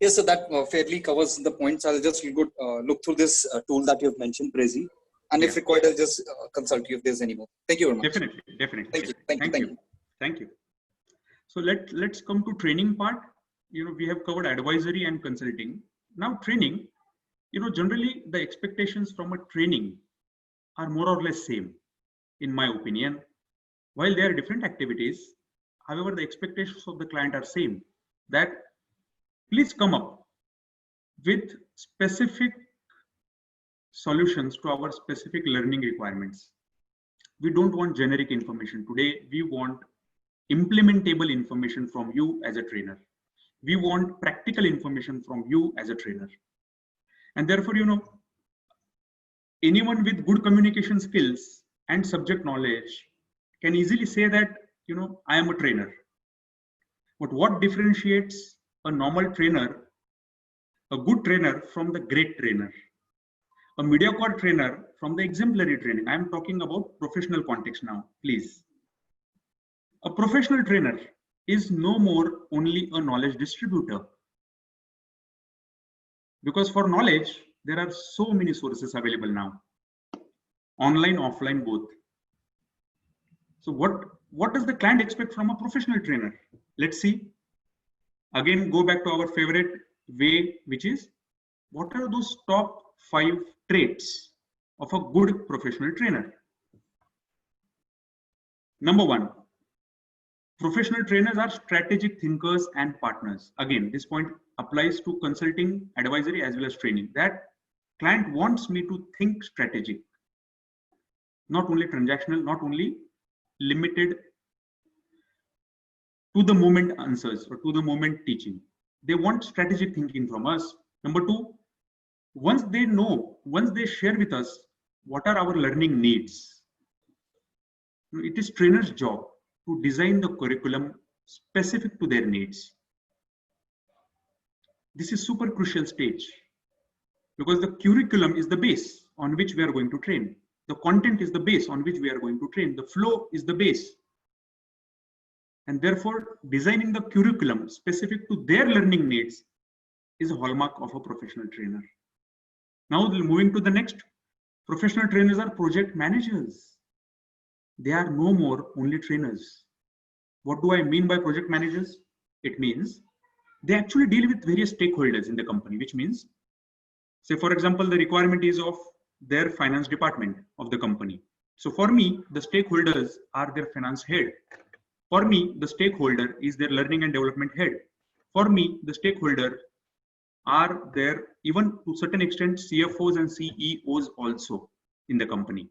Yes, so that fairly covers the points. I'll just look through this tool that you've mentioned, Prezi. And if required, I'll just consult you if there's any more. Thank you very much. Definitely. Thank you. So let's come to training part. We have covered advisory and consulting. Now training, generally the expectations from a training are more or less same, in my opinion. While there are different activities, however, the expectations of the client are same, that please come up with specific solutions to our specific learning requirements. We don't want generic information. Today, we want implementable information from you as a trainer. We want practical information from you as a trainer. And therefore, anyone with good communication skills and subject knowledge can easily say that, I am a trainer. But what differentiates a normal trainer, a good trainer, from the great trainer? A mediocre trainer from the exemplary training? I am talking about professional context now, please. A professional trainer is no more only a knowledge distributor. Because for knowledge, there are so many sources available now. Online, offline, both. So what does the client expect from a professional trainer? Let's see. Again, go back to our favorite way, which is, what are those top 5 traits of a good professional trainer? Number 1, professional trainers are strategic thinkers and partners. Again, this point applies to consulting, advisory, as well as training. That client wants me to think strategic, not only transactional, not only limited to the moment answers or to the moment teaching. They want strategic thinking from us. Number 2, once they share with us what are our learning needs, it is trainer's job to design the curriculum specific to their needs. This is super crucial stage, because the curriculum is the base on which we are going to train. The content is the base on which we are going to train. The flow is the base. And therefore, designing the curriculum specific to their learning needs is a hallmark of a professional trainer. Now, moving to the next, professional trainers are project managers. They are no more only trainers. What do I mean by project managers? It means they actually deal with various stakeholders in the company, which means, say, for example, the requirement is of their finance department of the company. So for me, the stakeholders are their finance head. For me, the stakeholder is their learning and development head. For me, the stakeholder are their, even to a certain extent, CFOs and CEOs also in the company.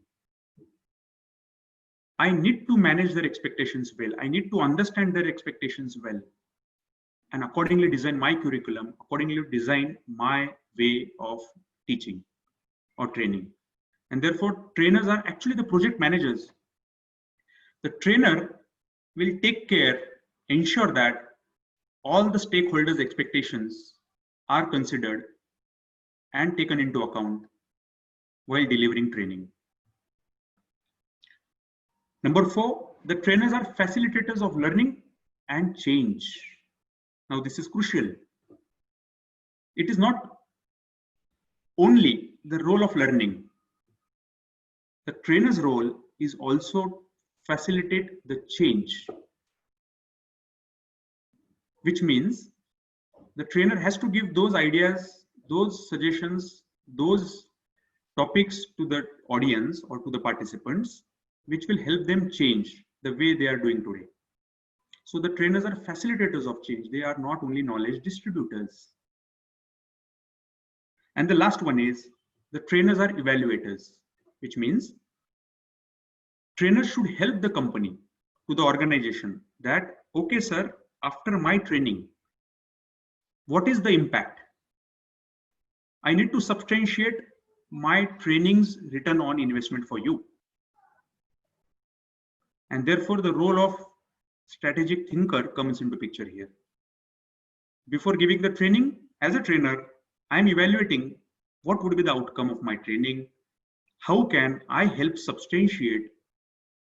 I need to manage their expectations well. I need to understand their expectations well, and accordingly design my curriculum, accordingly design my way of teaching or training. And therefore, trainers are actually the project managers. The trainer will take care, ensure that all the stakeholders' expectations are considered and taken into account while delivering training. Number 4, the trainers are facilitators of learning and change. Now, this is crucial. It is not only the role of learning. The trainer's role is also facilitate the change, which means the trainer has to give those ideas, those suggestions, those topics to the audience or to the participants, which will help them change the way they are doing today. So the trainers are facilitators of change. They are not only knowledge distributors. And the last one is the trainers are evaluators, which means trainers should help the company, to the organization, that, okay, sir, after my training, what is the impact? I need to substantiate my training's return on investment for you. And therefore, the role of strategic thinker comes into picture here. Before giving the training, as a trainer, I am evaluating what would be the outcome of my training. How can I help substantiate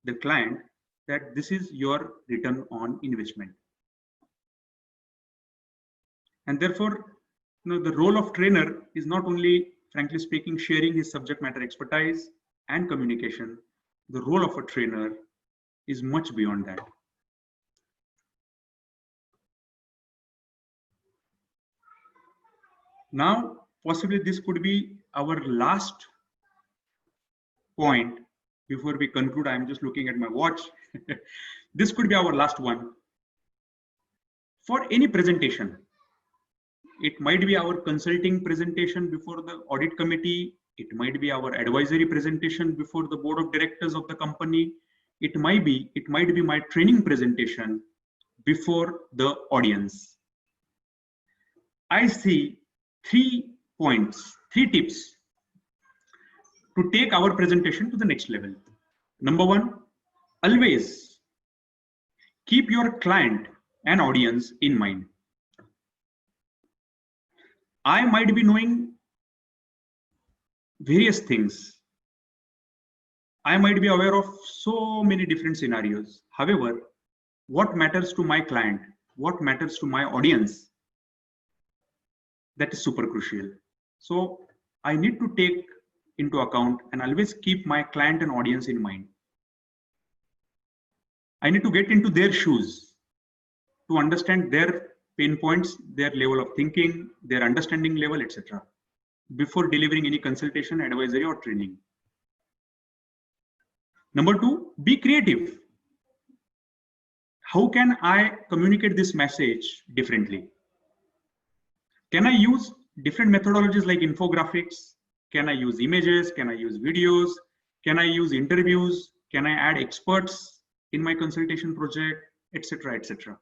the client that this is your return on investment? And therefore, the role of trainer is not only, frankly speaking, sharing his subject matter expertise, and communication, the role of a trainer is much beyond that. Now, possibly this could be our last point before we conclude. I'm just looking at my watch. This could be our last one. For any presentation, it might be our consulting presentation before the audit committee. It might be our advisory presentation before the board of directors of the company. It might be my training presentation before the audience. I see 3 points, 3 tips to take our presentation to the next level. Number 1, always keep your client and audience in mind. I might be knowing various things. I might be aware of so many different scenarios. However, what matters to my client, what matters to my audience, that is super crucial. So I need to take into account and always keep my client and audience in mind. I need to get into their shoes to understand their pain points, their level of thinking, their understanding level, etc. before delivering any consultation, advisory, or training. Number 2, be creative. How can I communicate this message differently? Can I use different methodologies like infographics? Can I use images? Can I use videos? Can I use interviews? Can I add experts in my consultation project, etc., etc.?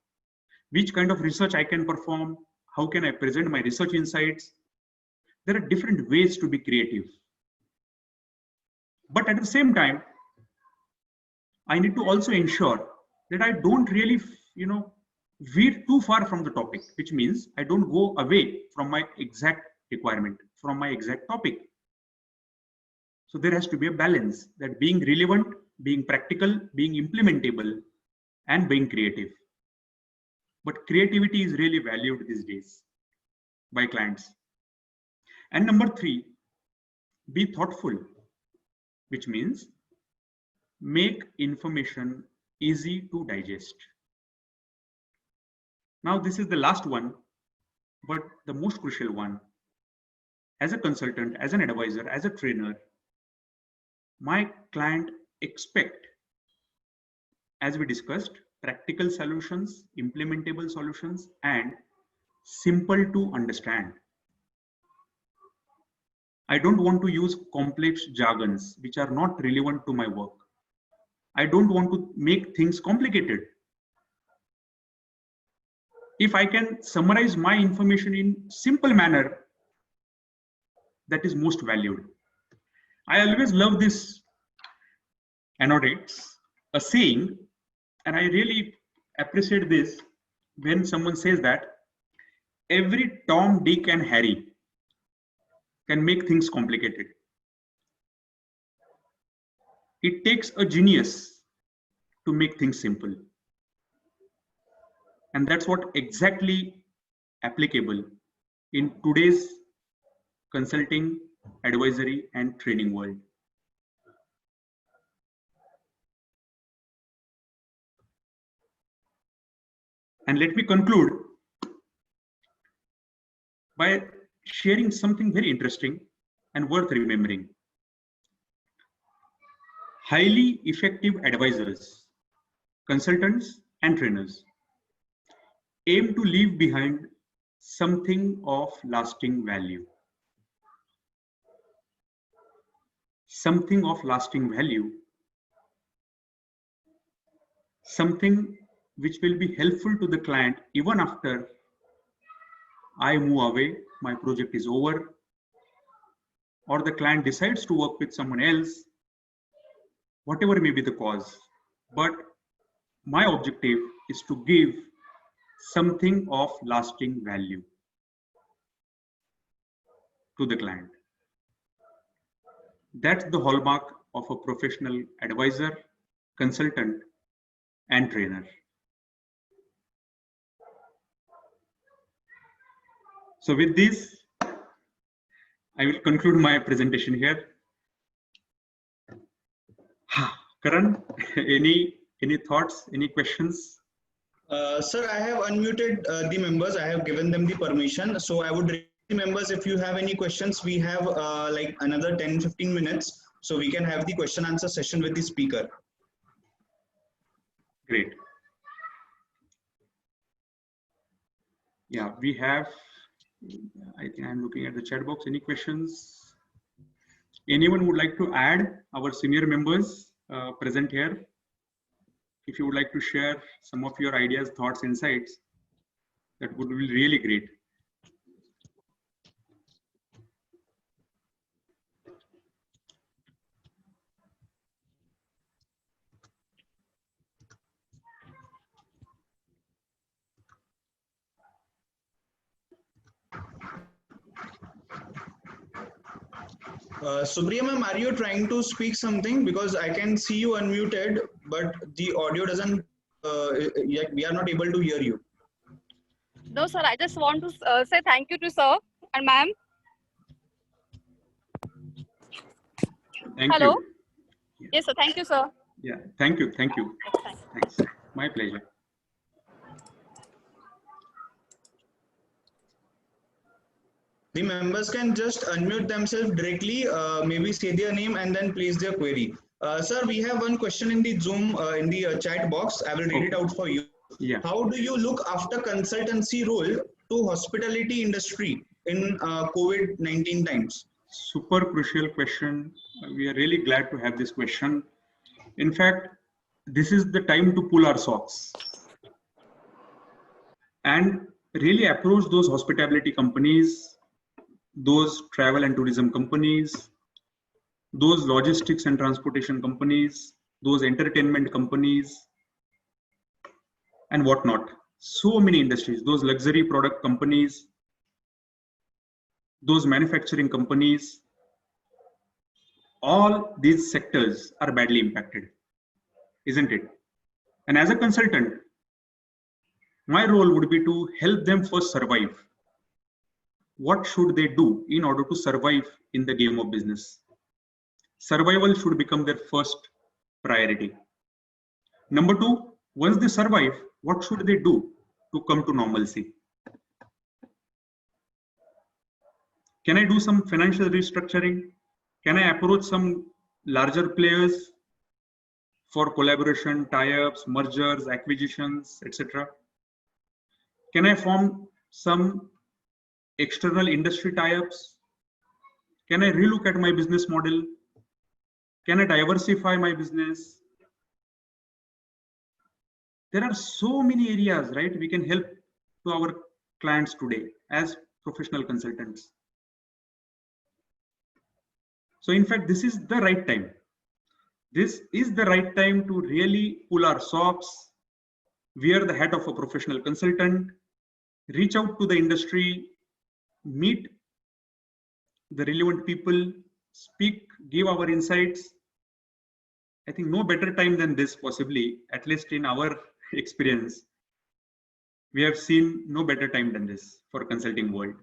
Which kind of research I can perform? How can I present my research insights? There are different ways to be creative. But at the same time, I need to also ensure that I don't really, veer too far from the topic, which means I don't go away from my exact requirement, from my exact topic. So there has to be a balance, that being relevant, being practical, being implementable, and being creative. But creativity is really valued these days by clients. And number 3, be thoughtful, which means make information easy to digest. Now, this is the last one, but the most crucial one. As a consultant, as an advisor, as a trainer, my client expect, as we discussed, practical solutions, implementable solutions, and simple to understand. I don't want to use complex jargons which are not relevant to my work. I don't want to make things complicated. If I can summarize my information in simple manner, that is most valued. I always love this annotates, a saying, and I really appreciate this when someone says that every Tom, Dick, and Harry can make things complicated. It takes a genius to make things simple. And that's what exactly applicable in today's consulting, advisory, and training world. And let me conclude by sharing something very interesting and worth remembering. Highly effective advisors, consultants, and trainers aim to leave behind something of lasting value. Something of lasting value. Something which will be helpful to the client even after I move away, my project is over, or the client decides to work with someone else, whatever may be the cause. But my objective is to give something of lasting value to the client. That's the hallmark of a professional advisor, consultant, and trainer. So with this, I will conclude my presentation here. Karan, any thoughts, any questions? Sir, I have unmuted the members. I have given them the permission. So I would request the members, if you have any questions, we have like another 10-15 minutes. So we can have the question answer session with the speaker. Great. Yeah, we have, I think I'm looking at the chat box. Any questions? Anyone would like to add? Our senior members present here, if you would like to share some of your ideas, thoughts, insights, that would be really great. Supriya ma'am, are you trying to speak something? Because I can see you unmuted, but the audio doesn't, we are not able to hear you. No, sir, I just want to say thank you to sir and ma'am. Thank Hello? you. Yes, sir. Thank you, sir. Yeah, thank you. Thank you. Thanks. My pleasure. The members can just unmute themselves directly, maybe say their name and then place their query. Sir, we have one question in the Zoom, in the chat box. I will read it out for you. Yeah. How do you look after consultancy role to hospitality industry in COVID-19 times? Super crucial question. We are really glad to have this question. In fact, this is the time to pull our socks and really approach those hospitality companies, those travel and tourism companies, those logistics and transportation companies, those entertainment companies, and whatnot. So many industries, those luxury product companies, those manufacturing companies, all these sectors are badly impacted, isn't it? And as a consultant, my role would be to help them first survive. What should they do in order to survive in the game of business? Survival should become their first priority. Number two, once they survive, what should they do to come to normalcy? Can I do some financial restructuring? Can I approach some larger players for collaboration, tie-ups, mergers, acquisitions, etc.? Can I form some external industry tie-ups? Can I relook at my business model? Can I diversify my business? There are so many areas, right? We can help to our clients today as professional consultants. So in fact, this is the right time. This is the right time to really pull our socks, wear the hat of a professional consultant, reach out to the industry, meet the relevant people, speak, give our insights. I think no better time than this, possibly, at least in our experience. We have seen no better time than this for consulting world.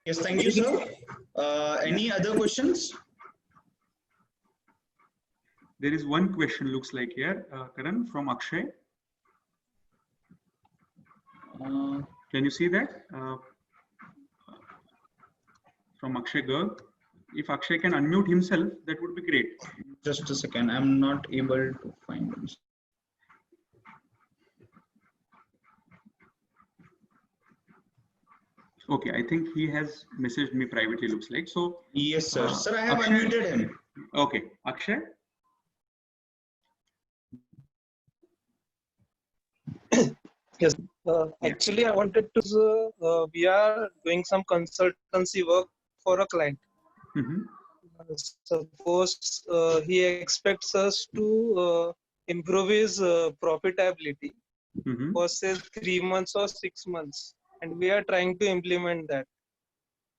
Yes, thank you, sir. Any other questions? There is one question, looks like here, Karan, from Akshay. Can you see that? From Akshay Garg. If Akshay can unmute himself, that would be great. Just a second, I'm not able to find him. Okay, I think he has messaged me privately, looks like. So yes, sir. Sir, I have Akshay, unmuted him. Okay, Akshay. Yes. Actually, I wanted to. We are doing some consultancy work for a client. Suppose he expects us to improve his profitability for say 3 months or 6 months, and we are trying to implement that.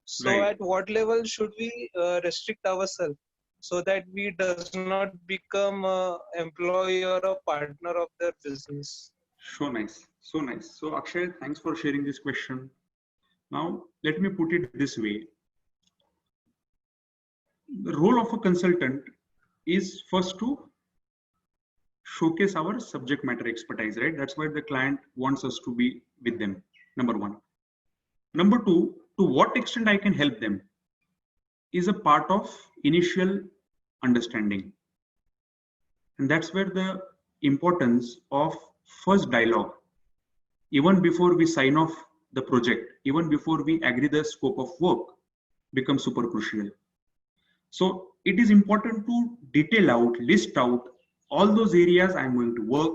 So, Right. at what level should we restrict ourselves? so that we does not become a employee or a partner of their business. So nice. So nice. So Akshay, thanks for sharing this question. Now, let me put it this way. The role of a consultant is first to showcase our subject matter expertise, right? That's why the client wants us to be with them, number one. Number two, to what extent I can help them is a part of initial understanding. And that's where the importance of first dialogue, even before we sign off the project, even before we agree the scope of work, becomes super crucial. So it is important to detail out, list out all those areas I'm going to work,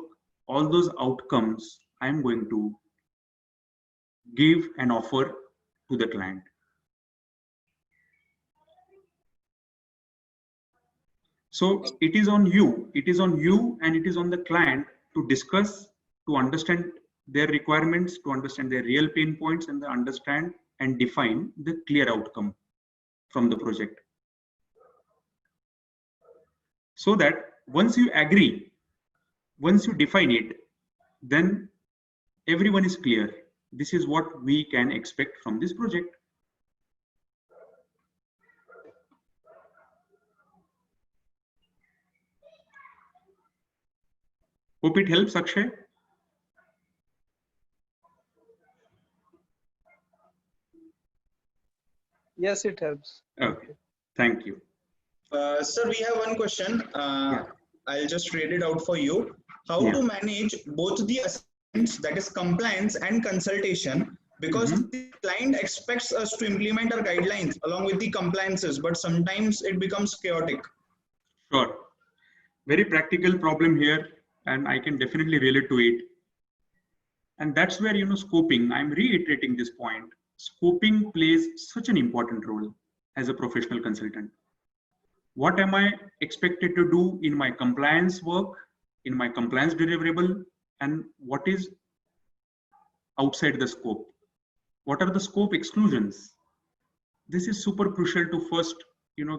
all those outcomes I'm going to give and offer to the client. So it is on you and it is on the client to discuss, to understand their requirements, to understand their real pain points, and to understand and define the clear outcome from the project. So that once you agree, once you define it, then everyone is clear. This is what we can expect from this project. Hope it helps, Akshay. Yes, it helps. Okay, thank you. Sir, we have one question. I'll just read it out for you. How to manage both the assignments, that is compliance and consultation, because the client expects us to implement our guidelines along with the compliances, but sometimes it becomes chaotic. Sure. Very practical problem here, and I can definitely relate to it. And that's where, scoping, I'm reiterating this point, scoping plays such an important role as a professional consultant. What am I expected to do in my compliance work, in my compliance deliverable, and what is outside the scope? What are the scope exclusions? This is super crucial to first,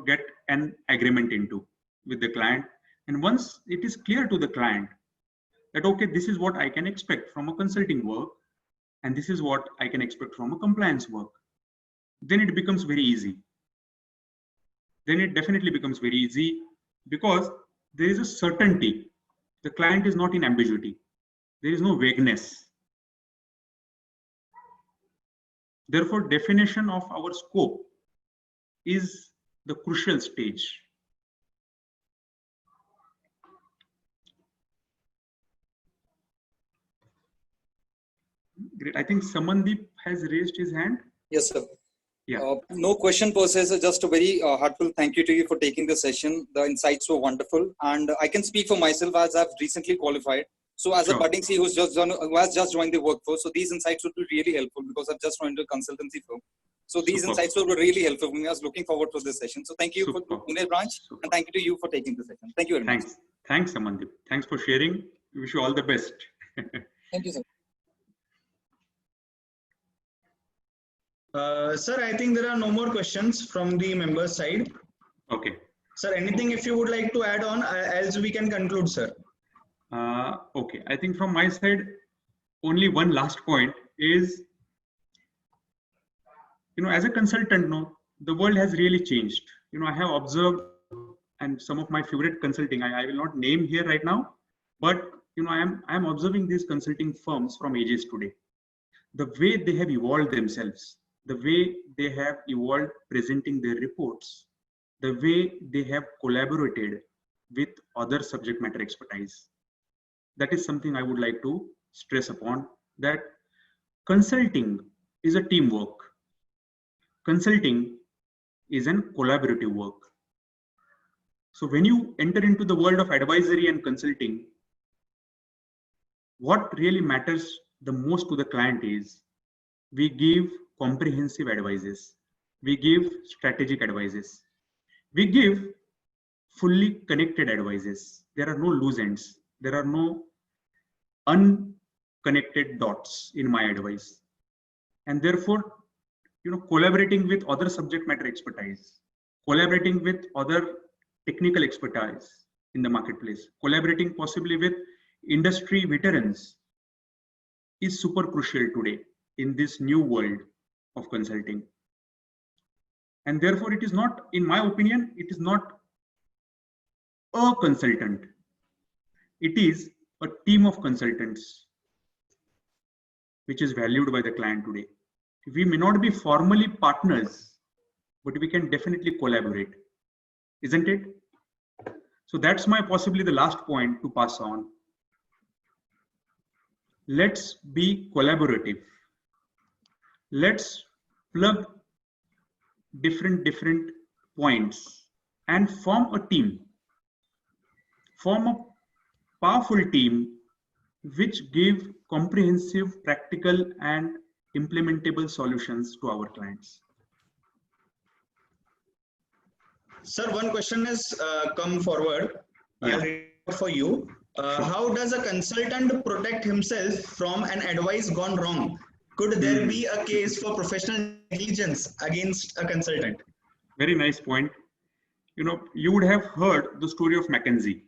get an agreement into with the client. And once it is clear to the client that, okay, this is what I can expect from a consulting work, and this is what I can expect from a compliance work, then it becomes very easy. Then it definitely becomes very easy because there is a certainty. The client is not in ambiguity. There is no vagueness. Therefore, definition of our scope is the crucial stage. Great. I think Samandeep has raised his hand. Yes, sir. Yeah. No question per se, sir. Just a very heartfelt thank you to you for taking the session. The insights were wonderful, and I can speak for myself as I've recently qualified. So as a budding CEO who has just joined the workforce, so these insights would be really helpful because I've just joined a consultancy firm. So these insights were really helpful for me. I was looking forward to this session. So thank you for Pune branch, and thank you to you for taking the session. Thank you very much. Thanks, Samandeep. Thanks for sharing. We wish you all the best. Thank you, sir. Sir, I think there are no more questions from the members side. Okay. Sir, anything if you would like to add on, else we can conclude, sir. Okay, I think from my side, only one last point is, as a consultant, the world has really changed. I have observed, and some of my favorite consulting, I will not name here right now, but I am observing these consulting firms from ages today. The way they have evolved themselves, the way they have evolved presenting their reports, the way they have collaborated with other subject matter expertise. That is something I would like to stress upon, that consulting is a teamwork. Consulting is an collaborative work. So when you enter into the world of advisory and consulting, what really matters the most to the client is we give comprehensive advices. We give strategic advices. We give fully connected advices. There are no loose ends. There are no unconnected dots in my advice. And therefore, collaborating with other subject matter expertise, collaborating with other technical expertise in the marketplace, collaborating possibly with industry veterans is super crucial today in this new world of consulting. And therefore, it is not, in my opinion, it is not a consultant. It is a team of consultants which is valued by the client today. We may not be formally partners, but we can definitely collaborate, isn't it? So that's my possibly the last point to pass on. Let's be collaborative. Let's plug different points and form a team. Form a powerful team which give comprehensive, practical and implementable solutions to our clients. Sir, one question has come forward. Yeah. I'll read it for you. Sure. How does a consultant protect himself from an advice gone wrong? Could there be a case for professional negligence against a consultant? Very nice point. You know, you would have heard the story of McKinsey.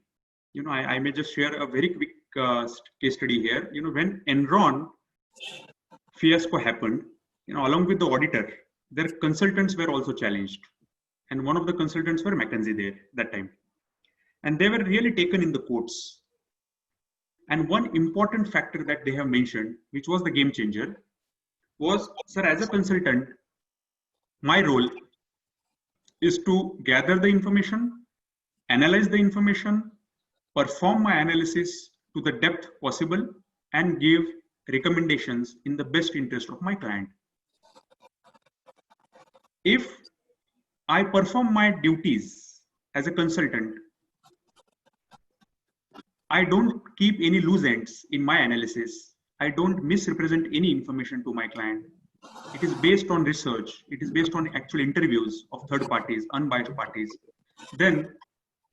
You know, I may just share a very quick case study here. You know, when Enron fiasco happened, you know, along with the auditor, their consultants were also challenged. And one of the consultants were McKinsey there that time. And they were really taken in the courts. And one important factor that they have mentioned, which was the game changer, was, sir, as a consultant, my role is to gather the information, analyze the information, perform my analysis to the depth possible, and give recommendations in the best interest of my client. If I perform my duties as a consultant, I don't keep any loose ends in my analysis. I don't misrepresent any information to my client. It is based on research. It is based on actual interviews of third parties, unbiased parties. Then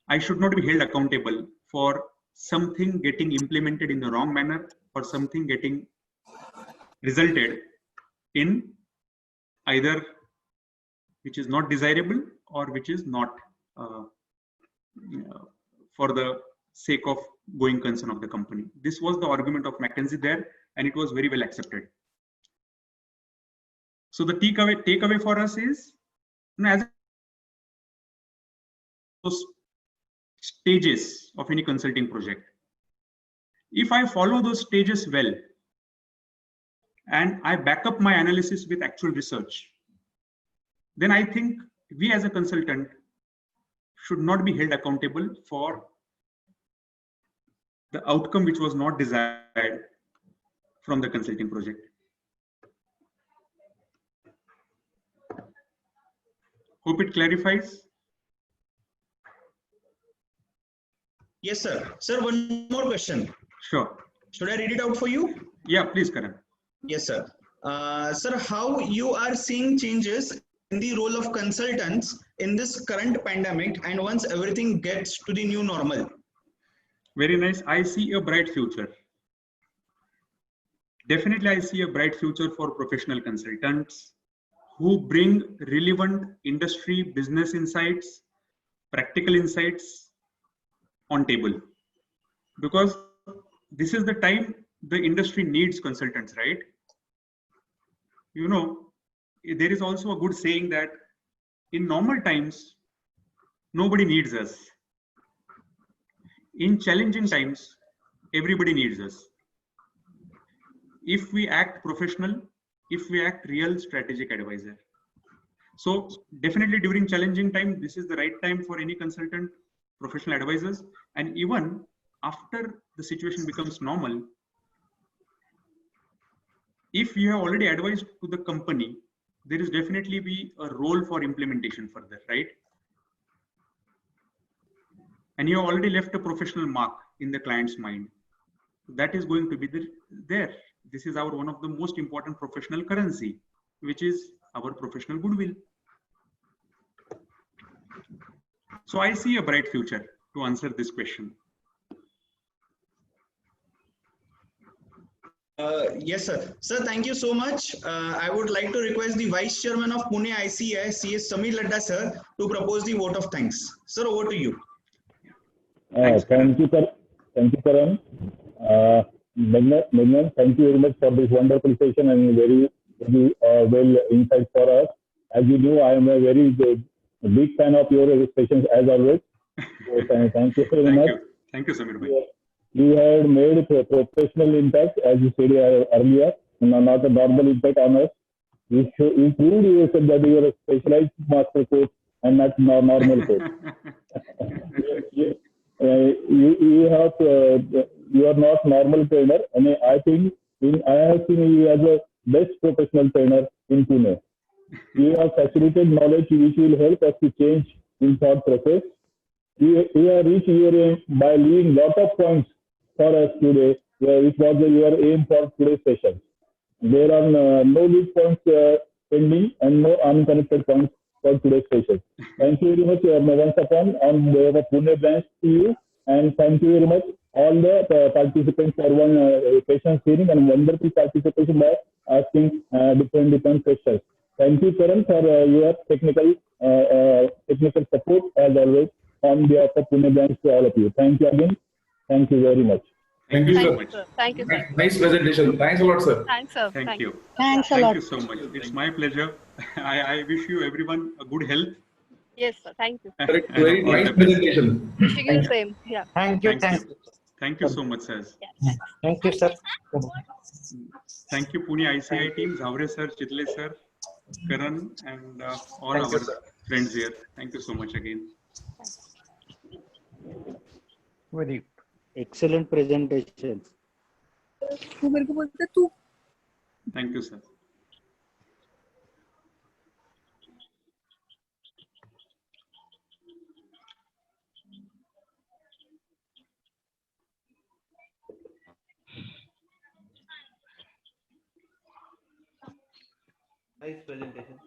I should not be held accountable for something getting implemented in the wrong manner or something getting resulted in either which is not desirable or which is not for the sake of going concern of the company. This was the argument of McKinsey there, and it was very well accepted. So the takeaway for us is, you know, as those stages of any consulting project, if I follow those stages well and I back up my analysis with actual research, then I think we as a consultant should not be held accountable for the outcome which was not desired from the consulting project. Hope it clarifies. Yes, sir. Sir, one more question. Sure. Should I read it out for you? Yeah, please, Karan. Yes, sir. Sir, how you are seeing changes in the role of consultants in this current pandemic and once everything gets to the new normal? Very nice. I see a bright future. Definitely, I see a bright future for professional consultants who bring relevant industry business insights, practical insights on table. Because this is the time the industry needs consultants, right? You know, there is also a good saying that in normal times, nobody needs us. In challenging times, everybody needs us. If we act professional, if we act real strategic advisor. So definitely during challenging time, this is the right time for any consultant, professional advisors. And even after the situation becomes normal, if you have already advised to the company, there is definitely be a role for implementation further, right? And you have already left a professional mark in the client's mind. That is going to be there. This is our one of the most important professional currency, which is our professional goodwill. So I see a bright future to answer this question. Yes, sir. Sir, thank you so much. I would like to request the Vice Chairman of Pune ICS, CS Samir Ladda, sir, to propose the vote of thanks. Sir, over to you. Thank you, sir. Thank you, Karan. Megnan, thank you very much for this wonderful session and very well insight for us. As you know, I am a very big fan of your sessions as always. So, thank you very much. Thank you, Samir bhai. You had made a professional impact, as you said earlier, not a normal impact on us. You proved yourself that you are a specialized master coach and not normal coach. You are not normal trainer, and I think I have seen you as a best professional trainer in Pune. You have facilitated knowledge which will help us to change in thought process. You have reached your aim by leaving lot of points for us today, which was your aim for today's session. There are no weak points pending and no unconnected points for today's session. Thank you very much once upon on the Pune branch to you, and thank you very much all the participants for one question hearing and wonderful participation by asking different questions. Thank you, Karan, for your technical support as always on behalf of Pune branch to all of you. Thank you again. Thank you very much. Thank you so much. Thank you, sir. Nice presentation. Thanks a lot, sir. Thanks, sir. Thank you. Thanks a lot. Thank you so much. It's my pleasure. I wish you everyone a good health. Yes, sir. Thank you. Correct. Very nice presentation. Wishing you the same. Yeah. Thank you. Thank you so much, sir. Yes. Thank you, sir. Thank you, Pune ICI team, Zavre sir, Chitle sir, Karan, and all our friends here. Thank you so much again. Very excellent presentation. Thank you, sir. Nice presentation.